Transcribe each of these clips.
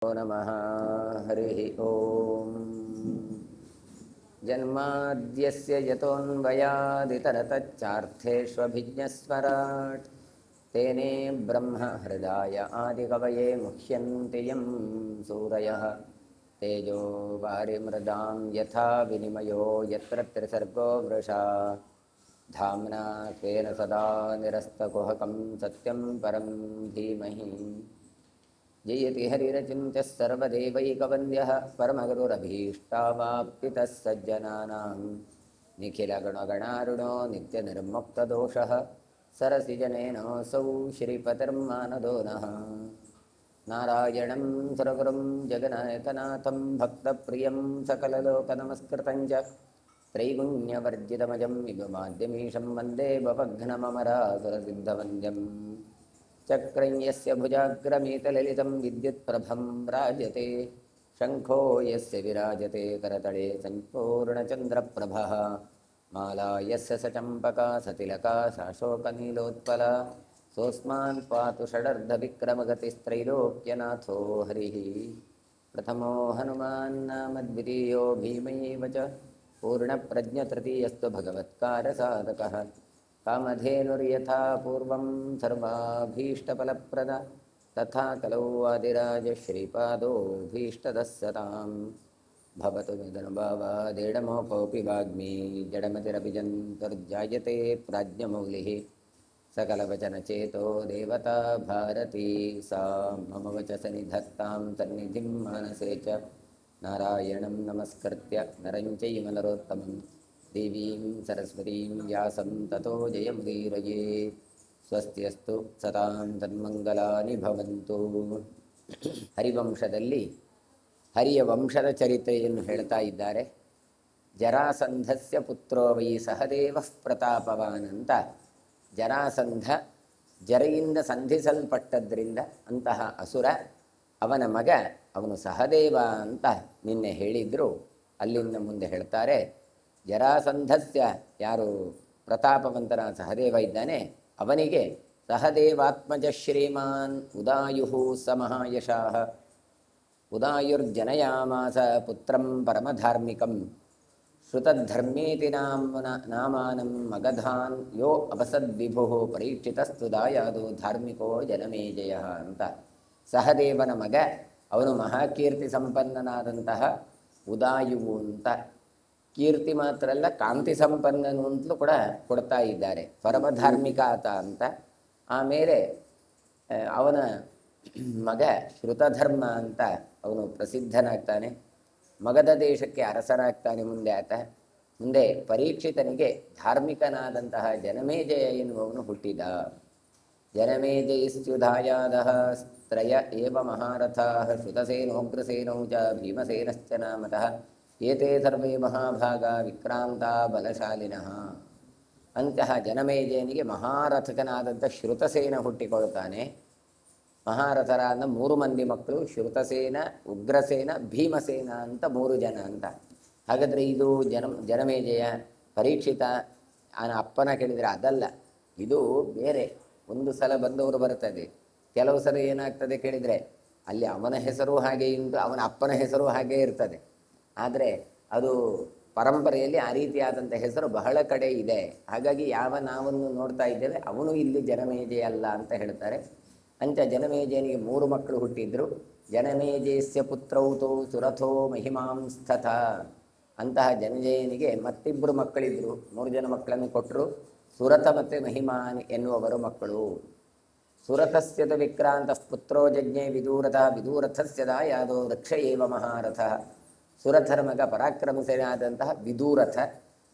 ನಮಃ ಹರಿ ಓಂ. ಜನ್ಮಾದ್ಯಸ್ಯ ಯತೋನ್ವಯಾದಿತರತಚ್ಚಾರ್ಥೇಷ್ವಭಿಜ್ಞಸ್ವರಾಟ್ ತೇನೇ ಬ್ರಹ್ಮ ಹೃದಯ ಆದಿಕವಯೇ ಮುಹ್ಯಂತಿ ಯಂ ಸೂರಯಃ ತೇಜೋ ವಾರಿಮೃದಾಂ ಯಥಾ ವಿನಿಮಯೋ ಯತ್ರ ತ್ರಿಸರ್ಗೋ ವೃಷಾ ಧಾಮ್ನಾ ಸ್ವೇನ ಸದಾ ನಿರಸ್ತಕುಹಕಂ ಸತ್ಯಂ ಪರಂ ಧೀಮಹಿ. ಜಯತಿ ಹರಿರಚಿಂತ್ಯಃ ಸರ್ವದೇವೈಕವಂದ್ಯಃ ಪರಮಗುರುರಭೀಷ್ಟಾವಾಪ್ತಿತಃ ಸಜ್ಜನಾನಾಂ ನಿಖಿಲಗುಣಗಣಾರುಣೋ ನಿತ್ಯನಿರ್ಮುಕ್ತದೋಷಃ ಸರಸಿಜನೇನೋऽಸೌ ಶ್ರೀಪತಿರ್ಮಾನದೋ ನಃ. ನಾರಾಯಣಂ ಸುರಗುರುಂ ಜಗನ್ನಾಯಕನಾಥಂ ಭಕ್ತಪ್ರಿಯಂ ಸಕಲಲೋಕನಮಸ್ಕೃತಂ ಚ ತ್ರೈಗುಣ್ಯವರ್ಜಿತಮಜಂ ವಿಭುಮಾದ್ಯಮೀಶಂ ವಂದೇ ಭವಘ್ನಮಮರಾಸುರಸಿದ್ಧವಂದ್ಯಂ. ಚಕ್ರಂ ಯಸ್ಯ ಭುಜಾಗ್ರಮೇತಲಲಿತಂ ವಿದ್ಯುತ್ಪ್ರಭಂ ರಾಜತೆ ಶಂಖೋ ಯಸ್ಯ ವಿರಾಜತೆ ಕರತಳೆ ಸಂಪೂರ್ಣಚಂದ್ರಪ್ರಭಃ. ಮಾಲಾ ಯಸ್ಯ ಸಚಂಪಕಾ ಸತಿಲಕಾ ಸಾಶೋಕನೀಲೋತ್ಪಲಾ ಸೋಸ್ಮಾನ್ ಪಾತು ಷಡರ್ಧವಿಕ್ರಮಗತಿಸ್ತ್ರೈಲೋಕ್ಯನಾಥೋ ಹರಿಃ. ಪ್ರಥಮೋ ಹನುಮಾನ್ ನಾಮ ದ್ವಿತೀಯೋ ಭೀಮೈವ ಚ ಪೂರ್ಣಪ್ರಜ್ಞತೃತೀಯಸ್ತು ಭಗವತ್ಕಾರ್ಯಸಾಧಕಃ. ಕಾಮಧೇನುರ್ಯಥಾ ಪೂರ್ವಂ ಸರ್ವಾಭೀಷ್ಟಫಲಪ್ರದ ತಥಾ ಕಲೌ ಆದಿರಾಜ ಶ್ರೀಪಾದೋ ಭೀಷ್ಟದಃ ಸತಾಂ. ಭವತು ನಿಧನುಭಾವಾದೇಡಮೋಪೋಪಿ ವಾಗ್ಮೀ ಜಡಮತಿರಭಿಜಂತುರ್ಜಾಯತೆ ಪ್ರಾಜ್ಞಮೌಲಿಃ. ಸಕಲವಚನಚೇತೋ ದೇವತಾ ಭಾರತೀ ಸಾ ಮಮ ವಚಸ ನಿಧತ್ತಾಂ ಸನ್ನಿಧಿಂ ಮಾನಸೇ ಚ. ನಾರಾಯಣಂ ನಮಸ್ಕೃತ್ಯ ನರಂ ಚೈವ ನರೋತ್ತಮಂ ದೇವೀಂ ಸರಸ್ವತೀಂ ವ್ಯಾಸಂ ತತೋ ಜಯಮುದೀರಯೇತ್. ಸ್ವಸ್ತಿಯಸ್ತು ಸತಾಂ ತನ್ಮಂಗಲಾನಿ ಭವಂತು. ಹರಿವಂಶದಲ್ಲಿ ಹರಿಯ ವಂಶದ ಚರಿತ್ರೆಯನ್ನು ಹೇಳ್ತಾ ಇದ್ದಾರೆ. ಜರಾಸಂಧಸ್ಯ ಪುತ್ರೋ ವೈ ಸಹದೇವಃ ಪ್ರತಾಪವಾನ್ ಅಂತ. ಜರಾಸಂಧ ಜರೆಯಿಂದ ಸಂಧಿಸಲ್ಪಟ್ಟದ್ರಿಂದ ಅಂತಹ ಅಸುರ, ಅವನ ಮಗ ಅವನು ಸಹದೇವ ಅಂತ ನಿನ್ನೆ ಹೇಳಿದ್ರು. ಅಲ್ಲಿಂದ ಮುಂದೆ ಹೇಳ್ತಾರೆ, ಜರಾಸಂಧಸ್ಯ ಯಾರು ಪ್ರತಾಪವಂತನ ಸಹದೇವ ಇದ್ದಾನೆ ಅವನಿಗೆ ಸಹದೇವಾತ್ಮಜ ಶ್ರೀಮಾನ್ ಉದಾಯು ಸ ಮಹಾಯಶಃ. ಉದಾಯುರ್ಜನಯಾಮಾಸ ಪುತ್ರಂ ಪರಮಧಾರ್ಮಿಕಂ ಶ್ರುತಧರ್ಮೇತಿ ನಾಮಾನಂ ಮಗಧಾನ್ ಯೋ ಅಪಸದ್ವಿಭು ಪರೀಕ್ಷಿತಸ್ತು ದಾಯಾದು ಧಾರ್ಮಿಕೋ ಜನಮೇಜಯ ಅಂತ. ಸಹದೇವನ ಮಗ ಅವನು ಮಹಾಕೀರ್ತಿ ಸಂಪನ್ನನಾದಂತಹ ಉದಾಯುವು ಅಂತ. ಕೀರ್ತಿ ಮಾತ್ರ ಅಲ್ಲ, ಕಾಂತಿ ಸಂಪನ್ನನು ಅಂತಲೂ ಕೂಡ ಕೊಡ್ತಾ ಇದ್ದಾರೆ. ಪರಮಧಾರ್ಮಿಕ ಆತ ಅಂತ. ಆಮೇಲೆ ಅವನ ಮಗ ಶ್ರುತಧರ್ಮ ಅಂತ ಅವನು ಪ್ರಸಿದ್ಧನಾಗ್ತಾನೆ. ಮಗಧ ದೇಶಕ್ಕೆ ಅರಸನಾಗ್ತಾನೆ ಮುಂದೆ ಆತ. ಮುಂದೆ ಪರೀಕ್ಷಿತನಿಗೆ ಧಾರ್ಮಿಕನಾದಂತಹ ಜನಮೇಜಯ ಎನ್ನುವವನು ಹುಟ್ಟಿದ. ಜನಮೇಜಯಿಸ್ತ್ಯುಧಾಯಾದಃ ತ್ರಯ ಏವ ಮಹಾರಥಾಃ ಶ್ರುತಸೇನೋಗ್ರಸೇನೌ ಚ ಭೀಮಸೇನಶ್ಚ ನಾಮತಃ. ಏತೇ ಸರ್ವೇ ಮಹಾಭಾಗ ವಿಕ್ರಾಂತ ಬಲಶಾಲಿನಃ. ಅಂತಹ ಜನಮೇಜಯನಿಗೆ ಮಹಾರಥಕನಾದಂಥ ಶ್ರುತಸೇನ ಹುಟ್ಟಿಕೊಳ್ತಾನೆ. ಮಹಾರಥರಾದ 3 ಮಂದಿ ಮಕ್ಕಳು, ಶ್ರುತಸೇನ, ಉಗ್ರಸೇನ, ಭೀಮಸೇನ ಅಂತ 3 ಜನ ಅಂತ. ಹಾಗಾದರೆ ಇದು ಜನಮೇಜಯ ಪರೀಕ್ಷಿತ ಅಪ್ಪನ ಕೇಳಿದರೆ ಅದಲ್ಲ, ಇದು ಬೇರೆ. ಒಂದು ಸಲ ಬಂದವರು ಬರ್ತದೆ, ಕೆಲವು ಸಲ ಏನಾಗ್ತದೆ ಕೇಳಿದರೆ ಅಲ್ಲಿ ಅವನ ಹೆಸರು ಹಾಗೆ ಉಂಟು, ಅವನ ಅಪ್ಪನ ಹೆಸರು ಹಾಗೆ ಇರ್ತದೆ. ಆದರೆ ಅದು ಪರಂಪರೆಯಲ್ಲಿ ಆ ರೀತಿಯಾದಂಥ ಹೆಸರು ಬಹಳ ಕಡೆ ಇದೆ. ಹಾಗಾಗಿ ಯಾವ ನಾವನ್ನು ನೋಡ್ತಾ ಇದ್ದೇವೆ ಅವನು ಇಲ್ಲಿ ಜನಮೇಜಯ ಅಲ್ಲ ಅಂತ ಹೇಳ್ತಾರೆ. ಅಂಥ ಜನಮೇಜಯನಿಗೆ 3 ಮಕ್ಕಳು ಹುಟ್ಟಿದ್ರು. ಜನಮೇಜಯಸ್ಯ ಪುತ್ರೌತೋ ಸುರಥೋ ಮಹಿಮಾಂಸ್ಥಥ. ಅಂತಹ ಜನಮೇಜಯನಿಗೆ ಮತ್ತಿಬ್ಬರು ಮಕ್ಕಳಿದ್ರು. 3 ಜನ ಮಕ್ಕಳನ್ನು ಕೊಟ್ಟರು. ಸುರಥ ಮತ್ತು ಮಹಿಮಾನ್ ಎನ್ನುವವರು ಮಕ್ಕಳು. ಸುರಥಸ್ಯದ ವಿಕ್ರಾಂತ ಪುತ್ರೋ ಜಜ್ಞೆ ವಿದೂರಥ ವಿದೂರಥಸ್ಯ ದಾಯಾದೋ ವೃಕ್ಷ ಏವ ಮಹಾರಥ. ಸುರಥರ ಮಗ ಪರಾಕ್ರಮಸೇನಾದಂತಹ ವಿದೂರಥ.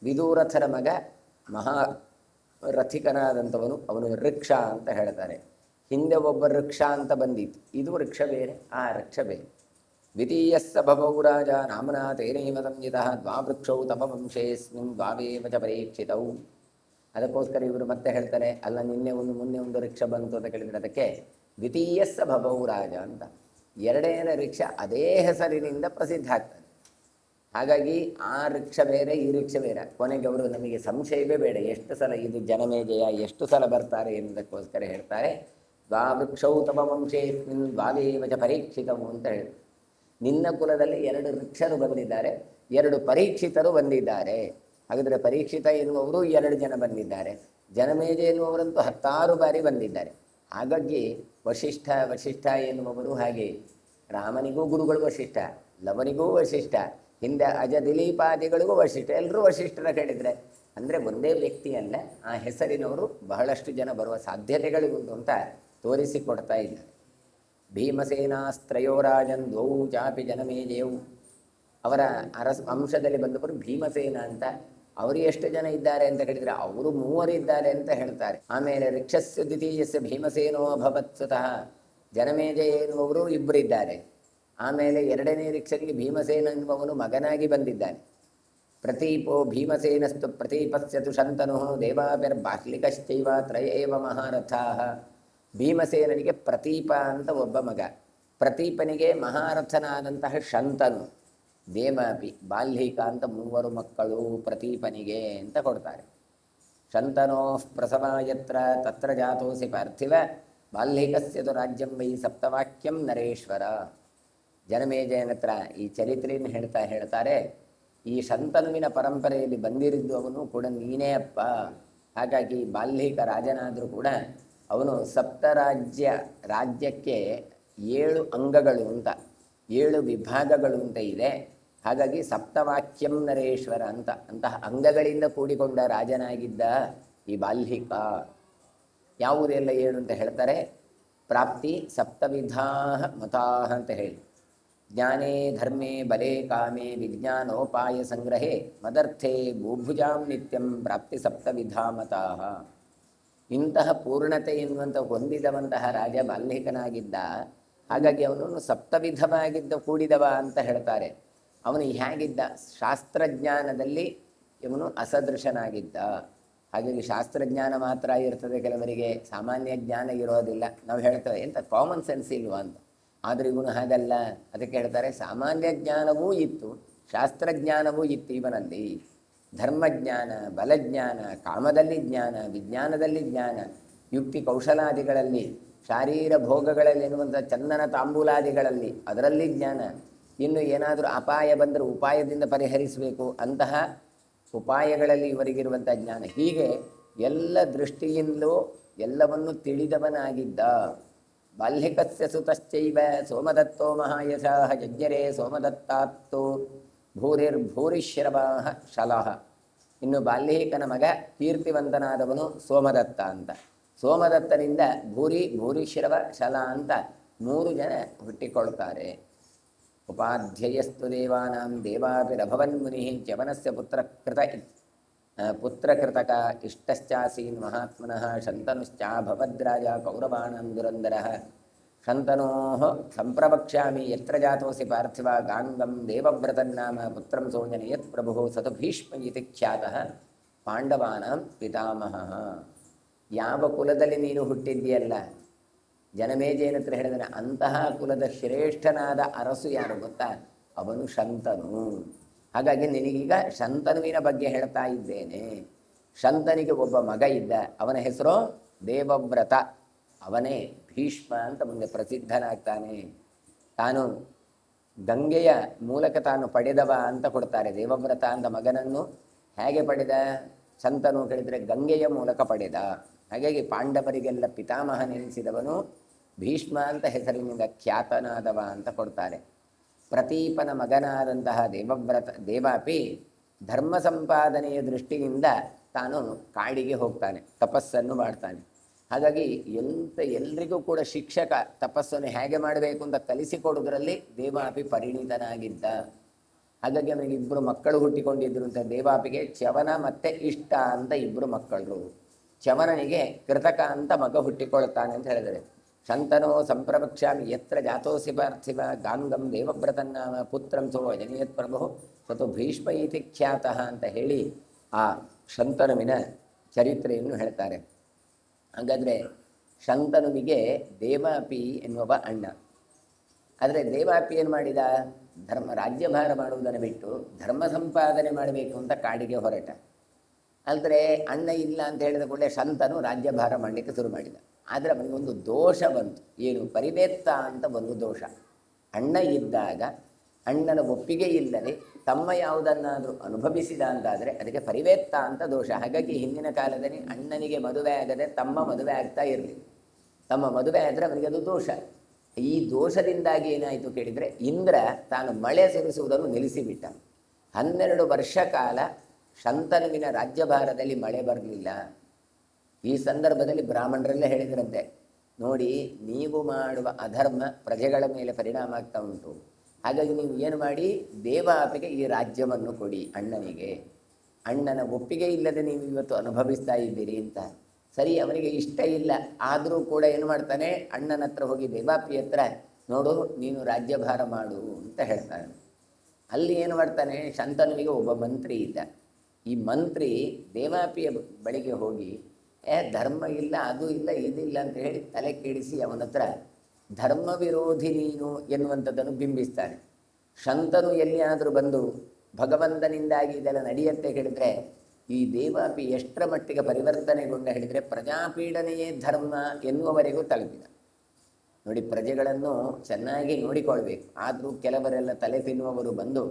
ವಿದೂರಥರ ಮಗ ಮಹಾರಥಿಕನಾದಂಥವನು, ಅವನು ವೃಕ್ಷ ಅಂತ ಹೇಳ್ತಾರೆ. ಹಿಂದೆ ಒಬ್ಬ ವೃಕ್ಷ ಅಂತ ಬಂದಿತ್ತು, ಇದು ವೃಕ್ಷ ಬೇರೆ, ಆ ವೃಕ್ಷ ಬೇರೆ. ದ್ವಿತೀಯಸ್ಸ ಭವೌ ರಾಜ ನಾಮ್ನಾ ತೇನೈವ ಸಂಜಿತಃ ದ್ವಾವೃಕ್ಷೌ ತಪವಂಶೇಸ್ಮಿನ್ ದ್ವಾವೇವ ಚ ಪರೀಕ್ಷಿತೌ. ಅದಕ್ಕೋಸ್ಕರ ಇವರು ಮತ್ತೆ ಹೇಳ್ತಾರೆ, ಅಲ್ಲ ನಿನ್ನೆ ಮುಂದೆ ಒಂದು ವೃಕ್ಷ ಬಂತು ಅಂತ ಕೇಳಿದರೆ ಅದಕ್ಕೆ ದ್ವಿತೀಯಸ್ಸ ಭವೌ ರಾಜ ಅಂತ. 2ನೇ ವೃಕ್ಷ ಅದೇ ಹೆಸರಿನಿಂದ ಪ್ರಸಿದ್ಧ ಆಗ್ತದೆ. ಹಾಗಾಗಿ ಆ ವೃಕ್ಷ ಬೇರೆ, ಈ ವೃಕ್ಷ ಬೇರೆ. ಕೊನೆಗೆ ಅವರು ನಮಗೆ ಸಂಶಯವೇ ಬೇಡ, ಎಷ್ಟು ಸಲ ಇದು ಜನಮೇಜಯ ಎಷ್ಟು ಸಲ ಬರ್ತಾರೆ ಎನ್ನುವುದಕ್ಕೋಸ್ಕರ ಹೇಳ್ತಾರೆ, ದ್ವಾವೃಕ್ಷೌ ತವ ವಂಶೇಸ್ಮಿನ್ ದ್ವಾವೇವ ಚ ಪರೀಕ್ಷಿತವು ಅಂತ ಹೇಳಿ, ನಿನ್ನ ಕುಲದಲ್ಲಿ 2 ವೃಕ್ಷರು ಬಂದಿದ್ದಾರೆ, 2 ಪರೀಕ್ಷಿತರು ಬಂದಿದ್ದಾರೆ. ಹಾಗಾದರೆ ಪರೀಕ್ಷಿತ ಎನ್ನುವರು 2 ಜನ ಬಂದಿದ್ದಾರೆ, ಜನಮೇಜ ಎನ್ನುವರಂತೂ 10 ಬಾರಿ ಬಂದಿದ್ದಾರೆ. ಹಾಗಾಗಿ ವಶಿಷ್ಠ ಎನ್ನುವವರು ಹಾಗೆ, ರಾಮನಿಗೂ ಗುರುಗಳು ವಶಿಷ್ಠ, ಲವನಿಗೂ ವಶಿಷ್ಠ, ಹಿಂದೆ ಅಜ ದಿಲೀಪಾದಿಗಳಿಗೂ ವಶಿಷ್ಠ, ಎಲ್ಲರೂ ವಶಿಷ್ಠರ ಕೇಳಿದರೆ ಅಂದರೆ ಒಂದೇ ವ್ಯಕ್ತಿಯಲ್ಲ, ಆ ಹೆಸರಿನವರು ಬಹಳಷ್ಟು ಜನ ಬರುವ ಸಾಧ್ಯತೆಗಳಿಗುಂಟು ಅಂತ ತೋರಿಸಿಕೊಡ್ತಾ ಇದ್ದಾರೆ. ಭೀಮಸೇನಾಸ್ತ್ರಯೋ ರಾಜನ್ ದ್ವೌ ಚಾಪಿ ಜನಮೇಜಯವು, ಅವರ ಅಂಶದಲ್ಲಿ ಬಂದವರು ಭೀಮಸೇನ ಅಂತ. ಅವರು ಎಷ್ಟು ಜನ ಇದ್ದಾರೆ ಅಂತ ಹೇಳಿದರೆ ಅವರು 3 ಇದ್ದಾರೆ ಅಂತ ಹೇಳ್ತಾರೆ. ಆಮೇಲೆ ರಿಕ್ಷಸ್ಸು ದ್ವಿತೀಯಸ್ಯ ಭೀಮಸೇನೋ ಅಭವತ್ ಸ್ವತಃ, ಜನಮೇಜಯ ಎನ್ನುವರು 2 ಇದ್ದಾರೆ. ಆಮೇಲೆ 2ನೇ ರಿಕ್ಷರಿಗೆ ಭೀಮಸೇನ ಎನ್ನುವವನು ಮಗನಾಗಿ ಬಂದಿದ್ದಾನೆ. ಪ್ರತೀಪೋ ಭೀಮಸೇನಸ್ತು ಪ್ರತೀಪಸ್ಯತು ಶಂತನು ದೇವಾಭಿರ್ಬಾಹ್ಲಿಕಶ್ಚೈವ ತ್ರಯೇವ ಮಹಾರಥಾಃ. ಭೀಮಸೇನನಿಗೆ ಪ್ರತೀಪ ಅಂತ ಒಬ್ಬ ಮಗ, ಪ್ರತೀಪನಿಗೆ ಮಹಾರಥನಾದಂತಹ ಶಂತನು, ದೇವಾಪಿ ಬಾಲ್ಹಿಕ ಅಂತ 3 ಮಕ್ಕಳು ಪ್ರತೀಪನಿಗೆ ಅಂತ ಕೊಡ್ತಾರೆ. ಶಂತನೋ ಪ್ರಸವಾಯತ್ರ ತತ್ರ ಜಾತೋಸಿ ಪಾರ್ಥಿವ ಬಾಲ್ಹಿಕಸ್ಯತು ರಾಜ್ಯಂ ವೈ ಸಪ್ತವಾಕ್ಯಂ ನರೇಶ್ವರ. ಜನಮೇಜಯನ ಹತ್ರ ಈ ಚರಿತ್ರೆಯನ್ನು ಹೇಳ್ತಾರೆ, ಈ ಶಂತನುವಿನ ಪರಂಪರೆಯಲ್ಲಿ ಬಂದಿರಿದ್ದು ಅವನು ಕೂಡ ನೀನೇ ಅಪ್ಪ. ಹಾಗಾಗಿ ಬಾಲ್ಹಿಕ ರಾಜನಾದರೂ ಕೂಡ ಅವನು ರಾಜ್ಯಕ್ಕೆ 7 ಅಂಗಗಳು ಅಂತ, 7 ವಿಭಾಗಗಳು ಅಂತ ಇದೆ. ಹಾಗಾಗಿ ಸಪ್ತವಾಕ್ಯಂ ನರೇಶ್ವರ ಅಂತ, ಅಂತಹ ಅಂಗಗಳಿಂದ ಕೂಡಿಕೊಂಡ ರಾಜನಾಗಿದ್ದ ಈ ಬಾಲ್ಹಿಕ. ಯಾವುದೆಲ್ಲ 7 ಅಂತ ಹೇಳ್ತಾರೆ, ಪ್ರಾಪ್ತಿ ಸಪ್ತವಿಧಾ ಮತಾಃ ಅಂತ ಹೇಳಿ, ಜ್ಞಾನೇ ಧರ್ಮೇ ಬಲೇ ಕಾಮೇ ವಿಜ್ಞಾನೋಪಾಯ ಸಂಗ್ರಹೇ ಮದರ್ಥೇ ಭೂಭುಜಾಂ ನಿತ್ಯಂ ಪ್ರಾಪ್ತಿ ಸಪ್ತವಿಧಾ ಮತಾಃ. ಇಂತಹ ಪೂರ್ಣತೆ ಎನ್ನುವಂಥ ಹೊಂದಿದವಂತಹ ರಾಜ ಬಾಲ್ಹಿಕನಾಗಿದ್ದ. ಹಾಗಾಗಿ ಅವನನ್ನು ಸಪ್ತವಿಧವಾಗಿದ್ದ ಕೂಡಿದವ ಅಂತ ಹೇಳ್ತಾರೆ. ಅವನು ಹೇಗಿದ್ದ, ಶಾಸ್ತ್ರಜ್ಞಾನದಲ್ಲಿ ಇವನು ಅಸದೃಶನಾಗಿದ್ದ. ಹಾಗಾಗಿ ಶಾಸ್ತ್ರಜ್ಞಾನ ಮಾತ್ರ ಇರ್ತದೆ ಕೆಲವರಿಗೆ, ಸಾಮಾನ್ಯ ಜ್ಞಾನ ಇರೋದಿಲ್ಲ. ನಾವು ಹೇಳ್ತೇವೆ ಎಂಥ ಕಾಮನ್ ಸೆನ್ಸ್ ಇಲ್ವಾ ಅಂತ, ಆದರೆ ಇವನು ಹಾಗಲ್ಲ. ಅದಕ್ಕೆ ಹೇಳ್ತಾರೆ ಸಾಮಾನ್ಯ ಜ್ಞಾನವೂ ಇತ್ತು, ಶಾಸ್ತ್ರಜ್ಞಾನವೂ ಇತ್ತು ಇವನಲ್ಲಿ. ಧರ್ಮಜ್ಞಾನ, ಬಲಜ್ಞಾನ, ಕಾಮದಲ್ಲಿ ಜ್ಞಾನ, ವಿಜ್ಞಾನದಲ್ಲಿ ಜ್ಞಾನ, ಯುಕ್ತಿ ಕೌಶಲಾದಿಗಳಲ್ಲಿ, ಶಾರೀರ ಭೋಗಗಳಲ್ಲಿ ಎನ್ನುವಂಥ ಚಂದನ ತಾಂಬೂಲಾದಿಗಳಲ್ಲಿ ಅದರಲ್ಲಿ ಜ್ಞಾನ. ಇನ್ನು ಏನಾದರೂ ಅಪಾಯ ಬಂದರೆ ಉಪಾಯದಿಂದ ಪರಿಹರಿಸಬೇಕು ಅಂತಹ ಉಪಾಯಗಳಲ್ಲಿ ಇವರಿಗಿರುವಂಥ ಜ್ಞಾನ. ಹೀಗೆ ಎಲ್ಲ ದೃಷ್ಟಿಯಿಂದಲೂ ಎಲ್ಲವನ್ನು ತಿಳಿದವನಾಗಿದ್ದ. ಬಾಲ್ಹಿಕಸ್ಯ ಸುತಶ್ಚೈವ ಸೋಮದತ್ತೋ ಮಹಾಯಶಃ ಯಜ್ಞರೇ ಸೋಮದತ್ತಾತ್ತು ಭೂರಿಶ್ರವಾಹ ಶಲಃ. ಇನ್ನು ಬಾಲ್ಹಿಕನ ಮಗ ಕೀರ್ತಿವಂತನಾದವನು ಸೋಮದತ್ತ ಅಂತ. ಸೋಮದತ್ತನಿಂದ ಭೂರಿಶ್ರವ ಶಲ ಅಂತ 3 ಜನ ಹುಟ್ಟಿಕೊಳ್ತಾರೆ. ಉಪಾಧ್ಯಯಸ್ತು ದೇವಾನಾಂ ದೇವಾಭಿರಭವನ್ ಮುನಿ ಚ್ಯವನಸ್ಯ ಪುತ್ರಕೃತಕ ಇಷ್ಟಶ್ಚಾಸೀನ್ ಮಹಾತ್ಮನಃ ಶಂತನುಶ್ಚಾಭವದ್ರಾಜ ಕೌರವಾಣಾಂ ದುರಂದರಃ. ಶಂತನೋ ಸಂಪ್ರವಕ್ಷ್ಯಾಮಿ ಯತ್ರ ಜಾತೋಸಿ ಪಾರ್ಥಿವ ಗಾಂಗಂ ದೇವವ್ರತನ್ನಾಮ ಪುತ್ರಂ ಸೋಜನಯತ್ ಪ್ರಭು ಸತು ಭೀಷ್ಮ ಇತಿ ಖ್ಯಾತಃ ಪಾಂಡವಾನಾಂ ಪಿತಾಮಹಃ. ಯಾವ ಕುಲದಲ್ಲಿ ನೀನು ಹುಟ್ಟಿದ್ದೀಯಲ್ಲ, ಜನಮೇಜಯನ ಹತ್ರ ಹೇಳಿದರೆ ಅಂತಹ ಕುಲದ ಶ್ರೇಷ್ಠನಾದ ಅರಸು ಯಾರು ಗೊತ್ತಾ, ಅವನು ಶಂತನು. ಹಾಗಾಗಿ ನಿನಗೀಗ ಶಂತನುವಿನ ಬಗ್ಗೆ ಹೇಳ್ತಾ ಇದ್ದೇನೆ. ಶಂತನಿಗೆ ಒಬ್ಬ ಮಗ ಇದ್ದ, ಅವನ ಹೆಸರು ದೇವವ್ರತ. ಅವನೇ ಭೀಷ್ಮ ಅಂತ ಮುಂದೆ ಪ್ರಸಿದ್ಧನಾಗ್ತಾನೆ. ತಾನು ಗಂಗೆಯ ಮೂಲಕ ತಾನು ಪಡೆದವ ಅಂತ ಕೊಡ್ತಾರೆ. ದೇವವ್ರತ ಅಂತ ಮಗನನ್ನು ಹೇಗೆ ಪಡೆದ ಶಂತನು ಕೇಳಿದರೆ ಗಂಗೆಯ ಮೂಲಕ ಪಡೆದ. ಹಾಗಾಗಿ ಪಾಂಡವರಿಗೆಲ್ಲ ಪಿತಾಮಹನೆನಿಸಿದವನು ಭೀಷ್ಮ ಅಂತ ಹೆಸರಿನಿಂದ ಖ್ಯಾತನಾದವ ಅಂತ ಕೊಡ್ತಾರೆ. ಪ್ರತೀಪನ ಮಗನಾದಂತಹ ದೇವಾಪಿ ಧರ್ಮ ಸಂಪಾದನೆಯ ದೃಷ್ಟಿಯಿಂದ ತಾನು ಕಾಡಿಗೆ ಹೋಗ್ತಾನೆ, ತಪಸ್ಸನ್ನು ಮಾಡ್ತಾನೆ. ಹಾಗಾಗಿ ಎಲ್ರಿಗೂ ಕೂಡ ಶಿಕ್ಷಕ ತಪಸ್ಸನ್ನು ಹೇಗೆ ಮಾಡಬೇಕು ಅಂತ ಕಲಿಸಿಕೊಡುವುದರಲ್ಲಿ ದೇವಾಪಿ ಪರಿಣಿತನಾಗಿದ್ದ. ಹಾಗಾಗಿ ಅವನಿಗೆ 2 ಮಕ್ಕಳು ಹುಟ್ಟಿಕೊಂಡಿದ್ರು ಅಂತ. ದೇವಾಪಿಗೆ ಚ್ಯವನ ಮತ್ತು ಇಷ್ಟ ಅಂತ 2 ಮಕ್ಕಳು. ಚ್ಯವನನಿಗೆ ಕೃತಕ ಅಂತ ಮಗ ಹುಟ್ಟಿಕೊಳ್ತಾನೆ ಅಂತ ಹೇಳಿದರೆ, ಶಂತನೋ ಸಂಪ್ರವಕ್ಷ್ಯಾಮಿ ಯತ್ರ ಜಾತೋಸಿ ಪಾರ್ಥಿವ ಗಾಂಗಂ ದೇವವ್ರತನ್ನಾಮ ಪುತ್ರಂ ಸೋ ಅಜನಿಯತ್ ಪ್ರಭು ಸತು ಭೀಷ್ಮ ಇತಿ ಖ್ಯಾತಃ ಅಂತ ಹೇಳಿ ಆ ಶಂತನುವಿನ ಚರಿತ್ರೆಯನ್ನು ಹೇಳ್ತಾರೆ. ಹಾಗಾದರೆ ಶಂತನುವಿಗೆ ದೇವಾಪಿ ಎನ್ನುವ ಅಣ್ಣ. ಆದರೆ ದೇವಾಪಿ ಏನು ಮಾಡಿದ, ರಾಜ್ಯಭಾರ ಮಾಡುವುದನ್ನು ಬಿಟ್ಟು ಧರ್ಮ ಸಂಪಾದನೆ ಮಾಡಬೇಕು ಅಂತ ಕಾಡಿಗೆ ಹೊರಟ. ಆದರೆ ಅಣ್ಣ ಇಲ್ಲ ಅಂತ ಹೇಳಿದ ಕೂಡಲೇ ಶಂತನು ರಾಜ್ಯಭಾರ ಮಾಡಲಿಕ್ಕೆ ಶುರು ಮಾಡಿದ. ಆದರೆ ಅವನಿಗೊಂದು ದೋಷ ಬಂತು. ಏನು? ಪರಿವೇತ್ತ ಅಂತ ಒಂದು ದೋಷ. ಅಣ್ಣ ಇದ್ದಾಗ ಅಣ್ಣನ ಒಪ್ಪಿಗೆ ಇಲ್ಲದೆ ತಮ್ಮ ಯಾವುದನ್ನಾದರೂ ಅನುಭವಿಸಿದ ಅಂತಾದರೆ ಅದಕ್ಕೆ ಪರಿವೇತ್ತ ಅಂತ ದೋಷ. ಹಾಗಾಗಿ ಹಿಂದಿನ ಕಾಲದಲ್ಲಿ ಅಣ್ಣನಿಗೆ ಮದುವೆ ಆಗದೆ ತಮ್ಮ ಮದುವೆ ಆಗ್ತಾ ಇರಲಿಲ್ಲ. ತಮ್ಮ ಮದುವೆ ಆದರೆ ಅವನಿಗೆ ಅದು ದೋಷ. ಈ ದೋಷದಿಂದಾಗಿ ಏನಾಯಿತು ಕೇಳಿದರೆ, ಇಂದ್ರ ತಾನು ಮಳೆ ಸುರಿಸುವುದನ್ನು ನಿಲ್ಲಿಸಿಬಿಟ್ಟ. 12 ವರ್ಷ ಕಾಲ ಶಂತನುವಿನ ರಾಜ್ಯಭಾರದಲ್ಲಿ ಮಳೆ ಬರಲಿಲ್ಲ. ಈ ಸಂದರ್ಭದಲ್ಲಿ ಬ್ರಾಹ್ಮಣರಲ್ಲೇ ಹೇಳಿದ್ರಂತೆ, ನೋಡಿ, ನೀವು ಮಾಡುವ ಅಧರ್ಮ ಪ್ರಜೆಗಳ ಮೇಲೆ ಪರಿಣಾಮ ಆಗ್ತಾ ಉಂಟು. ಹಾಗಾಗಿ ನೀವು ಏನು ಮಾಡಿ, ದೇವಾಪಿಗೆ ಈ ರಾಜ್ಯವನ್ನು ಕೊಡಿ ಅಣ್ಣನಿಗೆ. ಅಣ್ಣನ ಒಪ್ಪಿಗೆ ಇಲ್ಲದೆ ನೀವು ಇವತ್ತು ಅನುಭವಿಸ್ತಾ ಇದ್ದೀರಿ ಅಂತ. ಸರಿ, ಅವನಿಗೆ ಇಷ್ಟ ಇಲ್ಲ, ಆದರೂ ಕೂಡ ಏನು ಮಾಡ್ತಾನೆ, ಅಣ್ಣನ ಹತ್ರ ಹೋಗಿ ದೇವಾಪಿ ಹತ್ರ, ನೋಡು ನೀನು ರಾಜ್ಯಭಾರ ಮಾಡು ಅಂತ ಹೇಳ್ತಾನೆ. ಅಲ್ಲಿ ಏನು ಮಾಡ್ತಾನೆ, ಶಂತನುವಿಗೆ ಒಬ್ಬ ಮಂತ್ರಿ ಇದ್ದ. ಈ ಮಂತ್ರಿ ದೇವಾಪಿಯ ಬಳಿಗೆ ಹೋಗಿ, ಧರ್ಮ ಇಲ್ಲ, ಅದು ಇಲ್ಲ, ಇದಿಲ್ಲ ಅಂತ ಹೇಳಿ ತಲೆ ಕೆಡಿಸಿ ಅವನ ಹತ್ರ ಧರ್ಮ ವಿರೋಧಿ ನೀನು ಎನ್ನುವಂಥದ್ದನ್ನು ಬಿಂಬಿಸ್ತಾನೆ. ಶಂತನು ಎಲ್ಲಿಯಾದರೂ ಬಂದು ಭಗವಂತನಿಂದಾಗಿ ಇದೆಲ್ಲ ನಡೆಯುತ್ತೆ ಹೇಳಿದರೆ, ಈ ದೇವಾಪಿ ಎಷ್ಟರ ಮಟ್ಟಿಗೆ ಪರಿವರ್ತನೆಗೊಂಡ ಹೇಳಿದರೆ ಪ್ರಜಾಪೀಡನೆಯೇ ಧರ್ಮ ಎನ್ನುವವರೆಗೂ ತಲುಪಿದ. ನೋಡಿ, ಪ್ರಜೆಗಳನ್ನು ಚೆನ್ನಾಗಿ ನೋಡಿಕೊಳ್ಬೇಕು. ಆದರೂ ಕೆಲವರೆಲ್ಲ ತಲೆ ತಿನ್ನುವವರು ಬಂದು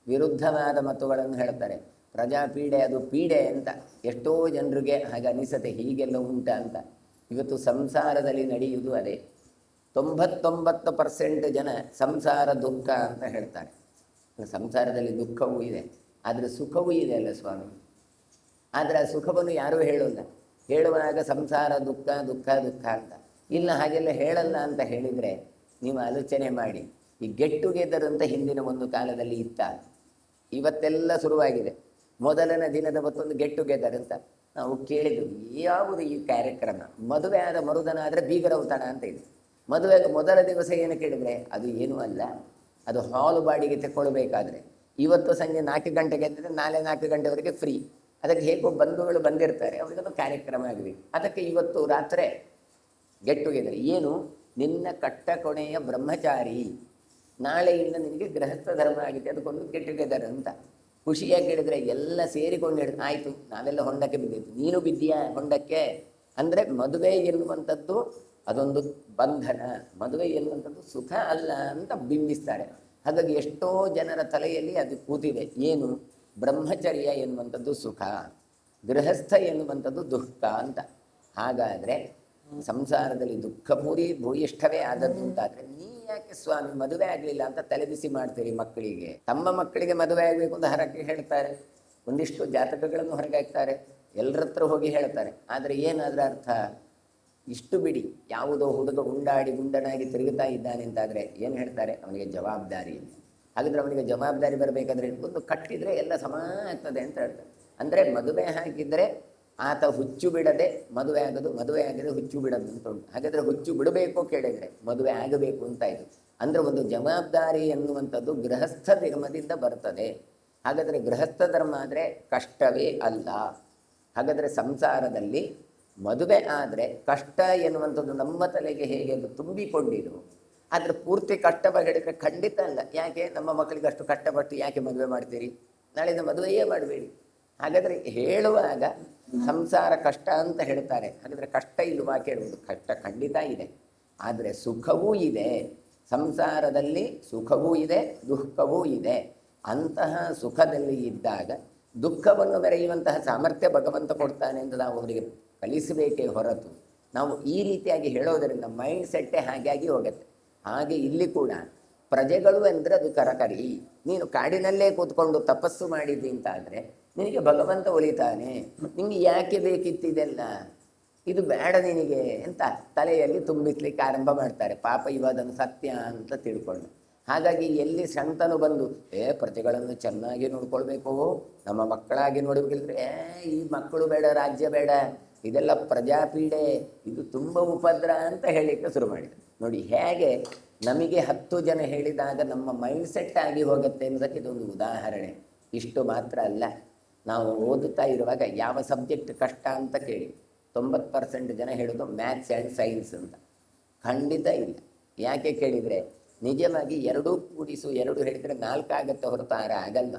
ವಿರುದ್ಧವಾದ ಮತಗಳನ್ನು ಹೇಳ್ತಾರೆ. ಪ್ರಜಾಪೀಡೆ ಅದು ಪೀಡೆ ಅಂತ. ಎಷ್ಟೋ ಜನರಿಗೆ ಹಾಗೆ ಅನಿಸತೆ, ಹೀಗೆಲ್ಲ ಉಂಟ ಅಂತ. ಇವತ್ತು ಸಂಸಾರದಲ್ಲಿ ನಡೆಯುವುದು ಅದೇ. 99% ಜನ ಸಂಸಾರ ದುಃಖ ಅಂತ ಹೇಳ್ತಾರೆ. ಸಂಸಾರದಲ್ಲಿ ದುಃಖವೂ ಇದೆ, ಆದರೆ ಸುಖವೂ ಇದೆ ಅಲ್ಲ ಸ್ವಾಮಿ. ಆದರೆ ಆ ಸುಖವನ್ನು ಯಾರೂ ಹೇಳೋಲ್ಲ. ಹೇಳುವಾಗ ಸಂಸಾರ ದುಃಖ ದುಃಖ ದುಃಖ ಅಂತ. ಇಲ್ಲ, ಹಾಗೆಲ್ಲ ಹೇಳಲ್ಲ ಅಂತ ಹೇಳಿದರೆ ನೀವು ಆಲೋಚನೆ ಮಾಡಿ. ಈ ಗೆಟ್ ಟುಗೆದರ್ ಅಂತ ಹಿಂದಿನ ಒಂದು ಕಾಲದಲ್ಲಿ ಇತ್ತ, ಇವತ್ತೆಲ್ಲ ಶುರುವಾಗಿದೆ. ಮೊದಲನೇ ದಿನದ ಮತ್ತೊಂದು ಗೆಟ್ ಟುಗೆದರ್ ಅಂತ ನಾವು ಕೇಳಿದ್ವಿ. ಯಾವುದು ಈ ಕಾರ್ಯಕ್ರಮ? ಮದುವೆ ಆದ ಮರುದನ ಆದರೆ ಬೀಗರೌತಣ ಅಂತ ಇದೆ. ಮದುವೆಗೆ ಮೊದಲ ದಿವಸ ಏನು ಕೇಳಿದರೆ ಅದು ಏನೂ ಅಲ್ಲ, ಅದು ಹಾಲು ಬಾಡಿಗೆ ತಗೊಳ್ಬೇಕಾದ್ರೆ ಇವತ್ತು ಸಂಜೆ 4 ಗಂಟೆಗೆ ಅಂದರೆ ನಾಳೆ 4 ಗಂಟೆವರೆಗೆ ಫ್ರೀ. ಅದಕ್ಕೆ ಹೇಗೋ ಬಂಧುಗಳು ಬಂದಿರ್ತಾರೆ, ಅವರಿಗೊಂದು ಕಾರ್ಯಕ್ರಮ ಆಗಬೇಕು. ಅದಕ್ಕೆ ಇವತ್ತು ರಾತ್ರಿ ಗೆಟ್ ಟುಗೆದರ್. ಏನು? ನಿನ್ನ ಕಟ್ಟ ಕೊನೆಯ ಬ್ರಹ್ಮಚಾರಿ, ನಾಳೆಯಿಂದ ನಿನಗೆ ಗೃಹಸ್ಥ ಧರ್ಮ ಆಗಿದೆ, ಅದಕ್ಕೊಂದು ಗೆಟ್ ಟುಗೆದರ್ ಅಂತ. ಖುಷಿಯಾಗಿ ಹೇಳಿದರೆ ಎಲ್ಲ ಸೇರಿಕೊಂಡು ಹೇಳಿ, ಆಯಿತು ನಾವೆಲ್ಲ ಹೊಂಡಕ್ಕೆ ಬಿದ್ದಿತ್ತು, ನೀನು ಬಿದ್ದೀಯಾ ಹೊಂಡಕ್ಕೆ ಅಂದರೆ ಮದುವೆ ಎನ್ನುವಂಥದ್ದು ಅದೊಂದು ಬಂಧನ, ಮದುವೆ ಎನ್ನುವಂಥದ್ದು ಸುಖ ಅಲ್ಲ ಅಂತ ಬಿಂಬಿಸ್ತಾರೆ. ಹಾಗಾಗಿ ಎಷ್ಟೋ ಜನರ ತಲೆಯಲ್ಲಿ ಅದು ಕೂತಿದೆ. ಏನು? ಬ್ರಹ್ಮಚರ್ಯ ಎನ್ನುವಂಥದ್ದು ಸುಖ, ಗೃಹಸ್ಥ ಎನ್ನುವಂಥದ್ದು ದುಃಖ ಅಂತ. ಹಾಗಾದರೆ ಸಂಸಾರದಲ್ಲಿ ದುಃಖಪೂರಿ ಭೂಯಿಷ್ಠವೇ ಆದದ್ದು ಅಂತಾದರೆ ನೀ ಯಾಕೆ ಸ್ವಾಮಿ ಮದುವೆ ಆಗಲಿಲ್ಲ ಅಂತ ತಲೆಬಿಸಿ ಮಾಡ್ತೀರಿ ಮಕ್ಕಳಿಗೆ? ತಮ್ಮ ಮಕ್ಕಳಿಗೆ ಮದುವೆ ಆಗಬೇಕು ಅಂತ ಹರಕೆ ಹೇಳ್ತಾರೆ, ಒಂದಿಷ್ಟು ಜಾತಕಗಳನ್ನು ಹೊರಗೆ ಹಾಕ್ತಾರೆ, ಎಲ್ಲರ ಹತ್ರ ಹೋಗಿ ಹೇಳ್ತಾರೆ. ಆದರೆ ಏನಾದರೂ ಅರ್ಥ? ಇಷ್ಟು ಬಿಡಿ, ಯಾವುದೋ ಹುಡುಗ ಉಂಡಾಡಿ ಗುಂಡನಾಗಿ ತಿರುಗುತ್ತಾ ಇದ್ದಾನೆ ಅಂತಾದರೆ ಏನು ಹೇಳ್ತಾರೆ? ಅವನಿಗೆ ಜವಾಬ್ದಾರಿ ಇಲ್ಲ. ಹಾಗಿದ್ರೆ ಅವನಿಗೆ ಜವಾಬ್ದಾರಿ ಬರಬೇಕಾದ್ರೆ ಒಂದು ಕಟ್ಟಿದರೆ ಎಲ್ಲ ಸಮ ಆಗ್ತದೆ ಅಂತ ಹೇಳ್ತಾರೆ. ಅಂದರೆ ಮದುವೆ ಹಾಕಿದರೆ ಆತ ಹುಚ್ಚು ಬಿಡದೆ ಮದುವೆ ಆಗೋದು, ಮದುವೆ ಆಗಿದ್ರೆ ಹುಚ್ಚು ಬಿಡೋದು ಅಂತ ಉಂಟು. ಹಾಗಾದರೆ ಹುಚ್ಚು ಬಿಡಬೇಕು ಕೇಳಿದರೆ ಮದುವೆ ಆಗಬೇಕು ಅಂತ ಇದು. ಅಂದರೆ ಒಂದು ಜವಾಬ್ದಾರಿ ಎನ್ನುವಂಥದ್ದು ಗೃಹಸ್ಥ ಧರ್ಮದಿಂದ ಬರ್ತದೆ. ಹಾಗಾದರೆ ಗೃಹಸ್ಥ ಧರ್ಮ ಆದರೆ ಕಷ್ಟವೇ ಅಲ್ಲ. ಹಾಗಾದರೆ ಸಂಸಾರದಲ್ಲಿ ಮದುವೆ ಆದರೆ ಕಷ್ಟ ಎನ್ನುವಂಥದ್ದು ನಮ್ಮ ತಲೆಗೆ ಹೇಗೆ ತುಂಬಿಕೊಂಡಿರು. ಆದರೆ ಪೂರ್ತಿ ಕಷ್ಟವಾಗಿ ಹೇಳಿದರೆ ಖಂಡಿತ ಅಲ್ಲ. ಯಾಕೆ? ನಮ್ಮ ಮಕ್ಕಳಿಗೆ ಅಷ್ಟು ಕಷ್ಟಪಟ್ಟು ಯಾಕೆ ಮದುವೆ ಮಾಡ್ತೀರಿ? ನಾಳಿಂದ ಮದುವೆಯೇ ಮಾಡಬೇಡಿ. ಹಾಗಾದರೆ ಹೇಳುವಾಗ ಸಂಸಾರ ಕಷ್ಟ ಅಂತ ಹೇಳ್ತಾರೆ. ಹಾಗಾದರೆ ಕಷ್ಟ ಇಲ್ವಾ ಕೇಳುವುದು? ಕಷ್ಟ ಖಂಡಿತ ಇದೆ, ಆದರೆ ಸುಖವೂ ಇದೆ. ಸಂಸಾರದಲ್ಲಿ ಸುಖವೂ ಇದೆ, ದುಃಖವೂ ಇದೆ. ಅಂತಹ ಸುಖದಲ್ಲಿ ಇದ್ದಾಗ ದುಃಖವನ್ನು ಮೆರೆಯುವಂತಹ ಸಾಮರ್ಥ್ಯ ಭಗವಂತ ಕೊಡ್ತಾನೆ ಅಂತ ನಾವು ಅವರಿಗೆ ಕಲಿಸಬೇಕೇ ಹೊರತು ನಾವು ಈ ರೀತಿಯಾಗಿ ಹೇಳೋದರಿಂದ ಮೈಂಡ್ ಸೆಟ್ಟೇ ಹಾಗಾಗಿ ಹೋಗುತ್ತೆ. ಹಾಗೆ ಇಲ್ಲಿ ಕೂಡ ಪ್ರಜೆಗಳು ಅಂದರೆ ಅದು ಕರಕರಿ. ನೀನು ಕಾಡಿನಲ್ಲೇ ಕೂತ್ಕೊಂಡು ತಪಸ್ಸು ಮಾಡಿದ್ದಿ ಅಂತ ಆದರೆ ನಿನಗೆ ಭಗವಂತ ಒಲಿತಾನೆ. ನಿನಗೆ ಯಾಕೆ ಬೇಕಿತ್ತಿದೆಲ್ಲ? ಇದು ಬೇಡ ನಿನಗೆ ಅಂತ ತಲೆಯಲ್ಲಿ ತುಂಬಿಸ್ಲಿಕ್ಕೆ ಆರಂಭ ಮಾಡ್ತಾರೆ. ಪಾಪ ಇವದನ್ನು ಸತ್ಯ ಅಂತ ತಿಳ್ಕೊಂಡು. ಹಾಗಾಗಿ ಎಲ್ಲಿ ಶಂತನು ಬಂದು ಪ್ರಜೆಗಳನ್ನು ಚೆನ್ನಾಗಿ ನೋಡ್ಕೊಳ್ಬೇಕು, ನಮ್ಮ ಮಕ್ಕಳಾಗಿ ನೋಡಬೇಕಿದ್ರೆ ಈ ಮಕ್ಕಳು ಬೇಡ, ರಾಜ್ಯ ಬೇಡ, ಇದೆಲ್ಲ ಪ್ರಜಾಪೀಡೆ, ಇದು ತುಂಬ ಉಪದ್ರ ಅಂತ ಹೇಳಲಿಕ್ಕೆ ಶುರು ಮಾಡಿದೆ. ನೋಡಿ ಹೇಗೆ ನಮಗೆ 10 ಜನ ಹೇಳಿದಾಗ ನಮ್ಮ ಮೈಂಡ್ ಸೆಟ್ ಆಗಿ ಹೋಗುತ್ತೆ ಅನ್ನೋದಕ್ಕೆ ಇದೊಂದು ಉದಾಹರಣೆ. ಇಷ್ಟು ಮಾತ್ರ ಅಲ್ಲ, ನಾವು ಓದುತ್ತಾ ಇರುವಾಗ ಯಾವ ಸಬ್ಜೆಕ್ಟ್ ಕಷ್ಟ ಅಂತ ಕೇಳಿ 90% ಜನ ಹೇಳೋದು ಮ್ಯಾಥ್ಸ್ ಆ್ಯಂಡ್ ಸೈನ್ಸ್ ಅಂತ. ಖಂಡಿತ ಇಲ್ಲ. ಯಾಕೆ ಕೇಳಿದರೆ ನಿಜವಾಗಿ 2 ಕೂಡಿಸು 2 ಹೇಳಿದರೆ 4 ಆಗುತ್ತೆ ಹೊರತು 6 ಆಗಲ್ಲ.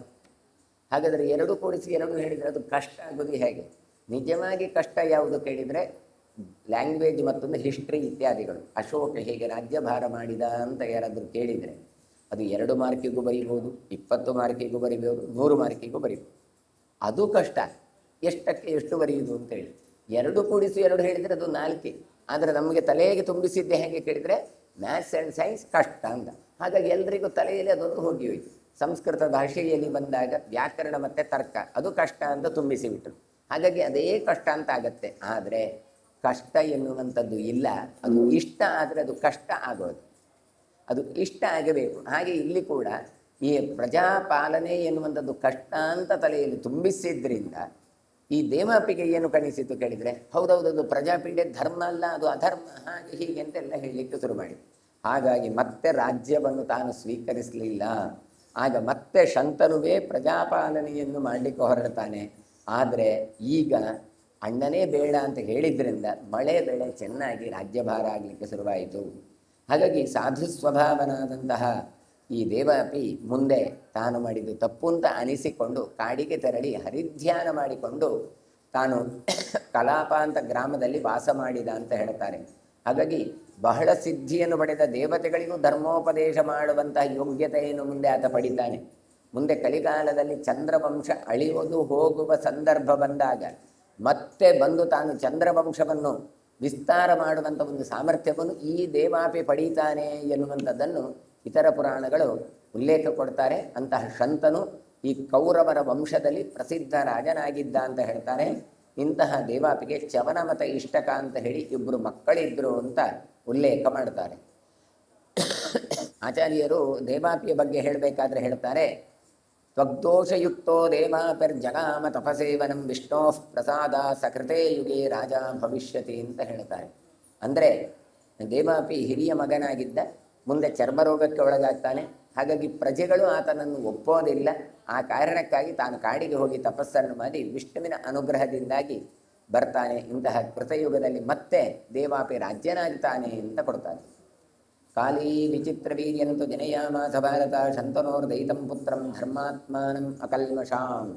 ಹಾಗಾದರೆ 2 ಕೂಡಿಸಿ 2 ಹೇಳಿದರೆ ಅದು ಕಷ್ಟ ಆಗೋದು ಹೇಗೆ? ನಿಜವಾಗಿ ಕಷ್ಟ ಯಾವುದು ಕೇಳಿದರೆ ಲ್ಯಾಂಗ್ವೇಜ್, ಮತ್ತೊಂದು ಹಿಸ್ಟ್ರಿ ಇತ್ಯಾದಿಗಳು. ಅಶೋಕ ಹೇಗೆ ರಾಜ್ಯಭಾರ ಮಾಡಿದ ಅಂತ ಯಾರಾದರೂ ಕೇಳಿದರೆ ಅದು 2 ಮಾರ್ಕಿಗೂ ಬರೀಬೋದು, 20 ಮಾರ್ಕಿಗೂ ಬರೀಬೋದು, 100 ಮಾರ್ಕಿಗೂ ಬರೀಬೋದು. ಅದು ಕಷ್ಟ. ಎಷ್ಟಕ್ಕೆ ಎಷ್ಟು ಬರೆಯುವುದು ಅಂತೇಳಿ 2 ಕೂಡಿಸು 2 ಹೇಳಿದರೆ ಅದು 4. ಆದರೆ ನಮಗೆ ತಲೆಗೆ ತುಂಬಿಸಿದ್ದೆ ಹೇಗೆ ಕೇಳಿದರೆ ಮ್ಯಾಥ್ಸ್ ಆ್ಯಂಡ್ ಸೈನ್ಸ್ ಕಷ್ಟ ಅಂತ. ಹಾಗಾಗಿ ಎಲ್ಲರಿಗೂ ತಲೆಯಲ್ಲಿ ಅದೊಂದು ಹೋಗಿ ಹೋಯಿತು. ಸಂಸ್ಕೃತ ಭಾಷೆಯಲ್ಲಿ ಬಂದಾಗ ವ್ಯಾಕರಣ ಮತ್ತು ತರ್ಕ ಅದು ಕಷ್ಟ ಅಂತ ತುಂಬಿಸಿಬಿಟ್ರು. ಹಾಗಾಗಿ ಅದೇ ಕಷ್ಟ ಅಂತ ಆಗತ್ತೆ. ಆದರೆ ಕಷ್ಟ ಎನ್ನುವಂಥದ್ದು ಇಲ್ಲ, ಅದು ಇಷ್ಟ ಆದರೆ ಅದು ಕಷ್ಟ ಆಗೋದು, ಅದು ಇಷ್ಟ ಆಗಬೇಕು. ಹಾಗೆ ಇಲ್ಲಿ ಕೂಡ ಈ ಪ್ರಜಾಪಾಲನೆ ಎನ್ನುವಂಥದ್ದು ಕಷ್ಟ ಅಂತ ತಲೆಯಲ್ಲಿ ತುಂಬಿಸಿದ್ರಿಂದ ಈ ದೇವಾಪಿಗೆ ಏನು ಕಣಿಸಿತು ಕೇಳಿದರೆ, ಹೌದೌದದು ಪ್ರಜಾಪೀಡೆ ಧರ್ಮ ಅಲ್ಲ, ಅದು ಅಧರ್ಮ, ಹಾಗೆ ಹೀಗೆ ಅಂತೆಲ್ಲ ಹೇಳಲಿಕ್ಕೆ ಶುರು ಮಾಡಿ. ಹಾಗಾಗಿ ಮತ್ತೆ ರಾಜ್ಯವನ್ನು ತಾನು ಸ್ವೀಕರಿಸಲಿಲ್ಲ. ಆಗ ಮತ್ತೆ ಶಂತನುವೇ ಪ್ರಜಾಪಾಲನೆಯನ್ನು ಮಾಡಲಿಕ್ಕೆ ಹೊರಡ್ತಾನೆ. ಆದರೆ ಈಗ ಅಣ್ಣನೇ ಬೇಡ ಅಂತ ಹೇಳಿದ್ರಿಂದ ಮಳೆ ಬೆಳೆ ಚೆನ್ನಾಗಿ ರಾಜ್ಯಭಾರ ಆಗಲಿಕ್ಕೆ ಶುರುವಾಯಿತು. ಹಾಗಾಗಿ ಸಾಧು ಸ್ವಭಾವನಾದಂತಹ ಈ ದೇವಾಪಿ ಮುಂದೆ ತಾನು ಮಾಡಿದ್ದು ತಪ್ಪು ಅಂತ ಅನಿಸಿಕೊಂಡು ಕಾಡಿಗೆ ತೆರಳಿ ಹರಿಧ್ಯಾನ ಮಾಡಿಕೊಂಡು ತಾನು ಕಲಾಪ ಅಂತ ಗ್ರಾಮದಲ್ಲಿ ವಾಸ ಮಾಡಿದ ಅಂತ ಹೇಳ್ತಾರೆ. ಹಾಗಾಗಿ ಬಹಳ ಸಿದ್ಧಿಯನ್ನು ಪಡೆದ ದೇವತೆಗಳಿಗೂ ಧರ್ಮೋಪದೇಶ ಮಾಡುವಂತಹ ಯೋಗ್ಯತೆಯನ್ನು ಮುಂದೆ ಆತ ಪಡಿತಾನೆ. ಮುಂದೆ ಕಲಿಕಾಲದಲ್ಲಿ ಚಂದ್ರವಂಶ ಅಳಿಯೋದು ಹೋಗುವ ಸಂದರ್ಭ ಬಂದಾಗ ಮತ್ತೆ ಬಂದು ತಾನು ಚಂದ್ರವಂಶವನ್ನು ವಿಸ್ತಾರ ಮಾಡುವಂಥ ಒಂದು ಸಾಮರ್ಥ್ಯವನ್ನು ಈ ದೇವಾಪಿ ಪಡೀತಾನೆ ಎನ್ನುವಂಥದ್ದನ್ನು ಇತರ ಪುರಾಣಗಳು ಉಲ್ಲೇಖ ಕೊಡ್ತಾರೆ. ಅಂತಹ ಶಂತನು ಈ ಕೌರವರ ವಂಶದಲ್ಲಿ ಪ್ರಸಿದ್ಧ ರಾಜನಾಗಿದ್ದ ಅಂತ ಹೇಳ್ತಾರೆ. ಇಂತಹ ದೇವಾಪಿಗೆ ಚವನ ಮತ್ತು ಇಷ್ಟಕ ಅಂತ ಹೇಳಿ 2 ಮಕ್ಕಳಿದ್ರು ಅಂತ ಉಲ್ಲೇಖ ಮಾಡ್ತಾರೆ. ಆಚಾರ್ಯರು ದೇವಾಪಿಯ ಬಗ್ಗೆ ಹೇಳಬೇಕಾದ್ರೆ ಹೇಳ್ತಾರೆ, ತ್ವಗ್ದೋಷಯುಕ್ತೋ ದೇವಾಪಿರ್ಜಗಾಮ ತಪಸೇವನಂ ವಿಷ್ಣೋ ಪ್ರಸಾದ ಸಕೃತೆ ಯುಗೆ ರಾಜ ಭವಿಷ್ಯತಿ ಅಂತ ಹೇಳ್ತಾರೆ. ಅಂದರೆ ದೇವಾಪಿ ಹಿರಿಯ ಮಗನಾಗಿದ್ದ, ಮುಂದೆ ಚರ್ಮರೋಗಕ್ಕೆ ಒಳಗಾಗ್ತಾನೆ. ಹಾಗಾಗಿ ಪ್ರಜೆಗಳು ಆತನನ್ನು ಒಪ್ಪೋದಿಲ್ಲ. ಆ ಕಾರಣಕ್ಕಾಗಿ ತಾನು ಕಾಡಿಗೆ ಹೋಗಿ ತಪಸ್ಸನ್ನು ಮಾಡಿ ವಿಷ್ಣುವಿನ ಅನುಗ್ರಹದಿಂದಾಗಿ ಬರ್ತಾನೆ. ಇಂತಹ ಕೃತಯುಗದಲ್ಲಿ ಮತ್ತೆ ದೇವಾಪಿ ರಾಜ್ಯನಾಗ್ತಾನೆ ಅಂತ ಕೊಡ್ತಾನೆ. ಕಾಲೀ ವಿಚಿತ್ರ ವೀರ್ಯಂತು ಜನಯಾಮಾಸ ಭಾರತ ಶಂತನೋರ್ದೈತಂ ಪುತ್ರಂ ಧರ್ಮಾತ್ಮಾನಂ ಅಕಲ್ಮಷಾಂ.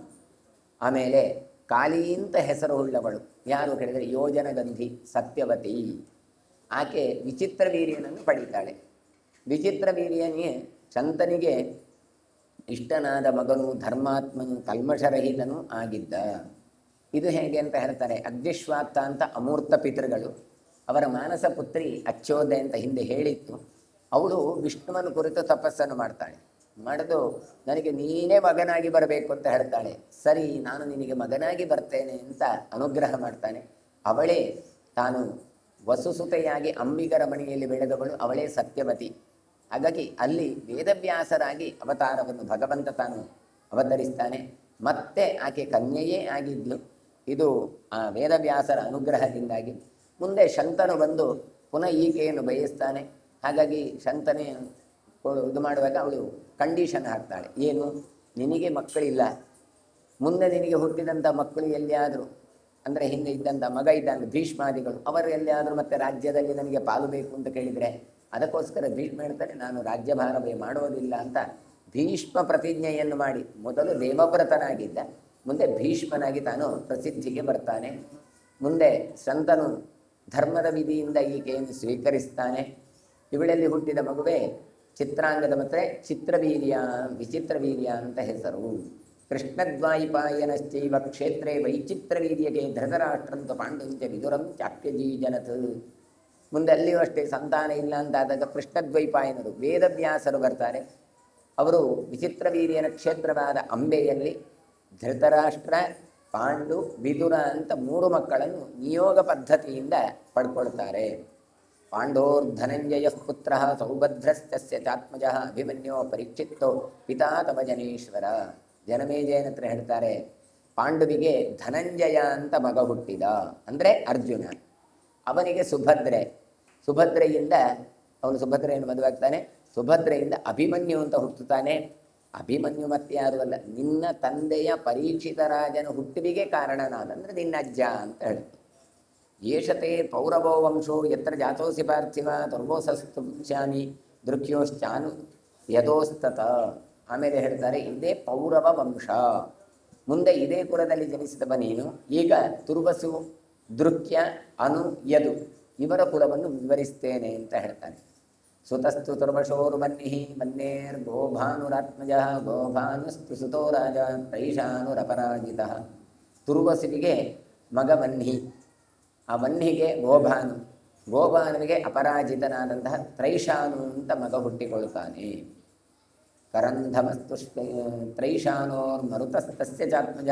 ಆಮೇಲೆ ಕಾಲಿ ಅಂತ ಹೆಸರು ಉಳ್ಳವಳು ಯಾರು ಕೇಳಿದರೆ ಯೋಜನಗಂಧಿ ಸತ್ಯವತಿ. ಆಕೆ ವಿಚಿತ್ರ ವೀರ್ಯನನ್ನು ಪಡೀತಾಳೆ. ವಿಚಿತ್ರ ವೀರ್ಯನಿಗೆ ಶಂತನಿಗೆ ಇಷ್ಟನಾದ ಮಗನು, ಧರ್ಮಾತ್ಮನು, ಕಲ್ಮಷರಹಿತನೂ ಆಗಿದ್ದ. ಇದು ಹೇಗೆ ಅಂತ ಹೇಳ್ತಾರೆ, ಅಗ್ನಿಶ್ವಾತ್ತ ಅಂತ ಅಮೂರ್ತ ಪಿತೃಗಳು ಅವರ ಮಾನಸ ಪುತ್ರಿ ಅಚ್ಚೋದೆ ಅಂತ ಹಿಂದೆ ಹೇಳಿತ್ತು. ಅವಳು ವಿಷ್ಣುವನ್ನು ಕುರಿತು ತಪಸ್ಸನ್ನು ಮಾಡ್ತಾಳೆ. ಮಾಡಿದು ನನಗೆ ನೀನೇ ಮಗನಾಗಿ ಬರಬೇಕು ಅಂತ ಹೇಳ್ತಾಳೆ. ಸರಿ, ನಾನು ನಿನಗೆ ಮಗನಾಗಿ ಬರ್ತೇನೆ ಅಂತ ಅನುಗ್ರಹ ಮಾಡ್ತಾನೆ. ಅವಳೇ ತಾನು ವಸುಸುತೆಯಾಗಿ ಅಂಬಿಗರ ಮನೆಯಲ್ಲಿ ಬೆಳೆದವಳು, ಅವಳೇ ಸತ್ಯವತಿ. ಹಾಗಾಗಿ ಅಲ್ಲಿ ವೇದವ್ಯಾಸರಾಗಿ ಅವತಾರವನ್ನು ಭಗವಂತ ತಾನು ಅವತರಿಸ್ತಾನೆ. ಮತ್ತೆ ಆಕೆ ಕನ್ಯೆಯೇ ಆಗಿದ್ಲು. ಇದು ಆ ವೇದವ್ಯಾಸರ ಅನುಗ್ರಹದಿಂದಾಗಿ. ಮುಂದೆ ಶಂತನು ಬಂದು ಪುನಃ ಈಕೆಯನ್ನು ಬಯಸ್ತಾನೆ. ಹಾಗಾಗಿ ಶಂತನೆ ಇದು ಮಾಡುವಾಗ ಅವಳು ಕಂಡೀಷನ್ ಹಾಕ್ತಾಳೆ. ಏನು, ನಿನಗೆ ಮಕ್ಕಳಿಲ್ಲ, ಮುಂದೆ ನಿನಗೆ ಹುಟ್ಟಿದಂಥ ಮಕ್ಕಳು ಎಲ್ಲಿಯಾದರೂ, ಅಂದರೆ ಹಿಂದೆ ಇದ್ದಂಥ ಮಗ ಇದ್ದಂಥ ಭೀಷ್ಮಾದಿಗಳು, ಅವರು ಎಲ್ಲಿಯಾದರೂ ಮತ್ತೆ ರಾಜ್ಯದಲ್ಲಿ ನನಗೆ ಪಾಲು ಬೇಕು ಅಂತ ಕೇಳಿದರೆ ಅದಕ್ಕೋಸ್ಕರ ಭೀಷ್ಮ ಹೇಳ್ತಾರೆ, ನಾನು ರಾಜ್ಯಭಾರವೇ ಮಾಡೋದಿಲ್ಲ ಅಂತ ಭೀಷ್ಮ ಪ್ರತಿಜ್ಞೆಯನ್ನು ಮಾಡಿ ಮೊದಲು ದೇವವ್ರತನಾಗಿದ್ದ, ಮುಂದೆ ಭೀಷ್ಮನಾಗಿ ತಾನು ಪ್ರಸಿದ್ಧಿಗೆ ಬರ್ತಾನೆ. ಮುಂದೆ ಶಂತನು ಧರ್ಮದ ವಿಧಿಯಿಂದ ಈಕೆಯನ್ನು ಸ್ವೀಕರಿಸ್ತಾನೆ. ಇವಳಲ್ಲಿ ಹುಟ್ಟಿದ ಮಗುವೇ ಚಿತ್ರಾಂಗದ ಮತ್ತು ಚಿತ್ರವೀರ್ಯ, ವಿಚಿತ್ರವೀರ್ಯ ಅಂತ ಹೆಸರು. ಕೃಷ್ಣದ್ವಾಯಿಪಾಯನಶ್ಚೈವ ಕ್ಷೇತ್ರೇ ವೈಚಿತ್ರವೀರ್ಯಗೆ ಧೃತರಾಷ್ಟ್ರಂತು ಪಾಂಡುಂಚ ವಿದುರಂ ಚಾಪ್ಯಜೀಜನತ್. ಮುಂದೆ ಅಲ್ಲಿಯೂ ಅಷ್ಟೇ ಸಂತಾನ ಇಲ್ಲ ಅಂತಾದಾಗ ಕೃಷ್ಣದ್ವೈಪಾಯನರು ವೇದವ್ಯಾಸರು ಬರ್ತಾರೆ. ಅವರು ವಿಚಿತ್ರವೀರ್ಯನ ಕ್ಷೇತ್ರವಾದ ಅಂಬೆಯಲ್ಲಿ ಧೃತರಾಷ್ಟ್ರ, ಪಾಂಡು, ವಿದುರ ಅಂತ 3 ಮಕ್ಕಳನ್ನು ನಿಯೋಗ ಪದ್ಧತಿಯಿಂದ ಪಡ್ಕೊಳ್ತಾರೆ. ಪಾಂಡೋರ್ಧನಂಜಯ ಪುತ್ರ ಸೌಭದ್ರಸ್ತಸ್ಯ ಚಾತ್ಮಜ ಅಭಿಮನ್ಯೋ ಪರೀಕ್ಷಿತ್ತೋ ಪಿತಾ ತವ ಜನೇಶ್ವರ. ಜನಮೇಜಯನ ಹತ್ರ ಹೇಳ್ತಾರೆ, ಪಾಂಡುವಿಗೆ ಧನಂಜಯ ಅಂತ ಮಗ ಹುಟ್ಟಿದ, ಅಂದರೆ ಅರ್ಜುನ. ಅವನಿಗೆ ಸುಭದ್ರೆಯಿಂದ ಅವನು ಸುಭದ್ರೆಯನ್ನು ಮದುವಾಗ್ತಾನೆ. ಸುಭದ್ರೆಯಿಂದ ಅಭಿಮನ್ಯು ಅಂತ ಹುಟ್ಟುತ್ತಾನೆ. ಅಭಿಮನ್ಯು ಮತ್ತೆ ಯಾರು ಅಲ್ಲ, ನಿನ್ನ ತಂದೆಯ ಪರೀಕ್ಷಿತ ರಾಜನ ಹುಟ್ಟುವಿಗೆ ಕಾರಣನಾದಂದರೆ ನಿನ್ನ ಅಜ್ಜ ಅಂತ ಹೇಳ್ತು. ಯೇಷತೆ ಪೌರವೋ ವಂಶೋ ಯತ್ರ ಜಾತೋಸಿ ಪಾರ್ಥಿವ ದುರ್ವೋಸಸ್ತ್ಯಾಮಿ ದೃಖ್ಯೋಶ್ಚಾನು ಯದೋಸ್ತತ. ಆಮೇಲೆ ಹೇಳ್ತಾರೆ, ಇದೇ ಪೌರವ ವಂಶ, ಮುಂದೆ ಇದೇ ಕುಲದಲ್ಲಿ ಜನಿಸಿದವ ನೀನು. ಈಗ ತುರ್ವಸು ದೃಕ್ಯ, ಅನು, ಯದು ಇವರ ಕುಲವನ್ನು ವಿವರಿಸ್ತೇನೆ ಅಂತ ಹೇಳ್ತಾನೆ. ಸುತಸ್ತು ತುರ್ವಶೋರ್ಮನ್ನಿಹಿ ಮನ್ನೇರ್ ಗೋಭಾನುರಾತ್ಮಜ ಗೋಭಾನುಸ್ತು ಸುತೋ ರಾಜ ತ್ರೈಷಾನುರಪರಾಜಿತ. ತುರ್ವಸುವಿಗೆ ಮಗ ವನ್ಹಿ, ಆ ವನ್ಹಿಗೆ ಗೋಭಾನು, ಗೋಭಾನುವಿಗೆ ಅಪರಾಜಿತನಾದಂತಹ ತ್ರೈಷಾನು ಅಂತ ಮಗ ಹುಟ್ಟಿಕೊಳ್ಳುತ್ತಾನೆ. ಕರಂಧಮಸ್ತು ತ್ರೈಷಾನೋರ್ಮರುತಸ್ತಸ್ಯ ಚಾತ್ಮಜ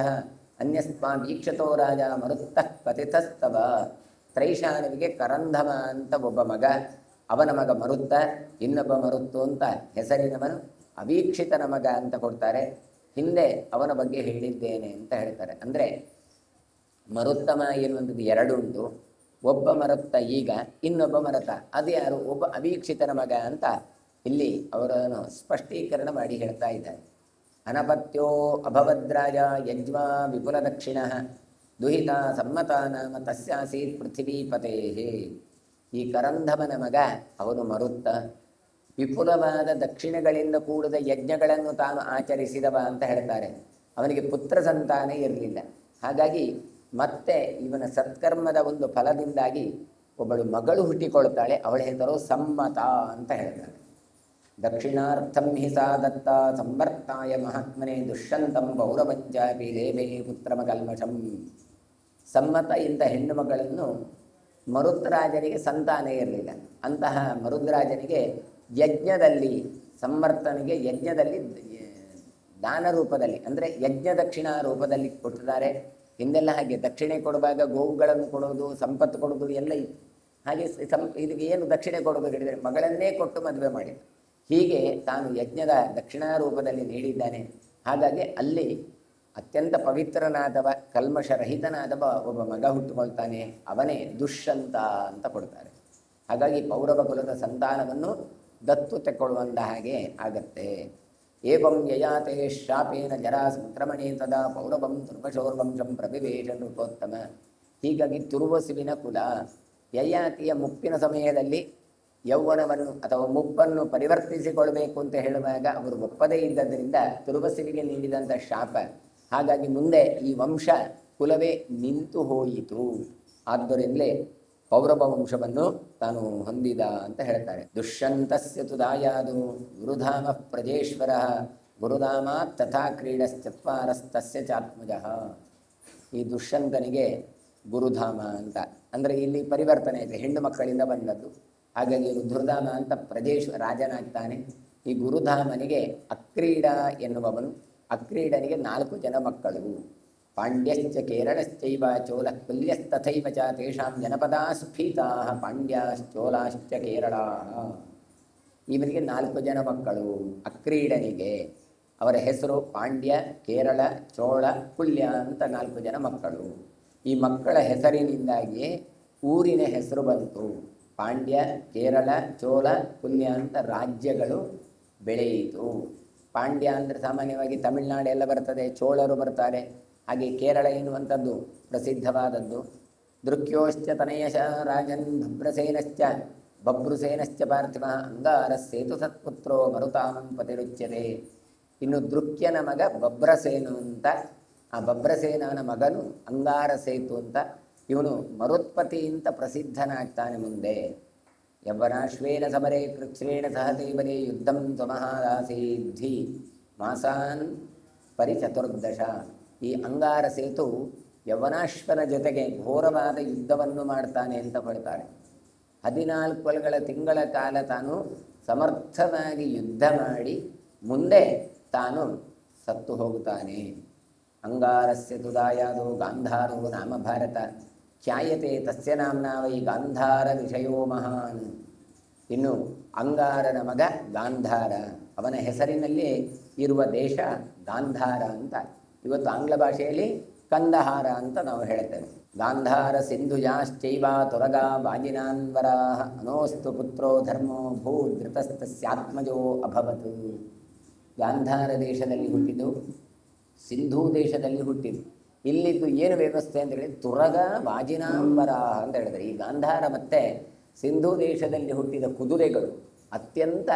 ಅನ್ಯಸ್ಮಾದೀಕ್ಷತೋ ರಾಜ ಮರುತ್ತಃ ಪತಿತಸ್ತವ. ತ್ರೈಷಾನುವಿಗೆ ಕರಂಧಮ ಅಂತ ಒಬ್ಬ ಮಗ, ಅವನ ಮಗ ಮರುತ್ತ, ಇನ್ನೊಬ್ಬ ಮರುತ್ತು ಅಂತ ಹೆಸರಿನವನು ಅವೀಕ್ಷಿತನ ಮಗ ಅಂತ ಕೊಡ್ತಾರೆ. ಹಿಂದೆ ಅವನ ಬಗ್ಗೆ ಹೇಳಿದ್ದೇನೆ ಅಂತ ಹೇಳ್ತಾರೆ. ಅಂದರೆ ಮರುತ್ತಮ ಎನ್ನುವಂಥದ್ದು ಎರಡು ಉಂಟು. ಒಬ್ಬ ಮರುತ್ತ ಈಗ, ಇನ್ನೊಬ್ಬ ಮರತ, ಅದು ಯಾರು? ಒಬ್ಬ ಅವೀಕ್ಷಿತನ ಮಗ ಅಂತ ಇಲ್ಲಿ ಅವರನ್ನು ಸ್ಪಷ್ಟೀಕರಣ ಮಾಡಿ ಹೇಳ್ತಾ ಇದ್ದಾರೆ. ಅನಪತ್ಯೋ ಅಭವದ್ರಾಜ ಯಜ್ವಾ ವಿಪುಲ ದಕ್ಷಿಣ ದುಹಿತ ಸಮ್ಮತ ನಾಮ ತಸ್ಯಾಸೀತ್ ಪೃಥಿವೀಪತೇ. ಈ ಕರಂಧಮನ ಮಗ ಅವನು ಮರುತ್ತ, ವಿಪುಲವಾದ ದಕ್ಷಿಣಗಳಿಂದ ಕೂಡಿದ ಯಜ್ಞಗಳನ್ನು ತಾನು ಆಚರಿಸಿದವ ಅಂತ ಹೇಳ್ತಾರೆ. ಅವನಿಗೆ ಪುತ್ರ ಸಂತಾನ ಇರಲಿಲ್ಲ. ಹಾಗಾಗಿ ಮತ್ತೆ ಇವನ ಸತ್ಕರ್ಮದ ಒಂದು ಫಲದಿಂದಾಗಿ ಒಬ್ಬಳು ಮಗಳು ಹುಟ್ಟಿಕೊಳ್ತಾಳೆ. ಅವಳ ಹೆಸರು ಸಮ್ಮತ ಅಂತ ಹೇಳ್ತಾರೆ. ದಕ್ಷಿಣಾರ್ಥಂ ಹಿ ಸಾ ದತ್ತ ಸಂವರ್ತಾಯ ಮಹಾತ್ಮನೆ ದುಷ್ಯಂತಂ ಪೌರವಂಚಾಪಿ ಲೇಭೆ ಪುತ್ರಮಕಲ್ಮಷಂ. ಸಮ್ಮತ ಇಂಥ ಹೆಣ್ಣು ಮಗಳನ್ನು ಮರುದ್ರಾಜನಿಗೆ ಸಂತಾನ ಇರಲಿಲ್ಲ. ಅಂತಹ ಮರುದ್ರಾಜನಿಗೆ ಯಜ್ಞದಲ್ಲಿ, ಸಂವರ್ತನಿಗೆ ಯಜ್ಞದಲ್ಲಿ ದಾನ ರೂಪದಲ್ಲಿ, ಅಂದರೆ ಯಜ್ಞ ದಕ್ಷಿಣಾ ರೂಪದಲ್ಲಿ ಕೊಟ್ಟಿದ್ದಾರೆ. ಹಿಂದೆಲ್ಲ ಹಾಗೆ ದಕ್ಷಿಣೆ ಕೊಡುವಾಗ ಗೋವುಗಳನ್ನು ಕೊಡೋದು, ಸಂಪತ್ತು ಕೊಡೋದು ಎಲ್ಲ ಇತ್ತು. ಹಾಗೆ ಇದಕ್ಕೆ ಏನು ದಕ್ಷಿಣೆ ಕೊಡೋದು ಹೇಳಿದರೆ ಮಗಳನ್ನೇ ಕೊಟ್ಟು ಮದುವೆ ಮಾಡಿ, ಹೀಗೆ ತಾನು ಯಜ್ಞದ ದಕ್ಷಿಣಾ ರೂಪದಲ್ಲಿ ನೀಡಿದ್ದಾನೆ. ಹಾಗಾಗಿ ಅಲ್ಲಿ ಅತ್ಯಂತ ಪವಿತ್ರನಾದವ, ಕಲ್ಮಷರಹಿತನಾದವ ಒಬ್ಬ ಮಗ ಹುಟ್ಟುಕೊಳ್ತಾನೆ. ಅವನೇ ದುಷ್ಯಂತ ಅಂತ ಕೊಡ್ತಾರೆ. ಹಾಗಾಗಿ ಪೌರವ ಕುಲದ ಸಂತಾನವನ್ನು ದತ್ತು ತೆಕ್ಕೊಳ್ಳುವಂಥ ಹಾಗೆ ಆಗತ್ತೆ. ಏವಂ ಯಯಾತೆ ಶಾಪೇನ ಜರಾ ಸಂಕ್ರಮಣೆ ತದಾ ಪೌರವಂ ತುರ್ವಶೋರ್ವಂಶಂ ಪ್ರವಿವೇಶ ನೃಪೋತ್ತಮ. ಹೀಗಾಗಿ ತುರ್ವಸುವಿನ ಕುಲ ಯಯಾತಿಯ ಮುಪ್ಪಿನ ಸಮಯದಲ್ಲಿ ಯೌವನವನ್ನು ಅಥವಾ ಮುಪ್ಪನ್ನು ಪರಿವರ್ತಿಸಿಕೊಳ್ಬೇಕು ಅಂತ ಹೇಳುವಾಗ ಅವರು ಒಪ್ಪದೇ ಇದ್ದದರಿಂದ ತುರ್ವಸುವಿಗೆ ನೀಡಿದಂಥ ಶಾಪ. ಹಾಗಾಗಿ ಮುಂದೆ ಈ ವಂಶ ಕುಲವೇ ನಿಂತು ಹೋಯಿತು. ಆದ್ದರಿಂದಲೇ ಪೌರವ ವಂಶವನ್ನು ತಾನು ಹೊಂದಿದ ಅಂತ ಹೇಳ್ತಾರೆ. ದುಷ್ಯಂತಸ್ಯ ತು ದಾಯಾದು ಗುರುಧಾಮ ಪ್ರಜೇಶ್ವರ ಗುರುಧಾಮ ತಥಾ ಕ್ರೀಡಶ್ಚತ್ವಾರಸ್ತಸ್ಯ ಚಾತ್ಮಜ. ಈ ದುಷ್ಯಂತನಿಗೆ ಗುರುಧಾಮ ಅಂತ ಅಂದರೆ ಇಲ್ಲಿ ಪರಿವರ್ತನೆ ಇದೆ, ಹೆಣ್ಣು ಮಕ್ಕಳಿಂದ ಬಂದದ್ದು. ಹಾಗಾಗಿ ರುದ್ರಧಾಮ ಅಂತ ರಾಜನಾಗ್ತಾನೆ. ಈ ಗುರುಧಾಮನಿಗೆ ಅಕ್ರೀಡ ಎನ್ನುವವನು, ಅಕ್ರೀಡನಿಗೆ 4 ಜನ ಮಕ್ಕಳು. ಪಾಂಡ್ಯಶ್ಚ ಕೇರಳಶ್ಚೈವ ಚೋಲ ಕುಲ್ಯಸ್ತಥೈವ ಚ ತೇಷಾಂ ಜನಪದಾ ಸ್ಫೀತಾ ಪಾಂಡ್ಯಶ್ಚೋಲಾಶ್ಚ ಕೇರಳಾ. ಇವರಿಗೆ 4 ಜನ ಮಕ್ಕಳು ಅಕ್ರೀಡನಿಗೆ. ಅವರ ಹೆಸರು ಪಾಂಡ್ಯ, ಕೇರಳ, ಚೋಳ, ಕುಲ್ಯ ಅಂತ 4 ಜನ ಮಕ್ಕಳು. ಈ ಮಕ್ಕಳ ಹೆಸರಿನಿಂದಾಗಿ ಊರಿನ ಹೆಸರು ಬಂತು. ಪಾಂಡ್ಯ, ಕೇರಳ, ಚೋಳ, ಕುಲ್ಯ ಅಂತ ರಾಜ್ಯಗಳು ಬೆಳೆಯಿತು. ಪಾಂಡ್ಯ ಅಂದರೆ ಸಾಮಾನ್ಯವಾಗಿ ತಮಿಳುನಾಡು ಎಲ್ಲ ಬರ್ತದೆ, ಚೋಳರು ಬರ್ತಾರೆ. ಹಾಗೆ ಕೇರಳ ಎನ್ನುವಂಥದ್ದು ಪ್ರಸಿದ್ಧವಾದದ್ದು. ದೃಕ್ಯೋಶ್ಚ ತನಯಶ ರಾಜನ್ ಬಭ್ರುಸೇನಶ್ಚ ಪಾರ್ಥಿವ ಅಂಗಾರ ಸೇತು ಸತ್ಪುತ್ರೋ ಮರುತಾಮಂ ಪತಿರುಚ್ಯತೆ. ಇನ್ನು ದೃಕ್ಯನ ಮಗ ಬಭ್ರಸೇನು ಅಂತ, ಆ ಬಭ್ರಸೇನನ ಮಗನು ಅಂಗಾರ ಸೇತು ಅಂತ. ಇವನು ಮರುತ್ಪತಿ ಅಂತ ಪ್ರಸಿದ್ಧನಾಗ್ತಾನೆ ಮುಂದೆ. ಯವ್ವನಾಶ್ವೇನ ಸಮರೇ ಕೃಚ್ಛ್ರೇಣ ಸಹದೇವರೇ ಯುದ್ಧಂ ತ್ವಮಹಾದಾಸೀದ್ಧಿ ಮಾಸಾನ್ ಪರಿಚತುರ್ದಶ. ಈ ಅಂಗಾರ ಸೇತು ಯವ್ವನಾಶ್ವನ ಜೊತೆಗೆ ಘೋರವಾದ ಯುದ್ಧವನ್ನು ಮಾಡ್ತಾನೆ ಅಂತ ಹೇಳ್ತಾರೆ. 14 ತಿಂಗಳ ಕಾಲ ತಾನು ಸಮರ್ಥವಾಗಿ ಯುದ್ಧ ಮಾಡಿ ಮುಂದೆ ತಾನು ಸತ್ತು ಹೋಗುತ್ತಾನೆ. ಅಂಗಾರಸ್ಯ ತುದಾಯಾದೋ ಗಾಂಧಾರೋ ನಾಮ ಭಾರತ ಖ್ಯಾಯತೆ ತಸ್ಯ ನಾಮ್ನಾ ವೈ ಗಾಂಧಾರ ವಿಷಯೋ ಮಹಾನ್. ಇನ್ನು ಅಂಗಾರನ ಮಗ ಗಾಂಧಾರ, ಅವನ ಹೆಸರಿನಲ್ಲಿ ಇರುವ ದೇಶ ಗಾಂಧಾರ ಅಂತ. ಇವತ್ತು ಆಂಗ್ಲ ಭಾಷೆಯಲ್ಲಿ ಕಂದಹಾರ ಅಂತ ನಾವು ಹೇಳ್ತೇವೆ. ಗಾಂಧಾರ ಸಿಂಧುಜಾಶ್ಚೈವ ತುರಗಾ ವಾಜಿನಾನ್ವರಾ ಅನೋಸ್ತು ಪುತ್ರೋ ಧರ್ಮೋ ಭೂ ಧೃತಸ್ತಸ್ಯಾತ್ಮಜೋ ಅಭವತ್. ಗಾಂಧಾರ ದೇಶದಲ್ಲಿ ಹುಟ್ಟಿದ್ದು, ಸಿಂಧೂ ದೇಶದಲ್ಲಿ ಹುಟ್ಟಿದ್ದು. ಇಲ್ಲಿದ್ದು ಏನು ವ್ಯವಸ್ಥೆ ಅಂತ ಹೇಳಿದ್ರೆ ತುರಗ ವಾಜಿನಾಂಬರ ಅಂತ ಹೇಳಿದರೆ, ಈ ಗಾಂಧಾರ ಮತ್ತು ಸಿಂಧೂ ದೇಶದಲ್ಲಿ ಹುಟ್ಟಿದ ಕುದುರೆಗಳು ಅತ್ಯಂತ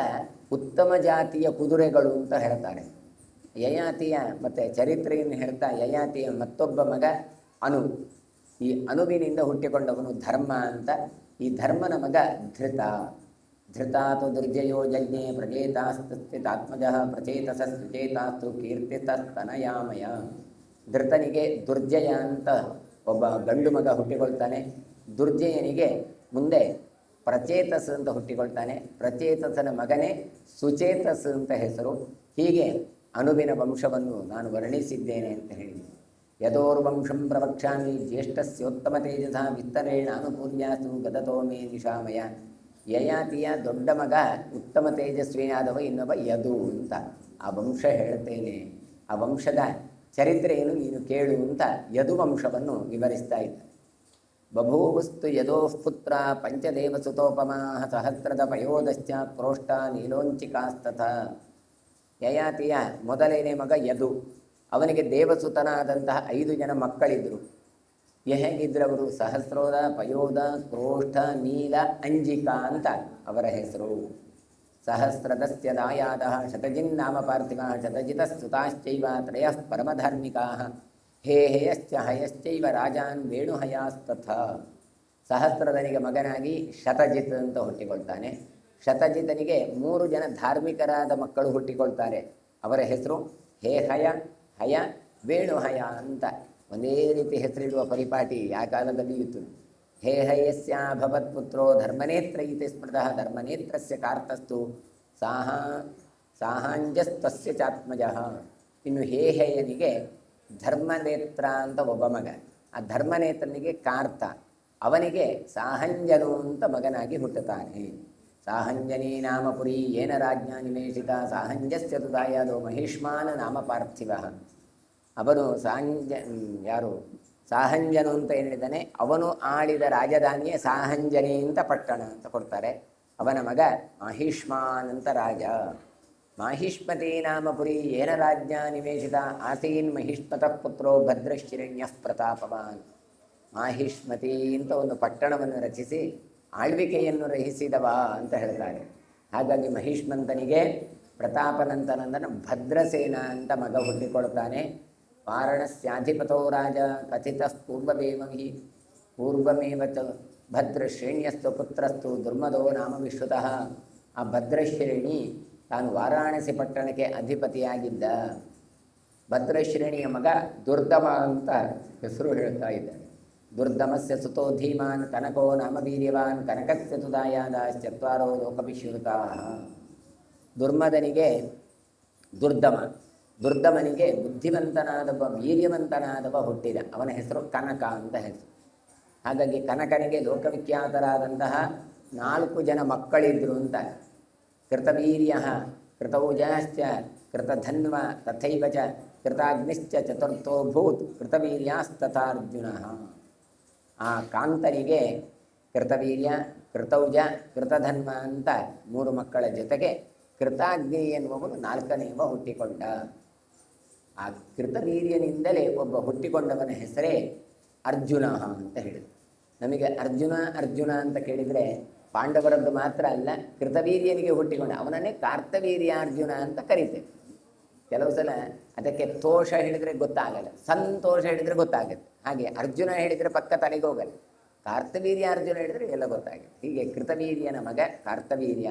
ಉತ್ತಮ ಜಾತಿಯ ಕುದುರೆಗಳು ಅಂತ ಹೇಳ್ತಾರೆ. ಯಯಾತಿಯ ಮತ್ತು ಚರಿತ್ರೆಯನ್ನು ಹೇಳ್ತಾ ಯಯಾತಿಯ ಮತ್ತೊಬ್ಬ ಮಗ ಅನು. ಈ ಅನುವಿನಿಂದ ಹುಟ್ಟಿಕೊಂಡವನು ಧರ್ಮ ಅಂತ. ಈ ಧರ್ಮನ ಮಗ ಧೃತ. ಧೃತಾತು ದುರ್ಜಯೋ ಯಜ್ಞೆ ಪ್ರಚೇತಾಸ್ತಸ್ಥಿತಾತ್ಮಜ ಪ್ರಚೇತಸಶ್ಚೇತಾಸ್ತು ಕೀರ್ತಿತಸ್ತನಯಾಮಯ. ಧೃತನಿಗೆ ದುರ್ಜಯ ಅಂತ ಒಬ್ಬ ಗಂಡು ಮಗ ಹುಟ್ಟಿಕೊಳ್ತಾನೆ. ದುರ್ಜಯನಿಗೆ ಮುಂದೆ ಪ್ರಚೇತಸ್ ಅಂತ ಹುಟ್ಟಿಕೊಳ್ತಾನೆ. ಪ್ರಚೇತಸನ ಮಗನೇ ಸುಚೇತಸ್ ಅಂತ ಹೆಸರು. ಹೀಗೆ ಅನುವಿನ ವಂಶವನ್ನು ನಾನು ವರ್ಣಿಸಿದ್ದೇನೆ ಅಂತ ಹೇಳಿ, ಯದೋರ್ವಂಶಂ ಪ್ರವಕ್ಷ್ಯಾಮಿ ಜ್ಯೇಷ್ಠಸ್ಯೋತ್ತಮ ತೇಜಸ ವಿಸ್ತರೇಣ ಅನುಕೂಲ್ಯಾಸು ಗದತೋ ಮೇ ನಿಶಾಮಯ. ಯಯಾತಿಯ ದೊಡ್ಡ ಮಗ ಉತ್ತಮ ತೇಜಸ್ವಿಯಾದವ ಇನ್ನೊಬ್ಬ ಯದು ಅಂತ. ಆ ವಂಶ ಹೇಳ್ತೇನೆ, ಆ ವಂಶದ ಚರಿತ್ರೆಯನ್ನು ನೀನು ಕೇಳು ಅಂತ ಯದುವಂಶವನ್ನು ವಿವರಿಸ್ತಾ ಇದ್ದ. ಬಭೂವಸ್ತು ಯದೋಃ ಪುತ್ರ ಪಂಚದೇವಸುತೋಪಮಾಃ ಸಹಸ್ರದ ಪಯೋದಶ್ಚ ಕ್ರೋಷ್ಟ ನೀಲೋಂಚಿಕಾಸ್ತಥ. ಯಯಾತಿಯ ಮೊದಲನೇ ಮಗ ಯದು. ಅವನಿಗೆ ದೇವಸುತನಾದಂತಹ 5 ಜನ ಮಕ್ಕಳಿದ್ದರು. ಹೇಗಿದ್ರು ಅವರು? ಸಹಸ್ರೋದ, ಪಯೋದ, ಕ್ರೋಷ್ಟ, ನೀಲ, ಅಂಜಿಕಾ ಅಂತ ಅವರ ಹೆಸರು. ಸಹಸ್ರದಸ್ಯ ದಾಯಾದಃ ಶತಜಿನ್ನಾಮ ಪಾರ್ಥಿವಃ ಶತಜಿತಸ್ತುತಾಶ್ಚೈವ ತ್ರಯಃ ಪರಮಧಾರ್ಮಿಕಾಃ ಹೇಯಶ್ಚ ಹಯಶ್ಚೈವ ರಾಜಾನ್ ವೇಣುಹಯಾಸ್ತಥ. ಸಹಸ್ರದನಿಗೆ ಮಗನಾಗಿ ಶತಜಿತ್ ಅಂತ ಹುಟ್ಟಿಕೊಳ್ತಾನೆ. ಶತಜಿತನಿಗೆ 3 ಜನ ಧಾರ್ಮಿಕರಾದ ಮಕ್ಕಳು ಹುಟ್ಟಿಕೊಳ್ತಾರೆ. ಅವರ ಹೆಸರು ಹೇಹಯ, ಹಯ, ವೇಣುಹಯ ಅಂತ. ಒಂದೇ ರೀತಿ ಹೆಸರಿಡುವ ಪರಿಪಾಟಿ ಆ ಕಾಲದಲ್ಲಿ ಇತ್ತು. ಹೇಹಯಸ್ಯ ಭವತ್ಪುತ್ರೋ ಧರ್ಮನೇತ್ರ ಇತಿ ಸ್ಮೃತಃ ಧರ್ಮನೇತ್ರಸ್ಯ ಕಾರ್ತಸ್ತು ಸಾಹಾಂಜಸ್ತಸ್ಯ ಚಾತ್ಮಜಃ. ಇನ್ನು ಹೇಹಯನಿಗೆ ಧರ್ಮನೇತ್ರ ಅಂತ ಒಬ್ಬ ಮಗ. ಆ ಧರ್ಮನೇತ್ರನಿಗೆ ಕಾರ್ತ, ಅವನಿಗೆ ಸಾಹಂಜನು ಅಂತ ಮಗನಾಗಿ ಹುಟ್ಟುತ್ತಾನೆ. ಸಾಹಂಜನಿ ನಾಮ ಪುರಿ ಏನ ರಾಜ್ಞಾ ನಿವೇಶಿತ ಸಾಹಂಜಸ್ಯ ತುದಾಯಾದೋ ಮಹಿಷ್ಮಾನ ನಾಮ ಪಾರ್ಥಿವ. ಅವನು ಸಾಹಂಜನು ಅಂತ ಹೇಳಿದ್ದಾನೆ. ಅವನು ಆಳಿದ ರಾಜಧಾನಿಯೇ ಸಾಹಂಜನಿ ಅಂತ ಪಟ್ಟಣ ಅಂತ ಕೊಡ್ತಾರೆ. ಅವನ ಮಗ ಮಾಹಿಷ್ಮಾನ್ ಅಂತ ರಾಜ. ಮಾಹಿಷ್ಮತಿ ನಾಮ ಪುರಿ ಏನ ರಾಜ್ಞಾ ನಿವೇಶಿತ ಆಸೀನ್ ಮಹಿಷ್ಮತಃ ಪುತ್ರೋ ಭದ್ರಶ್ಚಿರಣ್ಯಃ ಪ್ರತಾಪವಾನ್. ಮಾಹಿಷ್ಮತಿ ಅಂತ ಒಂದು ಪಟ್ಟಣವನ್ನು ರಚಿಸಿ ಆಳ್ವಿಕೆಯನ್ನು ರಹಿಸಿದವ ಅಂತ ಹೇಳ್ತಾರೆ. ಹಾಗಾಗಿ ಮಹಿಷ್ಮಂತನಿಗೆ ಪ್ರತಾಪನಂತನಂದನ ಭದ್ರಸೇನ ಅಂತ ಮಗ ಹುಟ್ಟಿಕೊಳ್ತಾನೆ. ವಾರಣಸ್ಯಾಧಿಪತೋ ರಾಜ ಕಥಿತಃ ಪೂರ್ವಮೇವ ಭದ್ರಶ್ರೇಣ್ಯಸ್ತು ಪುತ್ರಸ್ತು ದುರ್ಮದೋ ನಾಮ ವಿಶ್ರುತಃ. ಆ ಭದ್ರಶ್ರೇಣಿ ತಾನು ವಾರಾಣಸಿ ಪಟ್ಟಣಕ್ಕೆ ಅಧಿಪತಿಯಾಗಿದ್ದ. ಭದ್ರಶ್ರೇಣಿಯ ಮಗ ದುರ್ದಮ ಅಂತ ಹೆಸರು ಹೇಳ್ತಾ ಇದ್ದಾರೆ. ದುರ್ದಮಸ್ಯ ಸುತೋ ಧೀಮಾನ್ ಕನಕೋ ನಾಮ ವೀರ್ಯವಾನ್ ಕನಕಸ್ಯ ತುದಾಯಾದಾಶ್ಚತ್ವಾರೋ ಲೋಕವಿಶ್ರುತಾಃ. ದುರ್ದಮನಿಗೆ ಬುದ್ಧಿವಂತನಾದವ ವೀರ್ಯವಂತನಾದವ ಹುಟ್ಟಿದ. ಅವನ ಹೆಸರು ಕನಕ ಅಂತ ಹೆಸರು. ಹಾಗಾಗಿ ಕನಕನಿಗೆ ಲೋಕವಿಖ್ಯಾತರಾದಂತಹ 4 ಜನ ಮಕ್ಕಳಿದ್ರು ಅಂತ. ಕೃತವೀರ್ಯ ಕೃತೌಜಶ್ಚ ಕೃತಧನ್ವ ತಥೈವ ಚ ಕೃತಾಗ್ನಿಶ್ಚ ಚತುರ್ಥೋ ಭೂತ್ ಕೃತವೀರ್ಯಾಸ್ತಥಾರ್ಜುನಃ. ಆ ಕಾಂತನಿಗೆ ಕೃತವೀರ್ಯ, ಕೃತೌಜ, ಕೃತಧನ್ವ ಅಂತ 3 ಮಕ್ಕಳ ಜೊತೆಗೆ ಕೃತಾಗ್ನಿ ಎನ್ನುವವನು 4ನೇವ ಹುಟ್ಟಿಕೊಂಡ. ಆ ಕೃತವೀರ್ಯನಿಂದಲೇ ಒಬ್ಬ ಹುಟ್ಟಿಕೊಂಡವನ ಹೆಸರೇ ಅರ್ಜುನ ಅಂತ ಹೇಳಿದರು. ನಮಗೆ ಅರ್ಜುನ ಅಂತ ಕೇಳಿದರೆ ಪಾಂಡವರದ್ದು ಮಾತ್ರ ಅಲ್ಲ, ಕೃತವೀರ್ಯನಿಗೆ ಹುಟ್ಟಿಕೊಂಡ ಅವನನ್ನೇ ಕಾರ್ತವೀರ್ಯಾರ್ಜುನ ಅಂತ ಕರೀತೇವೆ. ಕೆಲವು ಸಲ ಅದಕ್ಕೆ ತೋಷ ಹೇಳಿದರೆ ಗೊತ್ತಾಗಲ್ಲ, ಸಂತೋಷ ಹೇಳಿದರೆ ಗೊತ್ತಾಗುತ್ತೆ. ಹಾಗೆ ಅರ್ಜುನ ಹೇಳಿದರೆ ಪಕ್ಕ ತಲೆಗೆ ಹೋಗಲ್ಲ, ಕಾರ್ತವೀರ್ಯಾರ್ಜುನ ಹೇಳಿದರೆ ಎಲ್ಲ ಗೊತ್ತಾಗುತ್ತೆ. ಹೀಗೆ ಕೃತವೀರ್ಯನ ಮಗ ಕಾರ್ತವೀರ್ಯ.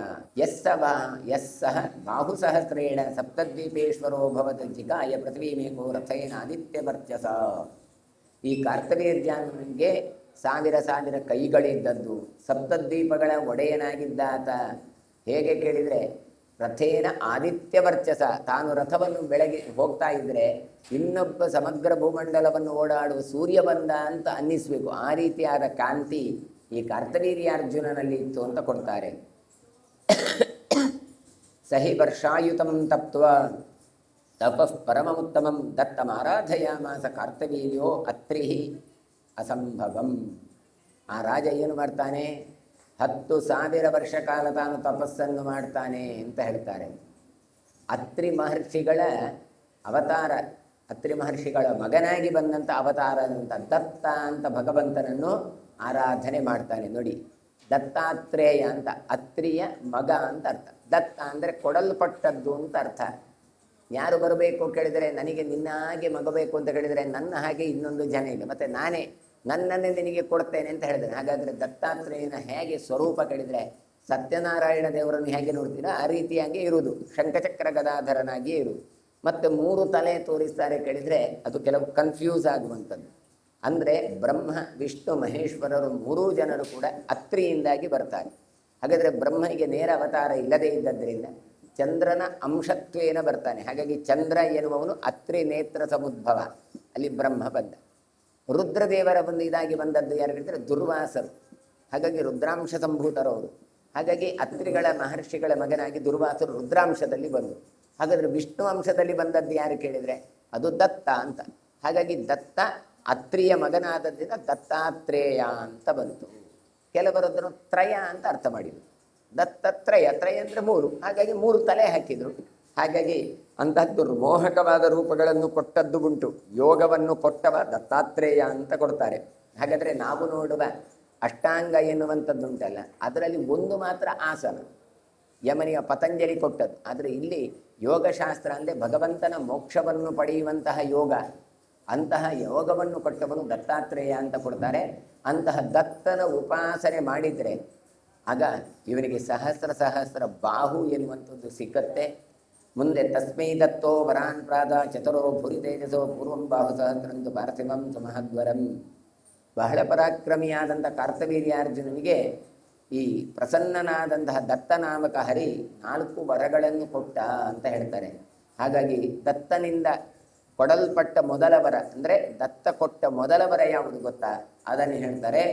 ಯಸ್ಸಹ ಬಾಹುಸಹಸ್ರೇಣ ಸಪ್ತದ್ವೀಪೇಶ್ವರೋ ಭವತ್ ಜಿಗಾಯ ಪೃಥ್ವೀಮೇಕೋ ರಥೇನ ಆದಿತ್ಯವರ್ಚಸ. ಈ ಕಾರ್ತವೀರ್ಯನಿಗೆ 1000 ಕೈಗಳಿದ್ದದ್ದು, ಸಪ್ತದ್ವೀಪಗಳ ಒಡೆಯನಾಗಿದ್ದಾತ. ಹೇಗೆ ಕೇಳಿದರೆ ರಥೇನ ಆದಿತ್ಯವರ್ಚಸ, ತಾನು ರಥವನ್ನು ಬೆಳಗ್ಗೆ ಹೋಗ್ತಾ ಇದ್ದರೆ ಇನ್ನೊಬ್ಬ ಸಮಗ್ರ ಭೂಮಂಡಲವನ್ನು ಓಡಾಡುವ ಸೂರ್ಯ ಬಂದ ಅಂತ ಅನ್ನಿಸಬೇಕು. ಆ ರೀತಿಯಾದ ಕಾಂತಿ ಈ ಕಾರ್ತವೀರ್ಯಾರ್ಜುನನಲ್ಲಿ ಇತ್ತು ಅಂತ ಕೊಡ್ತಾರೆ. ಸಹಿ ವರ್ಷಾಯುತಂ ತಪ್ತ್ವ ತಪಃ ಪರಮೋತ್ತಮಂ ದತ್ತಮಾರಾಧಯಾಮಾಸ ಕಾರ್ತವೀರ್ಯೋ ಅತ್ರಿಹಿ ಅಸಂಭವಂ. ಆ ರಾಜ ಏನು ಮಾಡ್ತಾನೆ? 10,000 ವರ್ಷ ಕಾಲ ತಾನು ತಪಸ್ಸನ್ನು ಮಾಡ್ತಾನೆ ಅಂತ ಹೇಳ್ತಾರೆ. ಅತ್ರಿ ಮಹರ್ಷಿಗಳ ಅವತಾರ, ಅತ್ರಿ ಮಹರ್ಷಿಗಳ ಮಗನಾಗಿ ಬಂದಂಥ ಅವತಾರ ಅಂತ ದತ್ತ ಅಂತ ಭಗವಂತನನ್ನು ಆರಾಧನೆ ಮಾಡ್ತಾನೆ. ನೋಡಿ, ದತ್ತಾತ್ರೇಯ ಅಂತ ಅತ್ರಿಯ ಮಗ ಅಂತ ಅರ್ಥ. ದತ್ತ ಅಂದರೆ ಕೊಡಲ್ಪಟ್ಟದ್ದು ಅಂತ ಅರ್ಥ. ಯಾರು ಬರಬೇಕು ಕೇಳಿದರೆ, ನನಗೆ ನಿನ್ನ ಹಾಗೆ ಮಗ ಬೇಕು ಅಂತ ಕೇಳಿದರೆ ನನ್ನ ಹಾಗೆ ಇನ್ನೊಂದು ಜನ ಇಲ್ಲ, ಮತ್ತು ನಾನೇ ನನ್ನನ್ನೇ ನಿನಗೆ ಕೊಡ್ತೇನೆ ಅಂತ ಹೇಳಿದ್ದಾನೆ. ಹಾಗಾದರೆ ದತ್ತಾತ್ರೇಯನ ಹೇಗೆ ಸ್ವರೂಪ ಕೇಳಿದರೆ ಸತ್ಯನಾರಾಯಣ ದೇವರನ್ನು ಹೇಗೆ ನೋಡ್ತೀರಾ ಆ ರೀತಿಯಾಗಿ ಇರುವುದು, ಶಂಖಚಕ್ರ ಗದಾಧರನಾಗಿಯೇ ಇರುವುದು. ಮತ್ತು 3 ತಲೆ ತೋರಿಸ್ತಾರೆ ಕೇಳಿದರೆ ಅದು ಕೆಲವು ಕನ್ಫ್ಯೂಸ್ ಆಗುವಂಥದ್ದು. ಅಂದರೆ ಬ್ರಹ್ಮ ವಿಷ್ಣು ಮಹೇಶ್ವರರು 3 ಜನರು ಕೂಡ ಅತ್ರಿಯಿಂದಾಗಿ ಬರ್ತಾರೆ. ಹಾಗಾದರೆ ಬ್ರಹ್ಮನಿಗೆ ನೇರ ಅವತಾರ ಇಲ್ಲದೇ ಇದ್ದದ್ದರಿಂದ ಚಂದ್ರನ ಅಂಶತ್ವೇನ ಬರ್ತಾನೆ. ಹಾಗಾಗಿ ಚಂದ್ರ ಎನ್ನುವವನು ಅತ್ರಿ ನೇತ್ರ ಸಮುದ್ಭವ, ಅಲ್ಲಿ ಬ್ರಹ್ಮ ಬಂದ. ರುದ್ರದೇವರ ಇದಾಗಿ ಬಂದದ್ದು ಯಾರು ಹೇಳಿದರೆ ದುರ್ವಾಸರು. ಹಾಗಾಗಿ ರುದ್ರಾಂಶ ಸಂಭೂತರವರು. ಹಾಗಾಗಿ ಅತ್ರಿಗಳ ಮಹರ್ಷಿಗಳ ಮಗನಾಗಿ ದುರ್ವಾಸರು ರುದ್ರಾಂಶದಲ್ಲಿ ಬಂದರು. ಹಾಗಾದರೆ ವಿಷ್ಣು ಅಂಶದಲ್ಲಿ ಬಂದದ್ದು ಯಾರು ಕೇಳಿದರೆ ಅದು ದತ್ತ ಅಂತ. ಹಾಗಾಗಿ ದತ್ತ ಅತ್ರಿಯ ಮಗನಾದದ್ದರಿಂದ ದತ್ತಾತ್ರೇಯ ಅಂತ ಬಂತು. ಕೆಲವರು ಅದನ್ನು ತ್ರಯ ಅಂತ ಅರ್ಥ ಮಾಡಿದರು. ದತ್ತತ್ರಯ, ತ್ರಯ ಅಂದರೆ 3, ಹಾಗಾಗಿ 3 ತಲೆ ಹಾಕಿದರು. ಹಾಗಾಗಿ ಅಂತಹದ್ದು ಮೋಹಕವಾದ ರೂಪಗಳನ್ನು ಕೊಟ್ಟದ್ದು ಉಂಟು. ಯೋಗವನ್ನು ಕೊಟ್ಟವ ದತ್ತಾತ್ರೇಯ ಅಂತ ಕೊಡ್ತಾರೆ. ಹಾಗಾದರೆ ನಾವು ನೋಡುವ ಅಷ್ಟಾಂಗ ಎನ್ನುವಂಥದ್ದುಂಟಲ್ಲ, ಅದರಲ್ಲಿ ಒಂದು ಮಾತ್ರ ಆಸನ, ಯಮನಿಯ ಪತಂಜಲಿ ಕೊಟ್ಟದ್ದು. ಆದರೆ ಇಲ್ಲಿ ಯೋಗಶಾಸ್ತ್ರ ಅಂದರೆ ಭಗವಂತನ ಮೋಕ್ಷವನ್ನು ಪಡೆಯುವಂತಹ ಯೋಗ, ಅಂತಹ ಯೋಗವನ್ನು ಕೊಟ್ಟವನು ದತ್ತಾತ್ರೇಯ ಅಂತ ಕೊಡ್ತಾರೆ. ಅಂತಹ ದತ್ತನ ಉಪಾಸನೆ ಮಾಡಿದರೆ ಆಗ ಇವನಿಗೆ ಸಹಸ್ರ ಬಾಹು ಎನ್ನುವಂಥದ್ದು ಸಿಕ್ಕತ್ತೆ. ಮುಂದೆ ತಸ್ಮೈ ದತ್ತೋ ವರಾನ್ ಪ್ರಾದ ಚತುರೋ ಭುರಿ ತೇಜಸೋ ಪೂರ್ವಂ ಬಾಹು ಸಹಸ್ರಂತು ಪಾರ್ಥಿವಂ ಸುಮಹದ್ವರಂ. ಬಹಳ ಪರಾಕ್ರಮಿಯಾದಂಥ ಕಾರ್ತವೀರ್ಯಾರ್ಜುನನಿಗೆ ಈ ಪ್ರಸನ್ನನಾದಂತಹ ದತ್ತನಾಮಕ ಹರಿ 4 ವರಗಳನ್ನು ಕೊಟ್ಟ ಅಂತ ಹೇಳ್ತಾರೆ. ಹಾಗಾಗಿ ದತ್ತನಿಂದ ಕೊಡಲ್ಪಟ್ಟ ಮೊದಲ ವರ ಅಂದರೆ ದತ್ತ ಕೊಟ್ಟ ಮೊದಲ ವರ ಯಾವುದು ಗೊತ್ತಾ? ಅದನ್ನು ಹೇಳ್ತಾರೆ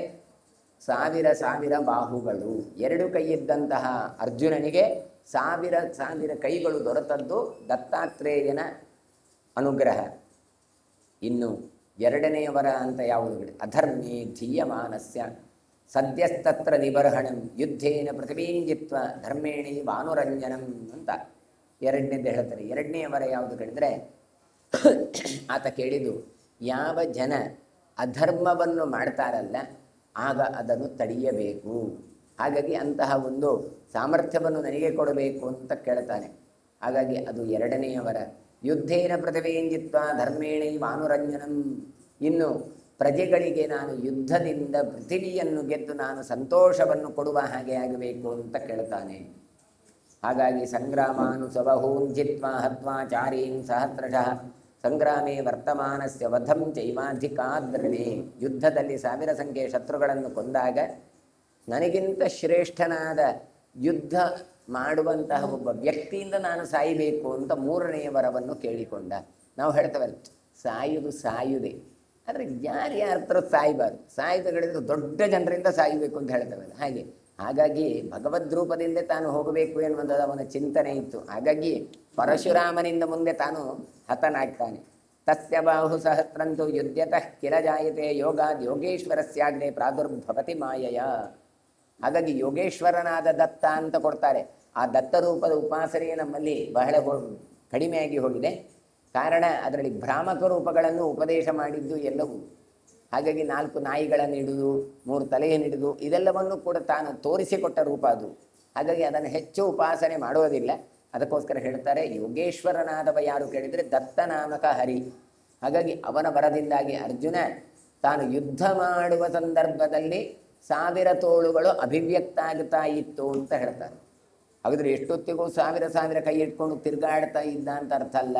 ಸಾವಿರ ಬಾಹುಗಳು. 2 ಕೈ ಇದ್ದಂತಹ ಅರ್ಜುನನಿಗೆ 1000 ಕೈಗಳು ದೊರೆತದ್ದು ದತ್ತಾತ್ರೇಯನ ಅನುಗ್ರಹ. ಇನ್ನು 2ನೇ ವರ ಅಂತ ಯಾವುದು? ಅಧರ್ಮೇ ಧೀಯಮಾನಸ್ಯ ಸದ್ಯಸ್ತತ್ರ ನಿಬರ್ಹಣಂ ಯುದ್ಧೇನ ಪೃಥಿವೀಂಜಿತ್ವ ಧರ್ಮೇಣಿ ವಾನುರಂಜನಂ ಅಂತ 2ನೇದು ಹೇಳ್ತಾರೆ. 2ನೇ ವರ ಯಾವುದು ಕೇಳಿದರೆ ಆತ ಕೇಳಿದ್ದು ಯಾವ ಜನ ಅಧರ್ಮವನ್ನು ಮಾಡ್ತಾರಲ್ಲ ಆಗ ಅದನ್ನು ತಡೆಯಬೇಕು. ಹಾಗಾಗಿ ಅಂತಹ ಒಂದು ಸಾಮರ್ಥ್ಯವನ್ನು ನನಗೆ ಕೊಡಬೇಕು ಅಂತ ಕೇಳ್ತಾನೆ. ಹಾಗಾಗಿ ಅದು 2ನೇ ವರ. ಯುದ್ಧೇನ ಪೃಥಿವೀಂಜಿತ್ವ ಧರ್ಮೇಣೈ ವಾನುರಂಜನಂ. ಇನ್ನು ಪ್ರಜೆಗಳಿಗೆ ನಾನು ಯುದ್ಧದಿಂದ ಪೃಥಿವಿಯನ್ನು ಗೆದ್ದು ನಾನು ಸಂತೋಷವನ್ನು ಕೊಡುವ ಹಾಗೆ ಆಗಬೇಕು ಅಂತ ಕೇಳ್ತಾನೆ. ಹಾಗಾಗಿ ಸಂಗ್ರಾಮಾನುಸವಹೂನ್ ಜಿತ್ವಾ ಹತ್ವಾ ಚಾರೀನ್ ಸಹಸ್ರಶಃ ಸಂಗ್ರಾಮೇ ವರ್ತಮಾನಸ್ಯ ವಧಂ ಚೈವಾಧಿಕಾದ್ರಣೆ. ಯುದ್ಧದಲ್ಲಿ 1000 ಸಂಖ್ಯೆಯ ಶತ್ರುಗಳನ್ನು ಕೊಂದಾಗ ನನಗಿಂತ ಶ್ರೇಷ್ಠನಾದ ಯುದ್ಧ ಮಾಡುವಂತಹ ಒಬ್ಬ ವ್ಯಕ್ತಿಯಿಂದ ನಾನು ಸಾಯಬೇಕು ಅಂತ 3ನೇ ವರವನ್ನು ಕೇಳಿಕೊಂಡ. ನಾವು ಹೇಳ್ತೇವಲ್ಲ ಸಾಯುವುದೇ, ಆದರೆ ಯಾರ ಹತ್ರ ಸಾಯಬಾರ್ದು. ಸಾಯುವುಗಳಿದ್ರೆ ದೊಡ್ಡ ಜನರಿಂದ ಸಾಯಬೇಕು ಅಂತ ಹೇಳ್ತೇವಲ್ಲ ಹಾಗೆ. ಹಾಗಾಗಿ ಭಗವದ್ರೂಪದಿಂದ ತಾನು ಹೋಗಬೇಕು ಎನ್ನುವಂಥದ್ದು ಅವನ ಚಿಂತನೆ ಇತ್ತು. ಹಾಗಾಗಿ ಪರಶುರಾಮನಿಂದ ಮುಂದೆ ತಾನು ಹತನಾಗ್ತಾನೆ. ತಸ್ಯ ಬಾಹು ಸಹಸ್ರಂತು ಯುದ್ಧತಃ ಕಿಲ ಜಾಯತೆ ಯೋಗಾದ್ ಯೋಗೇಶ್ವರಸ್ಯಾಗ್ನೇ ಪ್ರಾದುರ್ಭವತಿ ಮಾಯಯ. ಹಾಗಾಗಿ ಯೋಗೇಶ್ವರನಾದ ದತ್ತ ಅಂತ ಕೊಡ್ತಾರೆ. ಆ ದತ್ತರೂಪದ ಉಪಾಸನೆಯೇ ನಮ್ಮಲ್ಲಿ ಬಹಳ ಕಡಿಮೆಯಾಗಿ ಹೋಗಿದೆ. ಕಾರಣ ಅದರಲ್ಲಿ ಭ್ರಾಮಕ ರೂಪಗಳನ್ನು ಉಪದೇಶ ಮಾಡಿದ್ದು ಎಲ್ಲವೂ. ಹಾಗಾಗಿ 4 ನಾಯಿಗಳನ್ನು ಹಿಡಿದು 3 ತಲೆಯನ್ನು ಹಿಡಿದು ಇದೆಲ್ಲವನ್ನು ಕೂಡ ತಾನು ತೋರಿಸಿಕೊಟ್ಟ ರೂಪ ಅದು. ಹಾಗಾಗಿ ಅದನ್ನು ಹೆಚ್ಚು ಉಪಾಸನೆ ಮಾಡುವುದಿಲ್ಲ. ಅದಕ್ಕೋಸ್ಕರ ಹೇಳ್ತಾರೆ ಯೋಗೇಶ್ವರನಾದವ ಯಾರು ಕೇಳಿದರೆ ದತ್ತನಾಮಕ ಹರಿ. ಹಾಗಾಗಿ ಅವನ ವರದಿಂದಾಗಿ ಅರ್ಜುನ ತಾನು ಯುದ್ಧ ಮಾಡುವ ಸಂದರ್ಭದಲ್ಲಿ 1000 ತೋಳುಗಳು ಅಭಿವ್ಯಕ್ತ ಆಗ್ತಾ ಇತ್ತು ಅಂತ ಹೇಳ್ತಾರೆ. ಹಾಗಾದರೆ ಎಷ್ಟೊತ್ತಿಗೂ 1000 ಕೈ ಇಟ್ಕೊಂಡು ತಿರುಗಾಡ್ತಾ ಇದ್ದ ಅಂತ ಅರ್ಥ ಅಲ್ಲ.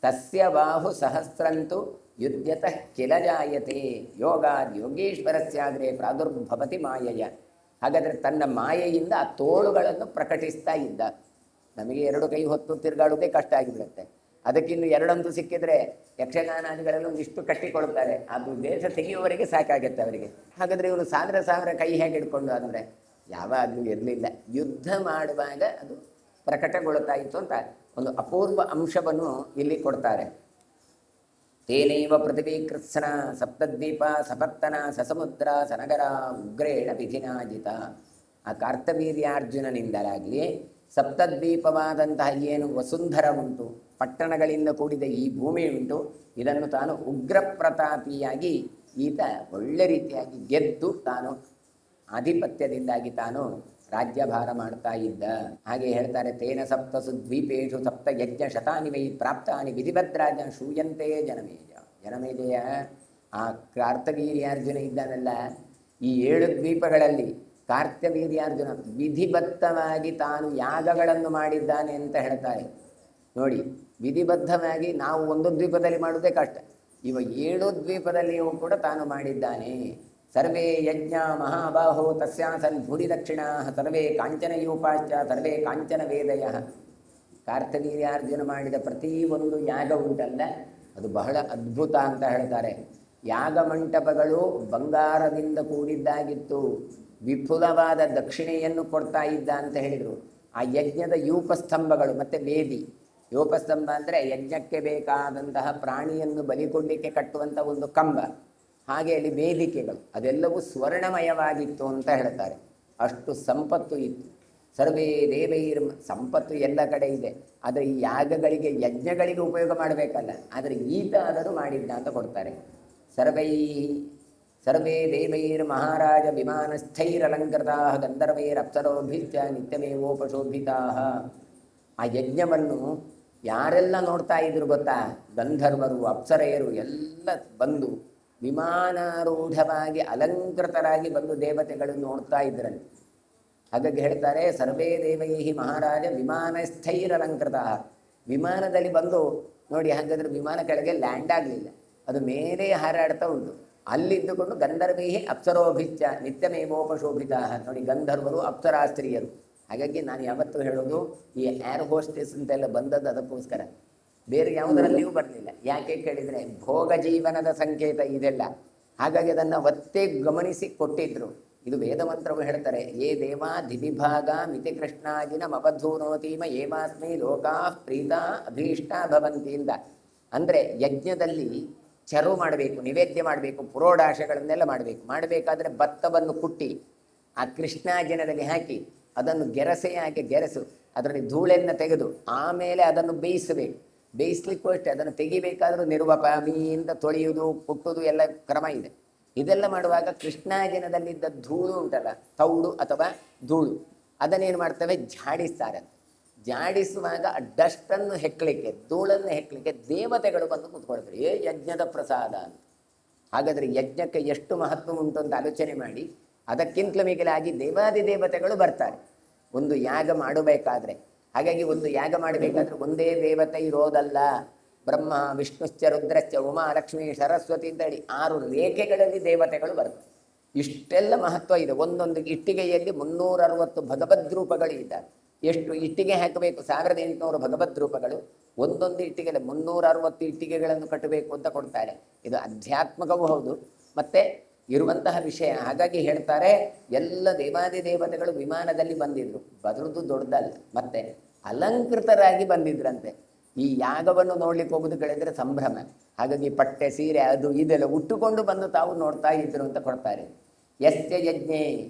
ತಸ್ಯ ಬಾಹು ಸಹಸ್ರಂತು ಯುದ್ಧತಃ ಕಿಲ ಜಾಯತೆ ಯೋಗಾದ್ ಯೋಗೇಶ್ವರಸ್ಯಾಗ್ರೆ ಪ್ರಾದುರ್ಭವತಿ ಮಾಯಯ. ಹಾಗಾದರೆ ತನ್ನ ಮಾಯೆಯಿಂದ ಆ ತೋಳುಗಳನ್ನು ಪ್ರಕಟಿಸ್ತಾ ಇದ್ದ. ನಮಗೆ 2 ಕೈ ಹೊತ್ತು ತಿರುಗಾಡೋದೇ ಕಷ್ಟ ಆಗಿಬಿಡುತ್ತೆ. ಅದಕ್ಕಿನ್ನು 2 ಸಿಕ್ಕಿದ್ರೆ ಯಕ್ಷಗಾನಾದಿಗಳೆಲ್ಲ ಒಂದಿಷ್ಟು ಕಟ್ಟಿಕೊಳ್ತಾರೆ. ಅದು ದೇಶ ತೆಗೆಯುವವರೆಗೆ ಸಾಕಾಗುತ್ತೆ ಅವರಿಗೆ. ಹಾಗಾದರೆ ಇವರು 1000 ಕೈ ಹೇಗೆ ಹಿಡ್ಕೊಂಡು ಅಂದರೆ ಯಾವಾಗಲೂ ಇರಲಿಲ್ಲ. ಯುದ್ಧ ಮಾಡುವಾಗ ಅದು ಪ್ರಕಟಗೊಳ್ತಾ ಇತ್ತು ಅಂತ ಒಂದು ಅಪೂರ್ವ ಅಂಶವನ್ನು ಇಲ್ಲಿ ಕೊಡ್ತಾರೆ. ತೇನೈವ ಪೃಥಿವೀ ಕೃತ್ಸ್ನ ಸಪ್ತದ್ವೀಪ ಸಪತ್ತನ ಸಸಮುದ್ರ ಸನಗರ ಉಗ್ರೇಣ ವಿಧಿನಾಜಿತ. ಆ ಕಾರ್ತವೀರ್ಯಾರ್ಜುನನಿಂದಲಾಗಲಿ ಸಪ್ತದ್ವೀಪವಾದಂತಹ ಏನು ವಸುಂಧರ ಉಂಟು, ಪಟ್ಟಣಗಳಿಂದ ಕೂಡಿದ ಈ ಭೂಮಿ ಉಂಟು, ಇದನ್ನು ತಾನು ಉಗ್ರ ಪ್ರತಾಪಿಯಾಗಿ ಈತ ಒಳ್ಳೆ ರೀತಿಯಾಗಿ ಗೆದ್ದು ತಾನು ಆಧಿಪತ್ಯದಿಂದಾಗಿ ತಾನು ರಾಜ್ಯಭಾರ ಮಾಡ್ತಾ ಇದ್ದ. ಹಾಗೆ ಹೇಳ್ತಾರೆ ತೇನ ಸಪ್ತಸು ದ್ವೀಪೇಶು ಸಪ್ತ ಯಜ್ಞ ಶತಾನಿ ವೈ ಪ್ರಾಪ್ತಾನಿ ವಿಧಿಭದ್ರಾಜ ಶೂಯಂತೆ ಜನಮೇಜಯ. ಆ ಕಾರ್ತವೀರ್ಯಾರ್ಜುನ ಇದ್ದಾನಲ್ಲ, ಈ 7 ದ್ವೀಪಗಳಲ್ಲಿ ಕಾರ್ತವೀರ್ಯಾರ್ಜುನ ವಿಧಿಬದ್ಧವಾಗಿ ತಾನು ಯಾಗಗಳನ್ನು ಮಾಡಿದ್ದಾನೆ ಅಂತ ಹೇಳ್ತಾರೆ. ನೋಡಿ, ವಿಧಿಬದ್ಧವಾಗಿ ನಾವು ಒಂದು ದ್ವೀಪದಲ್ಲಿ ಮಾಡುವುದೇ ಕಷ್ಟ, ಇವ 7 ದ್ವೀಪದಲ್ಲಿಯೂ ಕೂಡ ತಾನು ಮಾಡಿದ್ದಾನೆ. ಸರ್ವೇ ಯಜ್ಞ ಮಹಾಬಾಹೋ ತಸ್ಯಾಸನ್ ಭೂರಿ ದಕ್ಷಿಣಾ ಸರ್ವೇ ಕಾಂಚನಯೂಪಾಶ್ಚ ಸರ್ವೇ ಕಾಂಚನ ವೇದಯ. ಕಾರ್ತವೀರ್ಯಾರ್ಜುನ ಮಾಡಿದ ಪ್ರತಿ ಒಂದು ಯಾಗ ಉಂಟಲ್ಲ, ಅದು ಬಹಳ ಅದ್ಭುತ ಅಂತ ಹೇಳ್ತಾರೆ. ಯಾಗ ಮಂಟಪಗಳು ಬಂಗಾರದಿಂದ ಕೂಡಿದ್ದಾಗಿತ್ತು, ವಿಪುಲವಾದ ದಕ್ಷಿಣೆಯನ್ನು ಕೊಡ್ತಾ ಇದ್ದ ಅಂತ ಹೇಳಿದರು. ಆ ಯಜ್ಞದ ಯೂಪಸ್ತಂಭಗಳು ಮತ್ತು ವೇದಿ, ಯೋಪಸ್ತಂಭ ಅಂದರೆ ಯಜ್ಞಕ್ಕೆ ಬೇಕಾದಂತಹ ಪ್ರಾಣಿಯನ್ನು ಬಲಿಕೊಡಲಿಕ್ಕೆ ಕಟ್ಟುವಂಥ ಒಂದು ಕಂಬ, ಹಾಗೆ ಅಲ್ಲಿ ವೇದಿಕೆಗಳು, ಅದೆಲ್ಲವೂ ಸ್ವರ್ಣಮಯವಾಗಿತ್ತು ಅಂತ ಹೇಳ್ತಾರೆ. ಅಷ್ಟು ಸಂಪತ್ತು ಇತ್ತು. ಸರ್ವೇ ದೇವೈರ್, ಸಂಪತ್ತು ಎಲ್ಲ ಕಡೆ ಇದೆ, ಆದರೆ ಈ ಯಾಗಗಳಿಗೆ ಯಜ್ಞಗಳಿಗೆ ಉಪಯೋಗ ಮಾಡಬೇಕಲ್ಲ, ಆದರೆ ಈತ ಆದರೂ ಮಾಡಿದ್ದ ಅಂತ ಕೊಡ್ತಾರೆ. ಸರ್ವೇ ದೇವೈರ್ ಮಹಾರಾಜ ವಿಮಾನಸ್ಥೈರಲಂಕೃತಾ ಗಂಧರ್ವೈರಪ್ಸರೋಭಿಶ್ಚ ನಿತ್ಯಮೇವೋಪಶೋಭಿತಾ. ಆ ಯಜ್ಞವನ್ನು ಯಾರೆಲ್ಲ ನೋಡ್ತಾ ಇದ್ರು ಗೊತ್ತಾ? ಗಂಧರ್ವರು, ಅಪ್ಸರೆಯರು ಎಲ್ಲ ಬಂದು ವಿಮಾನಾರೂಢವಾಗಿ ಅಲಂಕೃತರಾಗಿ ಬಂದು ದೇವತೆಗಳು ನೋಡ್ತಾ ಇದ್ರಂತೆ. ಹಾಗಾಗಿ ಹೇಳ್ತಾರೆ, ಸರ್ವೇ ದೇವೈಹಿ ಮಹಾರಾಜ ವಿಮಾನಸ್ಥೈರಲಂಕೃತ. ವಿಮಾನದಲ್ಲಿ ಬಂದು ನೋಡಿ, ಹಾಗಾದ್ರೆ ವಿಮಾನ ಕೆಳಗೆ ಲ್ಯಾಂಡ್ ಆಗಲಿಲ್ಲ, ಅದು ಮೇಲೆ ಹಾರಾಡ್ತಾ ಉಂಟು. ಅಲ್ಲಿದ್ದುಕೊಂಡು ಗಂಧರ್ವೈಹಿ ಅಪ್ಸರೋಭಿಶ್ಚ ನಿತ್ಯಮೇವೋಪಶೋಭಿತ. ನೋಡಿ, ಗಂಧರ್ವರು ಅಪ್ಸರಾಸ್ತ್ರೀಯರು. ಹಾಗಾಗಿ ನಾನು ಯಾವತ್ತೂ ಹೇಳೋದು, ಈ ಏರ್ ಹೋಸ್ಟೆಸ್ ಅಂತೆಲ್ಲ ಬಂದದ್ದು ಅದಕ್ಕೋಸ್ಕರ, ಬೇರೆ ಯಾವುದರಲ್ಲಿಯೂ ಬರಲಿಲ್ಲ. ಯಾಕೆ ಕೇಳಿದರೆ ಭೋಗ ಜೀವನದ ಸಂಕೇತ ಇದೆಲ್ಲ. ಹಾಗಾಗಿ ಅದನ್ನು ಒತ್ತೇ ಗಮನಿಸಿ ಕೊಟ್ಟಿದ್ರು. ಇದು ವೇದ ಮಂತ್ರವು ಹೇಳ್ತಾರೆ, ಏ ದೇವಾ ದಿವಿಭಾಗ ಮಿತಿ ಕೃಷ್ಣಾಜಿನ ಮಪಧೂನೋತೀಮ ಏವಾಸ್ಮೈ ಲೋಕಾ ಪ್ರೀತಾ ಅಭೀಷ್ಟ ಭವಂತಿ ಅಂತ. ಅಂದರೆ ಯಜ್ಞದಲ್ಲಿ ಚರು ಮಾಡಬೇಕು, ನಿವೇದ್ಯ ಮಾಡಬೇಕು, ಪುರೋಡಾಶಗಳನ್ನೆಲ್ಲ ಮಾಡಬೇಕಾದ್ರೆ ಭತ್ತವನ್ನು ಕುಟ್ಟಿ ಆ ಕೃಷ್ಣಾಜಿನದಲ್ಲಿ ಹಾಕಿ ಅದನ್ನು ಗೆರಸೆಯಾಗಿ ಗೆರೆಸು, ಅದರಲ್ಲಿ ಧೂಳೆನ್ನು ತೆಗೆದು ಆಮೇಲೆ ಅದನ್ನು ಬೇಯಿಸಬೇಕು. ಬೇಯಿಸ್ಲಿಕ್ಕೂ ಅಷ್ಟೇ, ಅದನ್ನು ತೆಗಿಬೇಕಾದ್ರೂ ನಿರ್ವಪಾಮಿಯಿಂದ ತೊಳೆಯುವುದು, ಕುಟ್ಟುವುದು ಎಲ್ಲ ಕ್ರಮ ಇದೆ. ಇದೆಲ್ಲ ಮಾಡುವಾಗ ಕೃಷ್ಣಾಜಿನದಲ್ಲಿದ್ದ ಧೂಳು ಉಂಟಲ್ಲ, ತೌಡು ಅಥವಾ ಧೂಳು, ಅದನ್ನೇನು ಮಾಡ್ತವೆ, ಜಾಡಿಸ್ತಾರೆ. ಜಾಡಿಸುವಾಗ ಆ ಡಸ್ಟನ್ನು ಹೆಕ್ಕಲಿಕ್ಕೆ, ಧೂಳನ್ನು ಹೆಕ್ಕಲಿಕ್ಕೆ ದೇವತೆಗಳು ಬಂದು ಕೂತ್ಕೊಳ್ತಾರೆ. ಯಜ್ಞದ ಪ್ರಸಾದ ಅಂತ. ಹಾಗಾದರೆ ಯಜ್ಞಕ್ಕೆ ಎಷ್ಟು ಮಹತ್ವ ಉಂಟು ಅಂತ ಆಲೋಚನೆ ಮಾಡಿ, ಅದಕ್ಕಿಂತಲೂ ಮಿಗಿಲಾಗಿ ದೇವಾದಿ ದೇವತೆಗಳು ಬರ್ತಾರೆ ಒಂದು ಯಾಗ ಮಾಡಬೇಕಾದ್ರೆ. ಹಾಗಾಗಿ ಒಂದು ಯಾಗ ಮಾಡಬೇಕಾದ್ರೆ ಒಂದೇ ದೇವತೆ ಇರೋದಲ್ಲ, ಬ್ರಹ್ಮ ವಿಷ್ಣುಶ್ಚ ರುದ್ರಶ್ಚ ಉಮಾ ಲಕ್ಷ್ಮೀ ಸರಸ್ವತಿ ಅಂತ ಹೇಳಿ 6 ರೇಖೆಗಳಲ್ಲಿ ದೇವತೆಗಳು ಬರ್ತವೆ. ಇಷ್ಟೆಲ್ಲ ಮಹತ್ವ ಇದೆ. ಒಂದೊಂದು ಇಟ್ಟಿಗೆಯಲ್ಲಿ 360 ಭಗವದ್ ರೂಪಗಳು ಇದ್ದಾರೆ. ಎಷ್ಟು ಇಟ್ಟಿಗೆ ಹಾಕಬೇಕು? 1800 ಭಗವದ್ ರೂಪಗಳು. ಒಂದೊಂದು ಇಟ್ಟಿಗೆಯಲ್ಲಿ 360 ಇಟ್ಟಿಗೆಗಳನ್ನು ಕಟ್ಟಬೇಕು ಅಂತ ಕೊಡ್ತಾರೆ. ಇದು ಅಧ್ಯಾತ್ಮಕವೂ ಹೌದು, ಮತ್ತೆ ಇರುವಂತಹ ವಿಷಯ. ಹಾಗಾಗಿ ಹೇಳ್ತಾರೆ, ಎಲ್ಲ ದೇವಾದಿ ದೇವತೆಗಳು ವಿಮಾನದಲ್ಲಿ ಬಂದಿದ್ರು. ಬದರುದು ದೊಡ್ಡದಲ್ಲ, ಮತ್ತೆ ಅಲಂಕೃತರಾಗಿ ಬಂದಿದ್ರಂತೆ. ಈ ಯಾಗವನ್ನು ನೋಡ್ಲಿಕ್ಕೆ ಹೋಗುದು ಕೇಳಿದ್ರೆ ಸಂಭ್ರಮ. ಹಾಗಾಗಿ ಪಟ್ಟೆ ಸೀರೆ ಅದು ಇದೆಲ್ಲ ಉಟ್ಟುಕೊಂಡು ಬಂದು ತಾವು ನೋಡ್ತಾ ಇದ್ರು ಅಂತ ಕೊಡ್ತಾರೆ. ಯಸ್ಯ ಯಜ್ಞೆ,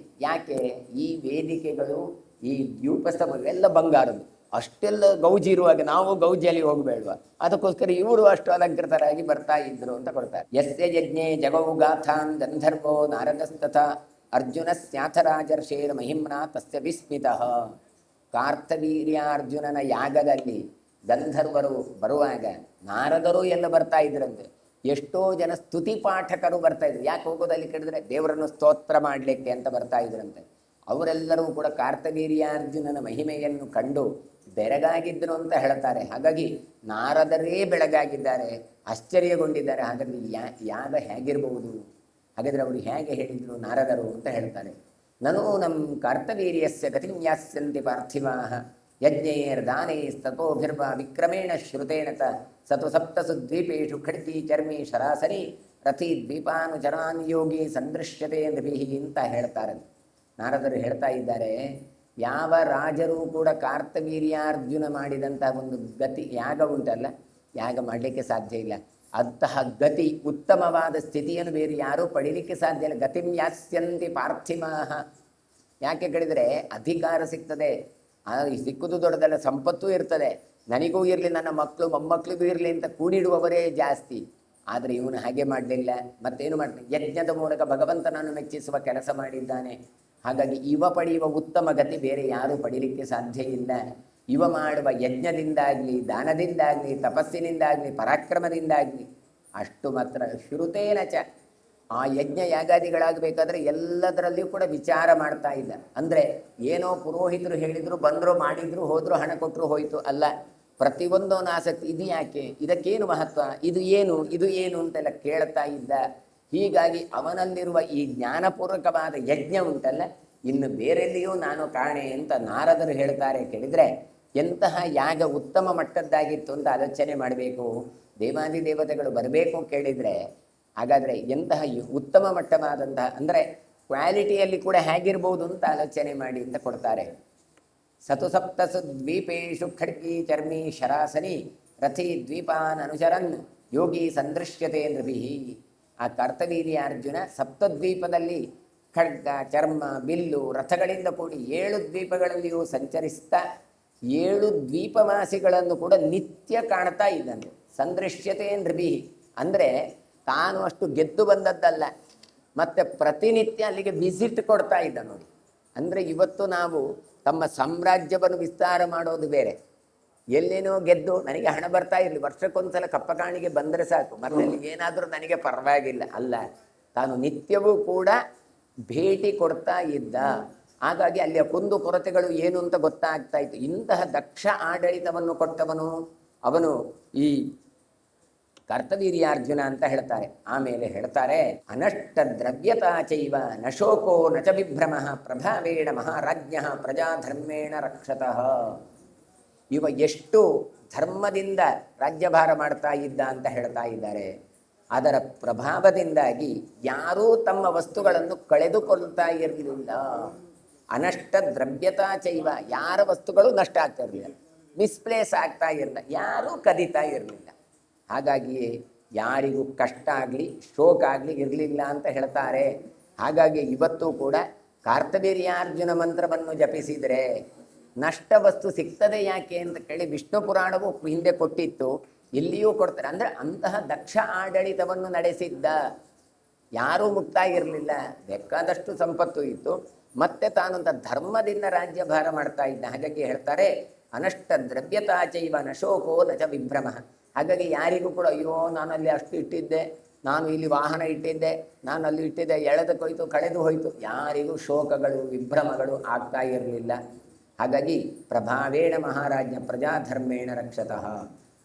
ಯಾಕೆ ಈ ವೇದಿಕೆಗಳು, ಈ ದ್ಯೂಪಸ್ತಂಭ ಎಲ್ಲ ಬಂಗಾರದ್ದು. ಅಷ್ಟೆಲ್ಲ ಗೌಜಿ ಇರುವಾಗ ನಾವು ಗೌಜಿಯಲ್ಲಿ ಹೋಗಬೇಡ್ವಾ? ಅದಕ್ಕೋಸ್ಕರ ಇವರು ಅಷ್ಟು ಅಲಂಕೃತರಾಗಿ ಬರ್ತಾ ಇದ್ರು ಅಂತ ಕೊಡ್ತಾರೆ. ಯಸ್ಯ ಯಜ್ಞೆ ಜಗೌ ಗಾಥಾನ್ ಗಂಧರ್ವೋ ನಾರದಸ್ತಥ ಅರ್ಜುನ ಸ್ಯಾಥರಾಜರ್ಷೇರ್ ಮಹಿಮ್ನಾ ತಸ್ಯ ವಿಸ್ಮಿತಃ. ಕಾರ್ತವೀರ್ಯಾರ್ಜುನನ ಯಾಗದಲ್ಲಿ ಗಂಧರ್ವರು ಬರುವಾಗ ನಾರದರು ಎಲ್ಲ ಬರ್ತಾ ಇದ್ರಂತೆ. ಎಷ್ಟೋ ಜನ ಸ್ತುತಿ ಪಾಠಕರು ಬರ್ತಾ ಇದ್ರು. ಯಾಕೆ ಹೋಗೋದಲ್ಲಿ ಕೇಳಿದ್ರೆ ದೇವರನ್ನು ಸ್ತೋತ್ರ ಮಾಡಲಿಕ್ಕೆ ಅಂತ ಬರ್ತಾ ಇದ್ರಂತೆ. ಅವರೆಲ್ಲರೂ ಕೂಡ ಕಾರ್ತವೀರ್ಯಾರ್ಜುನನ ಮಹಿಮೆಯನ್ನು ಕಂಡು ಬೆರಗಾಗಿದ್ದರು ಅಂತ ಹೇಳ್ತಾರೆ. ಹಾಗಾಗಿ ನಾರದರೇ ಬೆಳಗಾಗಿದ್ದಾರೆ, ಆಶ್ಚರ್ಯಗೊಂಡಿದ್ದಾರೆ. ಹಾಗಾದ್ರೆ ಯಾಗ ಹೇಗಿರಬಹುದು? ಹಾಗಾದರೆ ಅವರು ಹೇಗೆ ಹೇಳಿದರು ನಾರದರು ಅಂತ ಹೇಳ್ತಾರೆ. ನನು ನಮ್ಮ ಕಾರ್ತವೀರ್ಯಸ್ಯ ಗತಿಂ ಯಾಸ್ಯಂತಿ ಪಾರ್ಥಿವಾಃ ಯಜ್ಞೈರ್ದಾನೈಸ್ತತೋಭಿರ್ವ ವಿಕ್ರಮೇಣ ಶ್ರುತೇನ ಸತು ಸಪ್ತಸು ದ್ವೀಪೇಶು ಖಡ್ಗಿ ಚರ್ಮಿ ಶರಾಸರಿ ರಥಿ ದ್ವೀಪಾನುಚರಾನ್ ಯೋಗಿ ಸಂದೃಶ್ಯತೆ ನಭಿಹಿ ಅಂತ ಹೇಳ್ತಾರೆ. ನಾರದರು ಹೇಳ್ತಾ ಇದ್ದಾರೆ, ಯಾವ ರಾಜರೂ ಕೂಡ ಕಾರ್ತವೀರ್ಯಾರ್ಜುನ ಮಾಡಿದಂತಹ ಒಂದು ಗತಿ ಯಾಗ ಉಂಟಲ್ಲ, ಯಾಗ ಮಾಡಲಿಕ್ಕೆ ಸಾಧ್ಯ ಇಲ್ಲ. ಅಂತಹ ಗತಿ, ಉತ್ತಮವಾದ ಸ್ಥಿತಿಯನ್ನು ಬೇರೆ ಯಾರೂ ಪಡೀಲಿಕ್ಕೆ ಸಾಧ್ಯ ಇಲ್ಲ. ಗತಿಂ ಯಾಸ್ಯಂತಿ ಪಾರ್ಥಿವಾಃ. ಯಾಕೆ ಕೇಳಿದರೆ ಅಧಿಕಾರ ಸಿಗ್ತದೆ, ಸಿಕ್ಕುದು ದೊಡ್ಡದಲ್ಲ, ಸಂಪತ್ತೂ ಇರ್ತದೆ, ನನಗೂ ಇರಲಿ ನನ್ನ ಮಕ್ಕಳು ಮೊಮ್ಮಕ್ಕಳಿಗೂ ಇರಲಿ ಅಂತ ಕೂಡಿಡುವವರೇ ಜಾಸ್ತಿ. ಆದರೆ ಇವನು ಹಾಗೆ ಮಾಡಲಿಲ್ಲ. ಮತ್ತೇನು ಮಾಡ್ತಾನೆ? ಯಜ್ಞದ ಮೂಲಕ ಭಗವಂತನನ್ನು ಮೆಚ್ಚಿಸುವ ಕೆಲಸ ಮಾಡಿದ್ದಾನೆ. ಹಾಗಾಗಿ ಇವ ಪಡೆಯುವ ಉತ್ತಮ ಗತಿ ಬೇರೆ ಯಾರೂ ಪಡೀಲಿಕ್ಕೆ ಸಾಧ್ಯ ಇಲ್ಲ. ಇವ ಮಾಡುವ ಯಜ್ಞದಿಂದಾಗಲಿ, ದಾನದಿಂದಾಗಲಿ, ತಪಸ್ಸಿನಿಂದಾಗಲಿ, ಪರಾಕ್ರಮದಿಂದಾಗಲಿ ಅಷ್ಟು ಮಾತ್ರ ಶ್ರುತೇನ ಚ. ಆ ಯಜ್ಞ ಯಾಗಾದಿಗಳಾಗಬೇಕಾದ್ರೆ ಎಲ್ಲದರಲ್ಲಿಯೂ ಕೂಡ ವಿಚಾರ ಮಾಡ್ತಾ ಇಲ್ಲ. ಅಂದರೆ ಏನೋ ಪುರೋಹಿತರು ಹೇಳಿದರು, ಬಂದರು, ಮಾಡಿದ್ರು, ಹೋದರು, ಹಣ ಕೊಟ್ಟರು, ಹೋಯಿತು ಅಲ್ಲ. ಪ್ರತಿಯೊಂದವನ ಆಸಕ್ತಿ, ಇದು ಯಾಕೆ, ಇದಕ್ಕೇನು ಮಹತ್ವ, ಇದು ಏನು ಅಂತೆಲ್ಲ ಕೇಳ್ತಾ ಇದ್ದ. ಹೀಗಾಗಿ ಅವನಲ್ಲಿರುವ ಈ ಜ್ಞಾನಪೂರ್ವಕವಾದ ಯಜ್ಞ ಉಂಟಲ್ಲ, ಇನ್ನು ಬೇರೆಲ್ಲಿಯೂ ನಾನು ಕಾಣೆ ಅಂತ ನಾರದರು ಹೇಳ್ತಾರೆ. ಕೇಳಿದರೆ ಎಂತಹ ಯಾಗ ಉತ್ತಮ ಮಟ್ಟದ್ದಾಗಿತ್ತು ಅಂತ ಆಲೋಚನೆ ಮಾಡಬೇಕು. ದೇವಾದಿ ದೇವತೆಗಳು ಬರಬೇಕು ಕೇಳಿದರೆ ಹಾಗಾದರೆ ಎಂತಹ ಉತ್ತಮ ಮಟ್ಟವಾದಂತಹ, ಅಂದರೆ ಕ್ವಾಲಿಟಿಯಲ್ಲಿ ಕೂಡ ಹೇಗಿರ್ಬೋದು ಅಂತ ಆಲೋಚನೆ ಮಾಡಿ ಅಂತ ಕೊಡ್ತಾರೆ. ಸತು ಸಪ್ತಸು ದ್ವೀಪೇಶು ಖಡ್ಗಿ ಚರ್ಮಿ ಶರಾಸನಿ ರಥಿ ದ್ವೀಪಾನ್ ಅನುಚರನ್ ಯೋಗಿ ಸಂದೃಶ್ಯತೆ ನೃಭಿ. ಆ ಕರ್ತವೀರ್ಯಾರ್ಜುನ ಸಪ್ತದ್ವೀಪದಲ್ಲಿ ಖಡ್ಗ, ಚರ್ಮ, ಬಿಲ್ಲು, ರಥಗಳಿಂದ ಕೂಡಿ 7 ದ್ವೀಪಗಳಲ್ಲಿಯೂ ಸಂಚರಿಸ್ತಾ 7 ದ್ವೀಪವಾಸಿಗಳನ್ನು ಕೂಡ ನಿತ್ಯ ಕಾಣ್ತಾ ಇದ್ದಾನೆ. ಸಂದೃಶ್ಯತೆ ನೃಭಿ ಅಂದರೆ ತಾನು ಅಷ್ಟು ಗೆದ್ದು ಬಂದದ್ದಲ್ಲ, ಮತ್ತು ಪ್ರತಿನಿತ್ಯ ಅಲ್ಲಿಗೆ ವಿಸಿಟ್ ಕೊಡ್ತಾ ಇದ್ದ ನೋಡಿ. ಅಂದರೆ ಇವತ್ತು ನಾವು ತಮ್ಮ ಸಾಮ್ರಾಜ್ಯವನ್ನು ವಿಸ್ತಾರ ಮಾಡೋದು ಬೇರೆ, ಎಲ್ಲೇನೋ ಗೆದ್ದು ನನಗೆ ಹಣ ಬರ್ತಾ ಇರಲಿ, ವರ್ಷಕ್ಕೊಂದ್ಸಲ ಕಪ್ಪಕಾಣಿಗೆ ಬಂದರೆ ಸಾಕು, ಮತ್ತೆ ಏನಾದರೂ ನನಗೆ ಪರವಾಗಿಲ್ಲ ಅಲ್ಲ. ತಾನು ನಿತ್ಯವೂ ಕೂಡ ಭೇಟಿ ಕೊಡ್ತಾ ಇದ್ದ. ಹಾಗಾಗಿ ಅಲ್ಲಿಯ ಕುಂದು ಕೊರತೆಗಳು ಏನು ಅಂತ ಗೊತ್ತಾಗ್ತಾ ಇತ್ತು. ಇಂತಹ ದಕ್ಷ ಆಡಳಿತವನ್ನು ಕೊಟ್ಟವನು ಅವನು ಈ ಕರ್ತವೀರ್ಯಾರ್ಜುನ ಅಂತ ಹೇಳ್ತಾರೆ. ಆಮೇಲೆ ಹೇಳ್ತಾರೆ, ಅನಷ್ಟ ದ್ರವ್ಯತಾ ಚೈವ ನಶೋಕೋ ನಚ ವಿಭ್ರಮಃ ಪ್ರಭಾವೇಣ ಮಹಾರಾಜ್ಞ ಪ್ರಜಾಧರ್ಮೇಣ ರಕ್ಷತಃ. ಇವ ಎಷ್ಟು ಧರ್ಮದಿಂದ ರಾಜ್ಯಭಾರ ಮಾಡ್ತಾ ಇದ್ದ ಅಂತ ಹೇಳ್ತಾ ಇದ್ದಾರೆ. ಅದರ ಪ್ರಭಾವದಿಂದಾಗಿ ಯಾರೂ ತಮ್ಮ ವಸ್ತುಗಳನ್ನು ಕಳೆದುಕೊಳ್ತಾ ಇರಲಿಲ್ಲ. ಅನಷ್ಟ ದ್ರವ್ಯತಾ ಚೈವ, ಯಾರ ವಸ್ತುಗಳು ನಷ್ಟ ಆಗ್ತಾ ಇರಲಿಲ್ಲ, ಮಿಸ್ಪ್ಲೇಸ್ ಆಗ್ತಾ ಇರಲಿಲ್ಲ, ಯಾರೂ ಕದೀತಾ ಇರಲಿಲ್ಲ. ಹಾಗಾಗಿ ಯಾರಿಗೂ ಕಷ್ಟ ಆಗಲಿ ಶೋಕ ಆಗಲಿ ಇರಲಿಲ್ಲ ಅಂತ ಹೇಳ್ತಾರೆ. ಹಾಗಾಗಿ ಇವತ್ತು ಕೂಡ ಕಾರ್ತವೀರ್ಯಾರ್ಜುನ ಮಂತ್ರವನ್ನು ಜಪಿಸಿದರೆ ನಷ್ಟ ವಸ್ತು ಸಿಗ್ತದೆ ಯಾಕೆ ಅಂತ ಕೇಳಿ ವಿಷ್ಣು ಪುರಾಣವು ಹಿಂದೆ ಕೊಟ್ಟಿತ್ತು, ಇಲ್ಲಿಯೂ ಕೊಡ್ತಾರೆ. ಅಂದರೆ ಅಂತಹ ದಕ್ಷ ಆಡಳಿತವನ್ನು ನಡೆಸಿದ್ದ, ಯಾರೂ ಮುಕ್ತಾಯ ಇರಲಿಲ್ಲ, ಬೇಕಾದಷ್ಟು ಸಂಪತ್ತು ಇತ್ತು, ಮತ್ತೆ ತಾನೊಂದು ಧರ್ಮದಿಂದ ರಾಜ್ಯಭಾರ ಮಾಡ್ತಾ ಇದ್ದ. ಹಾಗಾಗಿ ಹೇಳ್ತಾರೆ, ಅನಷ್ಟ ದ್ರವ್ಯತಾ ಚೈವ ನಶೋಕೋ ನಚ ವಿಭ್ರಮ. ಹಾಗಾಗಿ ಯಾರಿಗೂ ಕೂಡ ಅಯ್ಯೋ ನಾನಲ್ಲಿ ಅಷ್ಟು ಇಟ್ಟಿದ್ದೆ, ನಾನು ಇಲ್ಲಿ ವಾಹನ ಇಟ್ಟಿದ್ದೆ, ನಾನು ಅಲ್ಲಿ ಇಟ್ಟಿದ್ದೆ, ಎಳೆದಕ್ಕೋಯ್ತು, ಕಳೆದು ಹೋಯಿತು, ಯಾರಿಗೂ ಶೋಕಗಳು ವಿಭ್ರಮಗಳು ಆಗ್ತಾ ಇರಲಿಲ್ಲ. ಹಾಗಾಗಿ ಪ್ರಭಾವೇಣ ಮಹಾರಾಜ್ಞ ಪ್ರಜಾಧರ್ಮೇಣ ರಕ್ಷತಃ.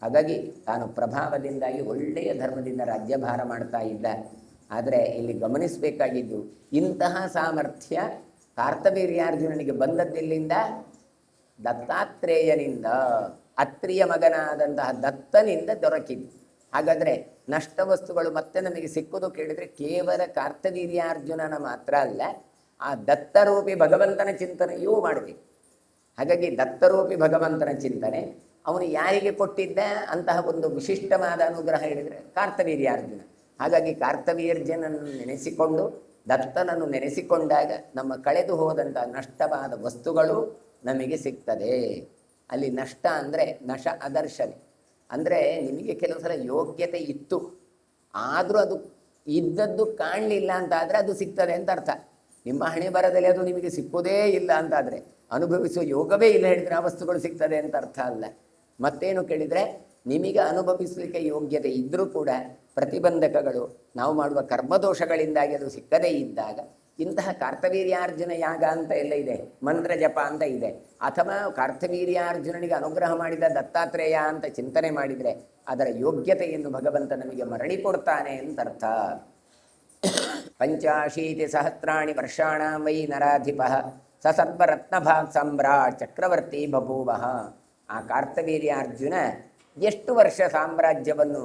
ಹಾಗಾಗಿ ತಾನು ಪ್ರಭಾವದಿಂದಾಗಿ ಒಳ್ಳೆಯ ಧರ್ಮದಿಂದ ರಾಜ್ಯಭಾರ ಮಾಡ್ತಾ ಇದ್ದ. ಆದರೆ ಇಲ್ಲಿ ಗಮನಿಸಬೇಕಾಗಿದ್ದು, ಇಂತಹ ಸಾಮರ್ಥ್ಯ ಕಾರ್ತವೀರ್ಯಾರ್ಜುನನಿಗೆ ಬಂದದ್ದಿಲ್ಲಿಂದ ದತ್ತಾತ್ರೇಯನಿಂದ, ಅತ್ರಿಯ ಮಗನಾದಂತಹ ದತ್ತನಿಂದ ದೊರಕಿದ್ದು. ಹಾಗಾದರೆ ನಷ್ಟ ವಸ್ತುಗಳು ಮತ್ತೆ ನಮಗೆ ಸಿಕ್ಕುವುದು ಕೇಳಿದರೆ ಕೇವಲ ಕಾರ್ತವೀರ್ಯಾರ್ಜುನನ ಮಾತ್ರ ಅಲ್ಲ, ಆ ದತ್ತರೂಪಿ ಭಗವಂತನ ಚಿಂತನೆಯೂ ಮಾಡಬೇಕು. ಹಾಗಾಗಿ ದತ್ತರೂಪಿ ಭಗವಂತನ ಚಿಂತನೆ ಅವನು ಯಾರಿಗೆ ಕೊಟ್ಟಿದ್ದ ಅಂತಹ ಒಂದು ವಿಶಿಷ್ಟವಾದ ಅನುಗ್ರಹ ಹೇಳಿದರೆ ಕಾರ್ತವೀರ್ಯಾರ್ಜುನ. ಹಾಗಾಗಿ ಕಾರ್ತವೀರ್ಜನನ್ನು ನೆನೆಸಿಕೊಂಡು ದತ್ತನನ್ನು ನೆನೆಸಿಕೊಂಡಾಗ ನಮ್ಮ ಕಳೆದು ಹೋದಂಥ ನಷ್ಟವಾದ ವಸ್ತುಗಳು ನಮಗೆ ಸಿಗ್ತದೆ. ಅಲ್ಲಿ ನಷ್ಟ ಅಂದರೆ ನಶ ಅದರ್ಶನೆ, ಅಂದರೆ ನಿಮಗೆ ಕೆಲವು ಸಲ ಯೋಗ್ಯತೆ ಇತ್ತು, ಆದರೂ ಅದು ಇದ್ದದ್ದು ಕಾಣಲಿಲ್ಲ ಅಂತಾದರೆ ಅದು ಸಿಗ್ತದೆ ಅಂತ ಅರ್ಥ. ನಿಮ್ಮ ಹಣೆ ಬರದಲ್ಲಿ ಅದು ನಿಮಗೆ ಸಿಕ್ಕುವುದೇ ಇಲ್ಲ ಅಂತಾದರೆ, ಅನುಭವಿಸುವ ಯೋಗವೇ ಇಲ್ಲ ಹೇಳಿದರೆ ಆ ವಸ್ತುಗಳು ಸಿಗ್ತದೆ ಅಂತ ಅರ್ಥ ಅಲ್ಲ. ಮತ್ತೇನು ಕೇಳಿದರೆ, ನಿಮಗೆ ಅನುಭವಿಸಲಿಕ್ಕೆ ಯೋಗ್ಯತೆ ಇದ್ದರೂ ಕೂಡ ಪ್ರತಿಬಂಧಕಗಳು, ನಾವು ಮಾಡುವ ಕರ್ಮದೋಷಗಳಿಂದಾಗಿ ಅದು ಸಿಕ್ಕದೇ ಇದ್ದಾಗ ಇಂತಹ ಕಾರ್ತವೀರ್ಯಾರ್ಜುನ ಯಾಗ ಅಂತ ಎಲ್ಲ ಇದೆ, ಮಂತ್ರ ಜಪ ಅಂತ ಇದೆ, ಅಥವಾ ಕಾರ್ತವೀರ್ಯಾರ್ಜುನನಿಗೆ ಅನುಗ್ರಹ ಮಾಡಿದ ದತ್ತಾತ್ರೇಯ ಅಂತ ಚಿಂತನೆ ಮಾಡಿದರೆ ಅದರ ಯೋಗ್ಯತೆಯನ್ನು ಭಗವಂತ ನಮಗೆ ಮರಳಿ ಕೊಡ್ತಾನೆ ಅಂತ ಅರ್ಥ. 85 ಸಹಸ್ರಾಣಿ ವರ್ಷಾಣಾಂ ವೈ ನರಾಧಿಪಃ ಸ ಸರ್ವರತ್ನಭಾಗ್ ಸಮ್ರಾಟ್ ಚಕ್ರವರ್ತಿ ಬಭೂವಃ. ಆ ಕಾರ್ತವೀರ್ಯಾರ್ಜುನ ಎಷ್ಟು ವರ್ಷ ಸಾಮ್ರಾಜ್ಯವನ್ನು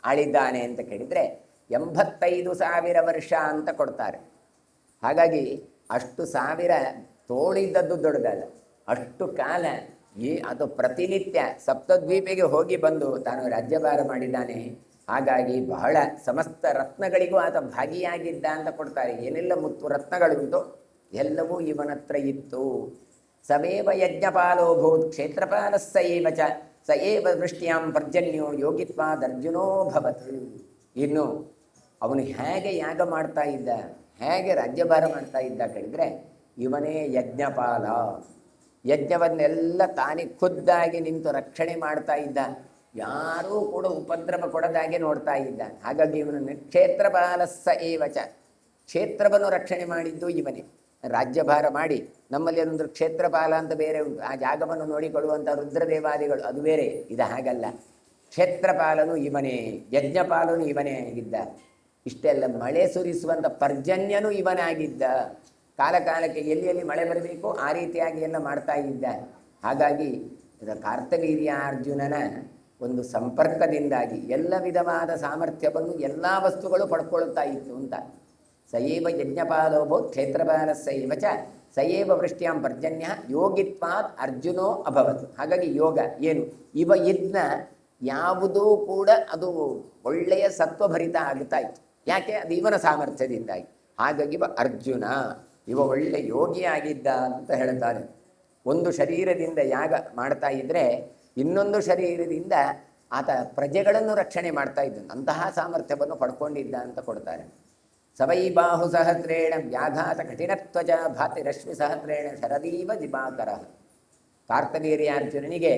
ಆಳಿದ್ದಾನೆ ಅಂತ ಕೇಳಿದರೆ 85,000 ವರ್ಷ ಅಂತ ಕೊಡ್ತಾರೆ. ಹಾಗಾಗಿ ಅಷ್ಟು ಸಾವಿರ ತೋಳಿದ್ದದ್ದು ದೊಡ್ಡದಲ್ಲ, ಅಷ್ಟು ಕಾಲ ಅದು ಪ್ರತಿನಿತ್ಯ ಸಪ್ತದ್ವೀಪಿಗೆ ಹೋಗಿ ಬಂದು ತಾನು ರಾಜ್ಯಭಾರ ಮಾಡಿದ್ದಾನೆ. ಹಾಗಾಗಿ ಬಹಳ ಸಮಸ್ತ ರತ್ನಗಳಿಗೂ ಆತ ಭಾಗಿಯಾಗಿದ್ದ ಅಂತ ಕೊಡ್ತಾರೆ. ಏನೆಲ್ಲ ಮುತ್ತು ರತ್ನಗಳುಂಟು ಎಲ್ಲವೂ ಇವನತ್ರ ಇತ್ತು. ಸವೇವ ಯಜ್ಞಪಾಲೋಭೂತ್ ಕ್ಷೇತ್ರಪಾಲ ಸಯೇವ ಚ ಸಯೇವ ವೃಷ್ಟ್ಯಾಂ ಪರ್ಜನ್ಯೋ ಯೋಗಿತ್ವಾದರ್ಜುನೋ ಭವತ್. ಇನ್ನು ಅವನು ಹೇಗೆ ಯಾಗ ಮಾಡ್ತಾ ಇದ್ದ, ಹೇಗೆ ರಾಜ್ಯಭಾರ ಮಾಡ್ತಾ ಇದ್ದ ಕೇಳಿದರೆ, ಇವನೇ ಯಜ್ಞಪಾಲ. ಯಜ್ಞವನ್ನೆಲ್ಲ ತಾನೇ ಖುದ್ದಾಗಿ ನಿಂತು ರಕ್ಷಣೆ ಮಾಡ್ತಾ ಇದ್ದ. ಯಾರೂ ಕೂಡ ಉಪದ್ರವ ಕೊಡದಾಗೆ ನೋಡ್ತಾ ಇದ್ದಾನೆ. ಹಾಗಾಗಿ ಇವನನ್ನು ಕ್ಷೇತ್ರಪಾಲಸ್ಸ ಏವಚ, ಕ್ಷೇತ್ರವನ್ನು ರಕ್ಷಣೆ ಮಾಡಿದ್ದು ಇವನೇ. ರಾಜ್ಯಭಾರ ಮಾಡಿ ನಮ್ಮಲ್ಲಿ ಅದೊಂದು ಕ್ಷೇತ್ರಪಾಲ ಅಂತ ಬೇರೆ ಉಂಟು, ಆ ಜಾಗವನ್ನು ನೋಡಿಕೊಳ್ಳುವಂಥ ರುದ್ರದೇವಾದಿಗಳು, ಅದು ಬೇರೆ. ಇದು ಹಾಗಲ್ಲ, ಕ್ಷೇತ್ರಪಾಲನು ಇವನೇ, ಯಜ್ಞಪಾಲನು ಇವನೇ ಆಗಿದ್ದ. ಇಷ್ಟೆಲ್ಲ ಮಳೆ ಸುರಿಸುವಂಥ ಪರ್ಜನ್ಯನೂ ಇವನಾಗಿದ್ದ. ಕಾಲ ಕಾಲಕ್ಕೆ ಎಲ್ಲಿ ಮಳೆ ಬರಬೇಕು ಆ ರೀತಿಯಾಗಿ ಎಲ್ಲ ಮಾಡ್ತಾ ಇದ್ದ. ಹಾಗಾಗಿ ಕಾರ್ತವೀರ್ಯಾರ್ಜುನನ ಒಂದು ಸಂಪರ್ಕದಿಂದಾಗಿ ಎಲ್ಲ ವಿಧವಾದ ಸಾಮರ್ಥ್ಯವನ್ನು ಎಲ್ಲ ವಸ್ತುಗಳು ಪಡ್ಕೊಳ್ತಾ ಇತ್ತು ಅಂತ. ಸಯೇವ ಯಜ್ಞಪಾಲೋಭೋ ಕ್ಷೇತ್ರಪಾಲಸ್ಸೈವ ಚ ಸಯೇವ ವೃಷ್ಟ್ಯಾಂ ಪರ್ಜನ್ಯ ಯೋಗಿತ್ವಾತ್ ಅರ್ಜುನೋ ಅಭವತ್. ಹಾಗಾಗಿ ಯೋಗ ಏನು, ಇವ ಯಜ್ಞ ಯಾವುದೂ ಕೂಡ ಅದು ಒಳ್ಳೆಯ ಸತ್ವಭರಿತ ಆಗ್ತಾ ಇತ್ತು. ಯಾಕೆ, ಅದು ಇವನ ಸಾಮರ್ಥ್ಯದಿಂದಾಗಿ. ಹಾಗಾಗಿ ಇವ ಅರ್ಜುನ, ಇವ ಒಳ್ಳೆ ಯೋಗಿಯಾಗಿದ್ದ ಅಂತ ಹೇಳ್ತಾನೆ. ಒಂದು ಶರೀರದಿಂದ ಯಾಗ ಮಾಡ್ತಾ ಇದ್ದರೆ ಇನ್ನೊಂದು ಶರೀರದಿಂದ ಆತ ಪ್ರಜೆಗಳನ್ನು ರಕ್ಷಣೆ ಮಾಡ್ತಾ ಇದ್ದನು. ಅಂತಹ ಸಾಮರ್ಥ್ಯವನ್ನು ಪಡ್ಕೊಂಡಿದ್ದ ಅಂತ ಕೊಡ್ತಾರೆ. ಸವೈ ಬಾಹು ಸಹಸ್ರೇಣ ವ್ಯಾಘಾತ ಕಠಿಣತ್ವಜ ಭಾತಿ ರಶ್ಮಿ ಸಹಸ್ರೇಣ ಶರದೀವ ದಿವಾಕರ. ಕಾರ್ತವೀರ್ಯಾರ್ಜುನನಿಗೆ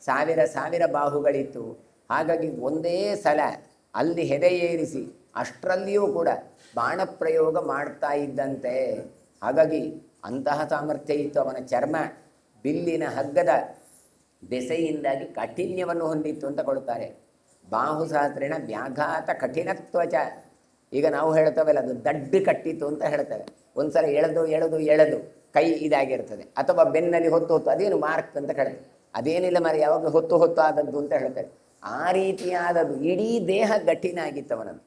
ಸಾವಿರ ಬಾಹುಗಳಿತ್ತು. ಹಾಗಾಗಿ ಒಂದೇ ಸಲ ಅಲ್ಲಿ ಹೆದೆ ಏರಿಸಿ ಅಷ್ಟರಲ್ಲಿಯೂ ಕೂಡ ಬಾಣಪ್ರಯೋಗ ಮಾಡ್ತಾ ಇದ್ದಂತೆ. ಹಾಗಾಗಿ ಅಂತಹ ಸಾಮರ್ಥ್ಯ ಇತ್ತು. ಅವನ ಚರ್ಮ ಬಿಲ್ಲಿನ ಹಗ್ಗದ ದೆಸೆಯಿಂದಾಗಿ ಕಾಠಿಣ್ಯವನ್ನು ಹೊಂದಿತ್ತು ಅಂತ ಕೊಡ್ತಾರೆ. ಬಾಹು ಸಹಸ್ರೇಣ ವ್ಯಾಘಾತ ಕಠಿಣತ್ವಚ. ಈಗ ನಾವು ಹೇಳ್ತೇವಲ್ಲ, ಅದು ದಡ್ಡು ಕಟ್ಟಿತ್ತು ಅಂತ ಹೇಳ್ತೇವೆ. ಒಂದ್ಸಲ ಎಳೆದು ಕೈ ಇದಾಗಿರ್ತದೆ, ಅಥವಾ ಬೆನ್ನಲ್ಲಿ ಹೊತ್ತು ಅದೇನು ಮಾರ್ಕ್ ಅಂತ ಹೇಳ್ತೇವೆ. ಅದೇನಿಲ್ಲ ಮರ, ಯಾವಾಗ ಹೊತ್ತು ಆದದ್ದು ಅಂತ ಹೇಳ್ತೇವೆ. ಆ ರೀತಿಯಾದದ್ದು ಇಡೀ ದೇಹ ಗಟ್ಟಿನಾಗಿತ್ತವನದು,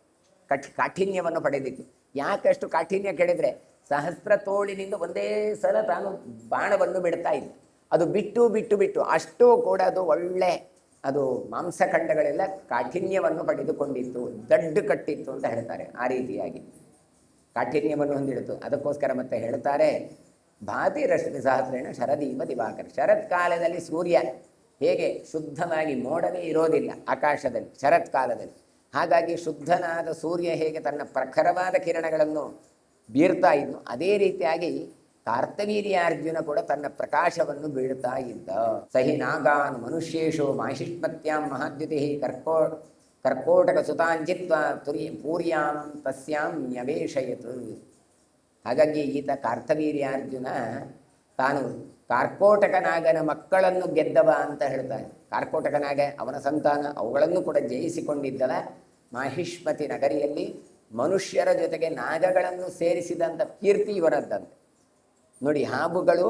ಕಾಠಿಣ್ಯವನ್ನು ಪಡೆದಿತ್ತು. ಯಾಕಷ್ಟು ಕಾಠಿಣ್ಯ ಕೇಳಿದರೆ, ಸಹಸ್ರ ತೋಳಿನಿಂದ ಒಂದೇ ಸಲ ತಾನು ಬಾಣವನ್ನು ಬಿಡ್ತಾ ಇದ್ದ. ಅದು ಬಿಟ್ಟು ಅಷ್ಟೂ ಕೂಡ ಅದು ಒಳ್ಳೆ, ಅದು ಮಾಂಸಖಂಡಗಳೆಲ್ಲ ಕಾಠಿಣ್ಯವನ್ನು ಪಡೆದುಕೊಂಡಿತ್ತು, ದಡ್ಡು ಕಟ್ಟಿತ್ತು ಅಂತ ಹೇಳ್ತಾರೆ. ಆ ರೀತಿಯಾಗಿ ಕಾಠಿಣ್ಯವನ್ನು ಹೊಂದಿಡ್ತು. ಅದಕ್ಕೋಸ್ಕರ ಮತ್ತೆ ಹೇಳ್ತಾರೆ, ಭಾತಿ ರಶ್ಮಿ ಸಹಸ್ರೇಣ ಶರದೀವ ದಿವಾಕರ. ಶರತ್ಕಾಲದಲ್ಲಿ ಸೂರ್ಯ ಹೇಗೆ ಶುದ್ಧವಾಗಿ ಮೋಡವೇ ಇರೋದಿಲ್ಲ ಆಕಾಶದಲ್ಲಿ ಶರತ್ಕಾಲದಲ್ಲಿ, ಹಾಗಾಗಿ ಶುದ್ಧನಾದ ಸೂರ್ಯ ಹೇಗೆ ತನ್ನ ಪ್ರಖರವಾದ ಕಿರಣಗಳನ್ನು ಬೀರ್ತಾ ಇದ್ನು, ಅದೇ ರೀತಿಯಾಗಿ ಕಾರ್ತವೀರ್ಯಾರ್ಜುನ ಕೂಡ ತನ್ನ ಪ್ರಕಾಶವನ್ನು ಬೀಳ್ತಾ ಇದ್ದ. ಸಹಿ ನಾಗಾನ್ ಮನುಷ್ಯೇಶು ಮಾಹಿಷ್ಮತ್ಯಾಂ ಮಹಾದ್ಯುತಿ ಕರ್ಕೋಟಕ ಸುತಾಂಚಿತ್ವ ಪೂರ್ಯಾಂ ತಸ್ಯಾಂ ನ್ಯವೇಶಯತ್. ಹಾಗಾಗಿ ಈತ ಕಾರ್ತವೀರ್ಯಾರ್ಜುನ ತಾನು ಕಾರ್ಕೋಟಕನಾಗನ ಮಕ್ಕಳನ್ನು ಗೆದ್ದವ ಅಂತ ಹೇಳ್ತಾನೆ. ಕಾರ್ಕೋಟಕನಾಗ ಅವನ ಸಂತಾನ ಅವುಗಳನ್ನು ಕೂಡ ಜಯಿಸಿಕೊಂಡಿದ್ದವ. ಮಾಹಿಷ್ಮತಿ ನಗರಿಯಲ್ಲಿ ಮನುಷ್ಯರ ಜೊತೆಗೆ ನಾಗಗಳನ್ನು ಸೇರಿಸಿದಂಥ ಕೀರ್ತಿ ಇವರದ್ದಂತೆ. ನೋಡಿ, ಹಾವುಗಳು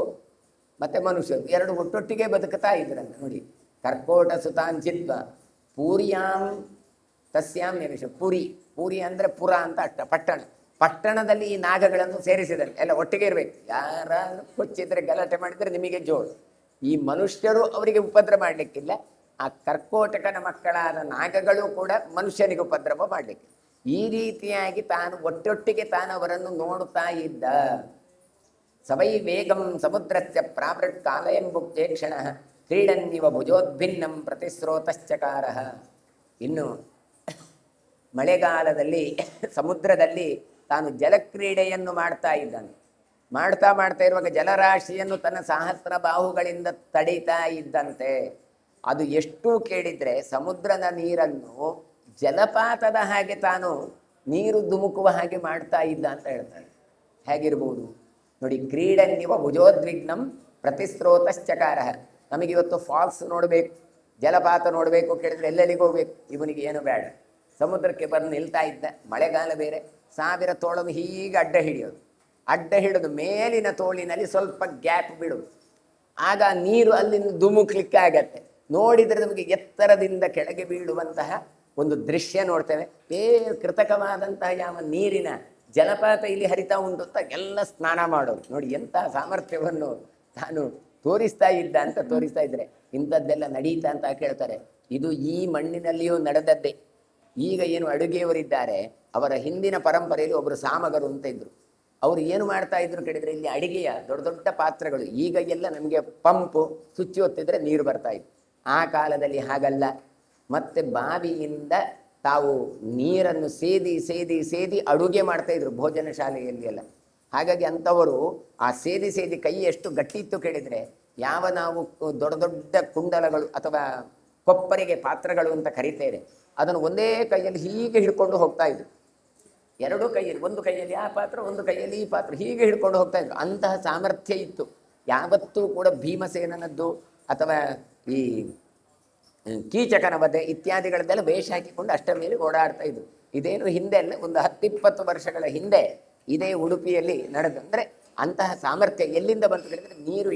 ಮತ್ತು ಮನುಷ್ಯರು ಎರಡು ಒಟ್ಟೊಟ್ಟಿಗೆ ಬದುಕುತ್ತಾ ಇದ್ರಂತೆ. ನೋಡಿ, ಕರ್ಕೋಟ ಸುತಾಂಚಿತ್ವ ಪೂರ್ಯಾಂ ತಸ್ಯಾಂ ನಿವೇಶ. ಪೂರಿ ಅಂದರೆ ಪುರ ಅಂತ ಅಷ್ಟ, ಪಟ್ಟಣದಲ್ಲಿ ಈ ನಾಗಗಳನ್ನು ಸೇರಿಸಿದ್ದಾರೆ. ಎಲ್ಲ ಒಟ್ಟಿಗೆ ಇರಬೇಕು. ಯಾರಾದ್ರೂ ಕೊಚ್ಚಿದ್ರೆ ಗಲಾಟೆ ಮಾಡಿದರೆ ನಿಮಗೆ ಜೋರು. ಈ ಮನುಷ್ಯರು ಅವರಿಗೆ ಉಪದ್ರ ಮಾಡಲಿಕ್ಕಿಲ್ಲ, ಆ ಕರ್ಕೋಟಕನ ಮಕ್ಕಳಾದ ನಾಗಗಳು ಕೂಡ ಮನುಷ್ಯನಿಗೆ ಉಪದ್ರವ ಮಾಡಲಿಕ್ಕೆ. ಈ ರೀತಿಯಾಗಿ ತಾನು ಒಟ್ಟೊಟ್ಟಿಗೆ ತಾನು ಅವರನ್ನು ನೋಡುತ್ತಾ ಇದ್ದ. ಸವೈ ವೇಗಂ ಸಮುದ್ರಸ್ಯ ಪ್ರಾವೃತ್ ಕಾಲಯಂಬುಕ್ತೇ ಕ್ಷಣ ಕ್ರೀಡನ್ನಿವ ಭುಜೋದ್ಭಿನ್ನಂ ಪ್ರತಿಸ್ರೋತಶ್ಚಕಾರ. ಇನ್ನು ಮಳೆಗಾಲದಲ್ಲಿ ಸಮುದ್ರದಲ್ಲಿ ತಾನು ಜಲಕ್ರೀಡೆಯನ್ನು ಮಾಡ್ತಾ ಇದ್ದಾನೆ. ಮಾಡ್ತಾ ಇರುವಾಗ ಜಲರಾಶಿಯನ್ನು ತನ್ನ ಸಹಸ್ರ ಬಾಹುಗಳಿಂದ ತಡೀತಾ ಇದ್ದಂತೆ. ಅದು ಎಷ್ಟು ಕೇಳಿದರೆ ಸಮುದ್ರದ ನೀರನ್ನು ಜಲಪಾತದ ಹಾಗೆ ತಾನು ನೀರು ಧುಮುಕುವ ಹಾಗೆ ಮಾಡ್ತಾ ಇದ್ದ ಅಂತ ಹೇಳ್ತಾರೆ. ಹೇಗಿರ್ಬೋದು ನೋಡಿ, ಕ್ರೀಡನ್ನಿವ ಭುಜೋದ್ವಿಗ್ನಂ ಪ್ರತಿಸ್ರೋತಶ್ಚಕಾರ. ನಮಗಿವತ್ತು ಫಾಲ್ಸ್ ನೋಡಬೇಕು, ಜಲಪಾತ ನೋಡಬೇಕು ಕೇಳಿದರೆ ಎಲ್ಲೆಲ್ಲಿಗೆ ಹೋಗ್ಬೇಕು, ಇವನಿಗೆ ಏನು ಬೇಡ, ಸಮುದ್ರಕ್ಕೆ ಬಂದು ನಿಲ್ತಾ ಇದ್ದ. ಮಳೆಗಾಲ ಬೇರೆ, 1000 ತೋಳನ್ನು ಹೀಗೆ ಅಡ್ಡ ಹಿಡಿದು ಮೇಲಿನ ತೋಳಿನಲ್ಲಿ ಸ್ವಲ್ಪ ಗ್ಯಾಪ್ ಬಿಡುವುದು. ಆಗ ನೀರು ಅಲ್ಲಿಂದ ಧುಮುಕ್ಲಿಕ್ಕೆ ಆಗತ್ತೆ. ನೋಡಿದರೆ ನಮಗೆ ಎತ್ತರದಿಂದ ಕೆಳಗೆ ಬೀಳುವಂತಹ ಒಂದು ದೃಶ್ಯ ನೋಡ್ತೇವೆ. ಕೃತಕವಾದಂತಹ ಯಾವ ನೀರಿನ ಜಲಪಾತ ಇಲ್ಲಿ ಹರಿತಾ ಉಂಟು ಅಂತ ಎಲ್ಲ ಸ್ನಾನ ಮಾಡೋದು. ನೋಡಿ ಎಂಥ ಸಾಮರ್ಥ್ಯವನ್ನು ತಾನು ತೋರಿಸ್ತಾ ಇದ್ದ ಅಂತ ತೋರಿಸ್ತಾ ಇದ್ರೆ, ಇಂಥದ್ದೆಲ್ಲ ನಡೀತಾ ಅಂತ ಕೇಳ್ತಾರೆ. ಇದು ಈ ಮಣ್ಣಿನಲ್ಲಿಯೂ ನಡೆದದ್ದೇ. ಈಗ ಏನು ಅಡುಗೆಯವರಿದ್ದಾರೆ, ಅವರ ಹಿಂದಿನ ಪರಂಪರೆಯಲ್ಲಿ ಒಬ್ಬರು ಸಾಮಗರು ಅಂತ ಇದ್ರು. ಅವರು ಏನು ಮಾಡ್ತಾ ಇದ್ರು ಕೇಳಿದರೆ, ಇಲ್ಲಿ ಅಡಿಗೆಯ ದೊಡ್ಡ ದೊಡ್ಡ ಪಾತ್ರೆಗಳು, ಈಗ ಎಲ್ಲ ನಮಗೆ ಪಂಪು ಸ್ವಿಚ್ ಒತ್ತಿದ್ರೆ ನೀರು ಬರ್ತಾ ಇತ್ತು. ಆ ಕಾಲದಲ್ಲಿ ಹಾಗಲ್ಲ. ಮತ್ತೆ ಬಾವಿಯಿಂದ ತಾವು ನೀರನ್ನು ಸೇದಿ ಅಡುಗೆ ಮಾಡ್ತಾ ಇದ್ರು ಭೋಜನ ಶಾಲೆಯಲ್ಲಿ ಎಲ್ಲ. ಹಾಗಾಗಿ ಅಂಥವರು ಆ ಸೇದಿ ಕೈ ಎಷ್ಟು ಗಟ್ಟಿ ಇತ್ತು ಕೇಳಿದರೆ, ಯಾವ ನಾವು ದೊಡ್ಡ ದೊಡ್ಡ ಕುಂಡಲಗಳು ಅಥವಾ ಕೊಪ್ಪರಿಗೆ ಪಾತ್ರಗಳು ಅಂತ ಕರೀತೇವೆ. ಅದನ್ನು ಒಂದೇ ಕೈಯಲ್ಲಿ ಹೀಗೆ ಹಿಡ್ಕೊಂಡು ಹೋಗ್ತಾ ಇದ್ರು. ಎರಡೂ ಕೈಯಲ್ಲಿ, ಒಂದು ಕೈಯಲ್ಲಿ ಆ ಪಾತ್ರ, ಒಂದು ಕೈಯಲ್ಲಿ ಈ ಪಾತ್ರ, ಹೀಗೆ ಹಿಡ್ಕೊಂಡು ಹೋಗ್ತಾ ಇದ್ರು. ಅಂತಹ ಸಾಮರ್ಥ್ಯ ಇತ್ತು. ಯಾವತ್ತೂ ಕೂಡ ಭೀಮಸೇನನದ್ದು ಅಥವಾ ಈ ಕೀಚಕನ ವಧೆ ಇತ್ಯಾದಿಗಳದ್ದೆಲ್ಲ ವೇಷ ಹಾಕಿಕೊಂಡು ಅಷ್ಟರ ಮೇಲೆ ಓಡಾಡ್ತಾ ಇದ್ರು. ಇದೇನು ಹಿಂದೆ ಅಲ್ಲ, ಒಂದು 10-20 ವರ್ಷಗಳ ಹಿಂದೆ ಇದೇ ಉಡುಪಿಯಲ್ಲಿ ನಡೆದು. ಅಂದರೆ ಅಂತಹ ಸಾಮರ್ಥ್ಯ ಎಲ್ಲಿಂದ ಬಂತು ಹೇಳಿದರೆ, ನೀರು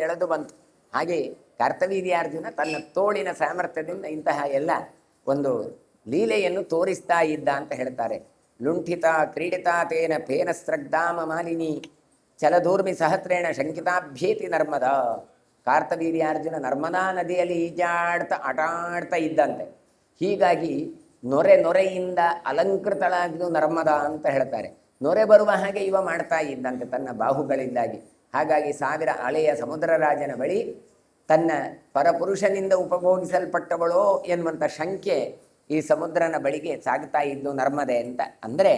ಎಳೆದು ಬಂತು. ಹಾಗೆ ಕರ್ತವೀರ್ಯಾರ್ಜುನ ತನ್ನ ತೋಳಿನ ಸಾಮರ್ಥ್ಯದಿಂದ ಇಂತಹ ಎಲ್ಲ ಒಂದು ಲೀಲೆಯನ್ನು ತೋರಿಸ್ತಾ ಇದ್ದ ಅಂತ ಹೇಳ್ತಾರೆ. ಲುಂಠಿತ ಕ್ರೀಡಿತಾ ತೇನ ಪೇನ ಸ್ರಗ್ಧಾಮ ಮಾಲಿನಿ ಚಲದೂರ್ಮಿ ಸಹಸ್ರೇಣ ಶಂಕಿತಾಭ್ಯೇತಿ ನರ್ಮದಾ. ಕಾರ್ತವೀರ್ಯಾರ್ಜುನ ನರ್ಮದಾ ನದಿಯಲ್ಲಿ ಆಟಾಡ್ತಾ ಇದ್ದಂತೆ. ಹೀಗಾಗಿ ನೊರೆಯಿಂದ ಅಲಂಕೃತಳಾಗಿದ್ದು ನರ್ಮದಾ ಅಂತ ಹೇಳ್ತಾರೆ. ನೊರೆ ಬರುವ ಹಾಗೆ ಇವ ಮಾಡ್ತಾ ಇದ್ದಂತೆ ತನ್ನ ಬಾಹುಗಳಿಂದಾಗಿ. ಹಾಗಾಗಿ 1000 ಹಳೆಯ ಸಮುದ್ರ ರಾಜನ ಬಳಿ ತನ್ನ ಪರಪುರುಷನಿಂದ ಉಪಭೋಗಿಸಲ್ಪಟ್ಟವಳೋ ಎನ್ನುವಂಥ ಶಂಕೆ ಈ ಸಮುದ್ರನ ಬಳಿಗೆ ಸಾಗ್ತಾ ಇದ್ದು ನರ್ಮದೆ ಅಂತ. ಅಂದರೆ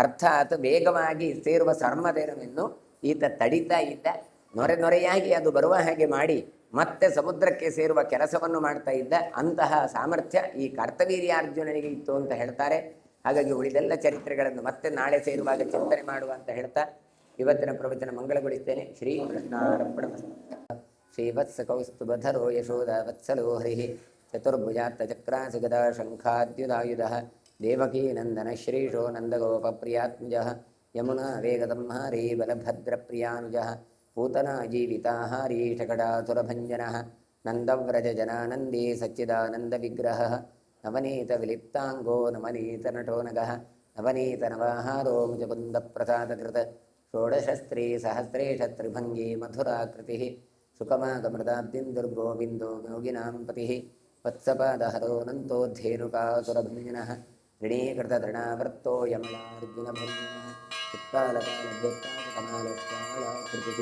ಅರ್ಥಾತ್ ವೇಗವಾಗಿ ಸೇರುವ ನರ್ಮದೆಯನ್ನು ಈತ ತಡಿತಾ ಇದ್ದ. ನೊರೆಯಾಗಿ ಅದು ಬರುವ ಹಾಗೆ ಮಾಡಿ ಮತ್ತೆ ಸಮುದ್ರಕ್ಕೆ ಸೇರುವ ಕೆಲಸವನ್ನು ಮಾಡ್ತಾ ಇದ್ದ. ಅಂತಹ ಸಾಮರ್ಥ್ಯ ಈ ಕರ್ತವೀರ್ಯಾರ್ಜುನನಿಗೆ ಇತ್ತು ಅಂತ ಹೇಳ್ತಾರೆ. ಹಾಗಾಗಿ ಉಳಿದೆಲ್ಲ ಚರಿತ್ರೆಗಳನ್ನು ಮತ್ತೆ ನಾಳೆ ಸೇರುವಾಗ ಚಿಂತನೆ ಮಾಡುವ ಅಂತ ಹೇಳ್ತಾ ಇವತ್ತಿನ ಪ್ರವಚನ ಮಂಗಳಗೊಳಿಸ್ತೇನೆ. ಶ್ರೀಕೃಷ್ಣಾರ್ಪಣಮಸ್ತು. ಶ್ರೀವತ್ಸ ಕೌಸ್ತುಭಧರೋ ಯಶೋಧ ವತ್ಸಲೋ ಹರಿ ಚತುರ್ಭುಜಾತ್ತ ಚಕ್ರಾಸಿ ಗದಾ ಶಂಖಾದ್ಯುದಾಯುಧ ದೇವಕೀ ನಂದನ ಶ್ರೀಶೋ ನಂದಗೋಪಪ್ರಿಯಾತ್ಮಜ ಯಮುನಾ ವೇಗದಂಹಾರಿ ಬಲಭದ್ರಪ್ರಿಯಾನುಜ ಪೂತನಾ ಜೀವಿತಾಹಾರಿ ಶಕಟಾಸುರಭಂಜನಃ ನಂದವ್ರಜ ಜನಾನಂದಿ ಸಚ್ಚಿದಾನಂದ ವಿಗ್ರಹ ನವನೀತ ವಿಲಿಪ್ತಾಂಗೋ ನವನೀತ ನಟೋ ನಗಃ ನವನೀತ ನವಾಹಾರೋ ಮುಜಕುಂದ ಪ್ರಸಾದಕೃತ ಷೋಡಶಸ್ತ್ರೀ ಸಹಸ್ರೇಶ ತ್ರಿಭಂಗಿ ಮಧುರಾಕೃತಿ ಸುಖಮಾಗಮೃತಾಬ್ದಿಂದುರ್ಗೋ ಬಿಂದು ಯೋಗಿನಾಂ ಪತಿ ವತ್ಸಪಾದಹರೋ ನಂತೋಧೇನುಕಾಸುರಭಂಜನಃ ಋಣೀಕೃತೃಣಾವೃತ್ತೋ ಯಮಲಾರ್ಜುನಭಂಜನಃ ಚಿತ್ಕಾಲಕಾಲಭೂತಾಕಮಾಲಶ್ಯಾಮಲಾಕೃತಿಃ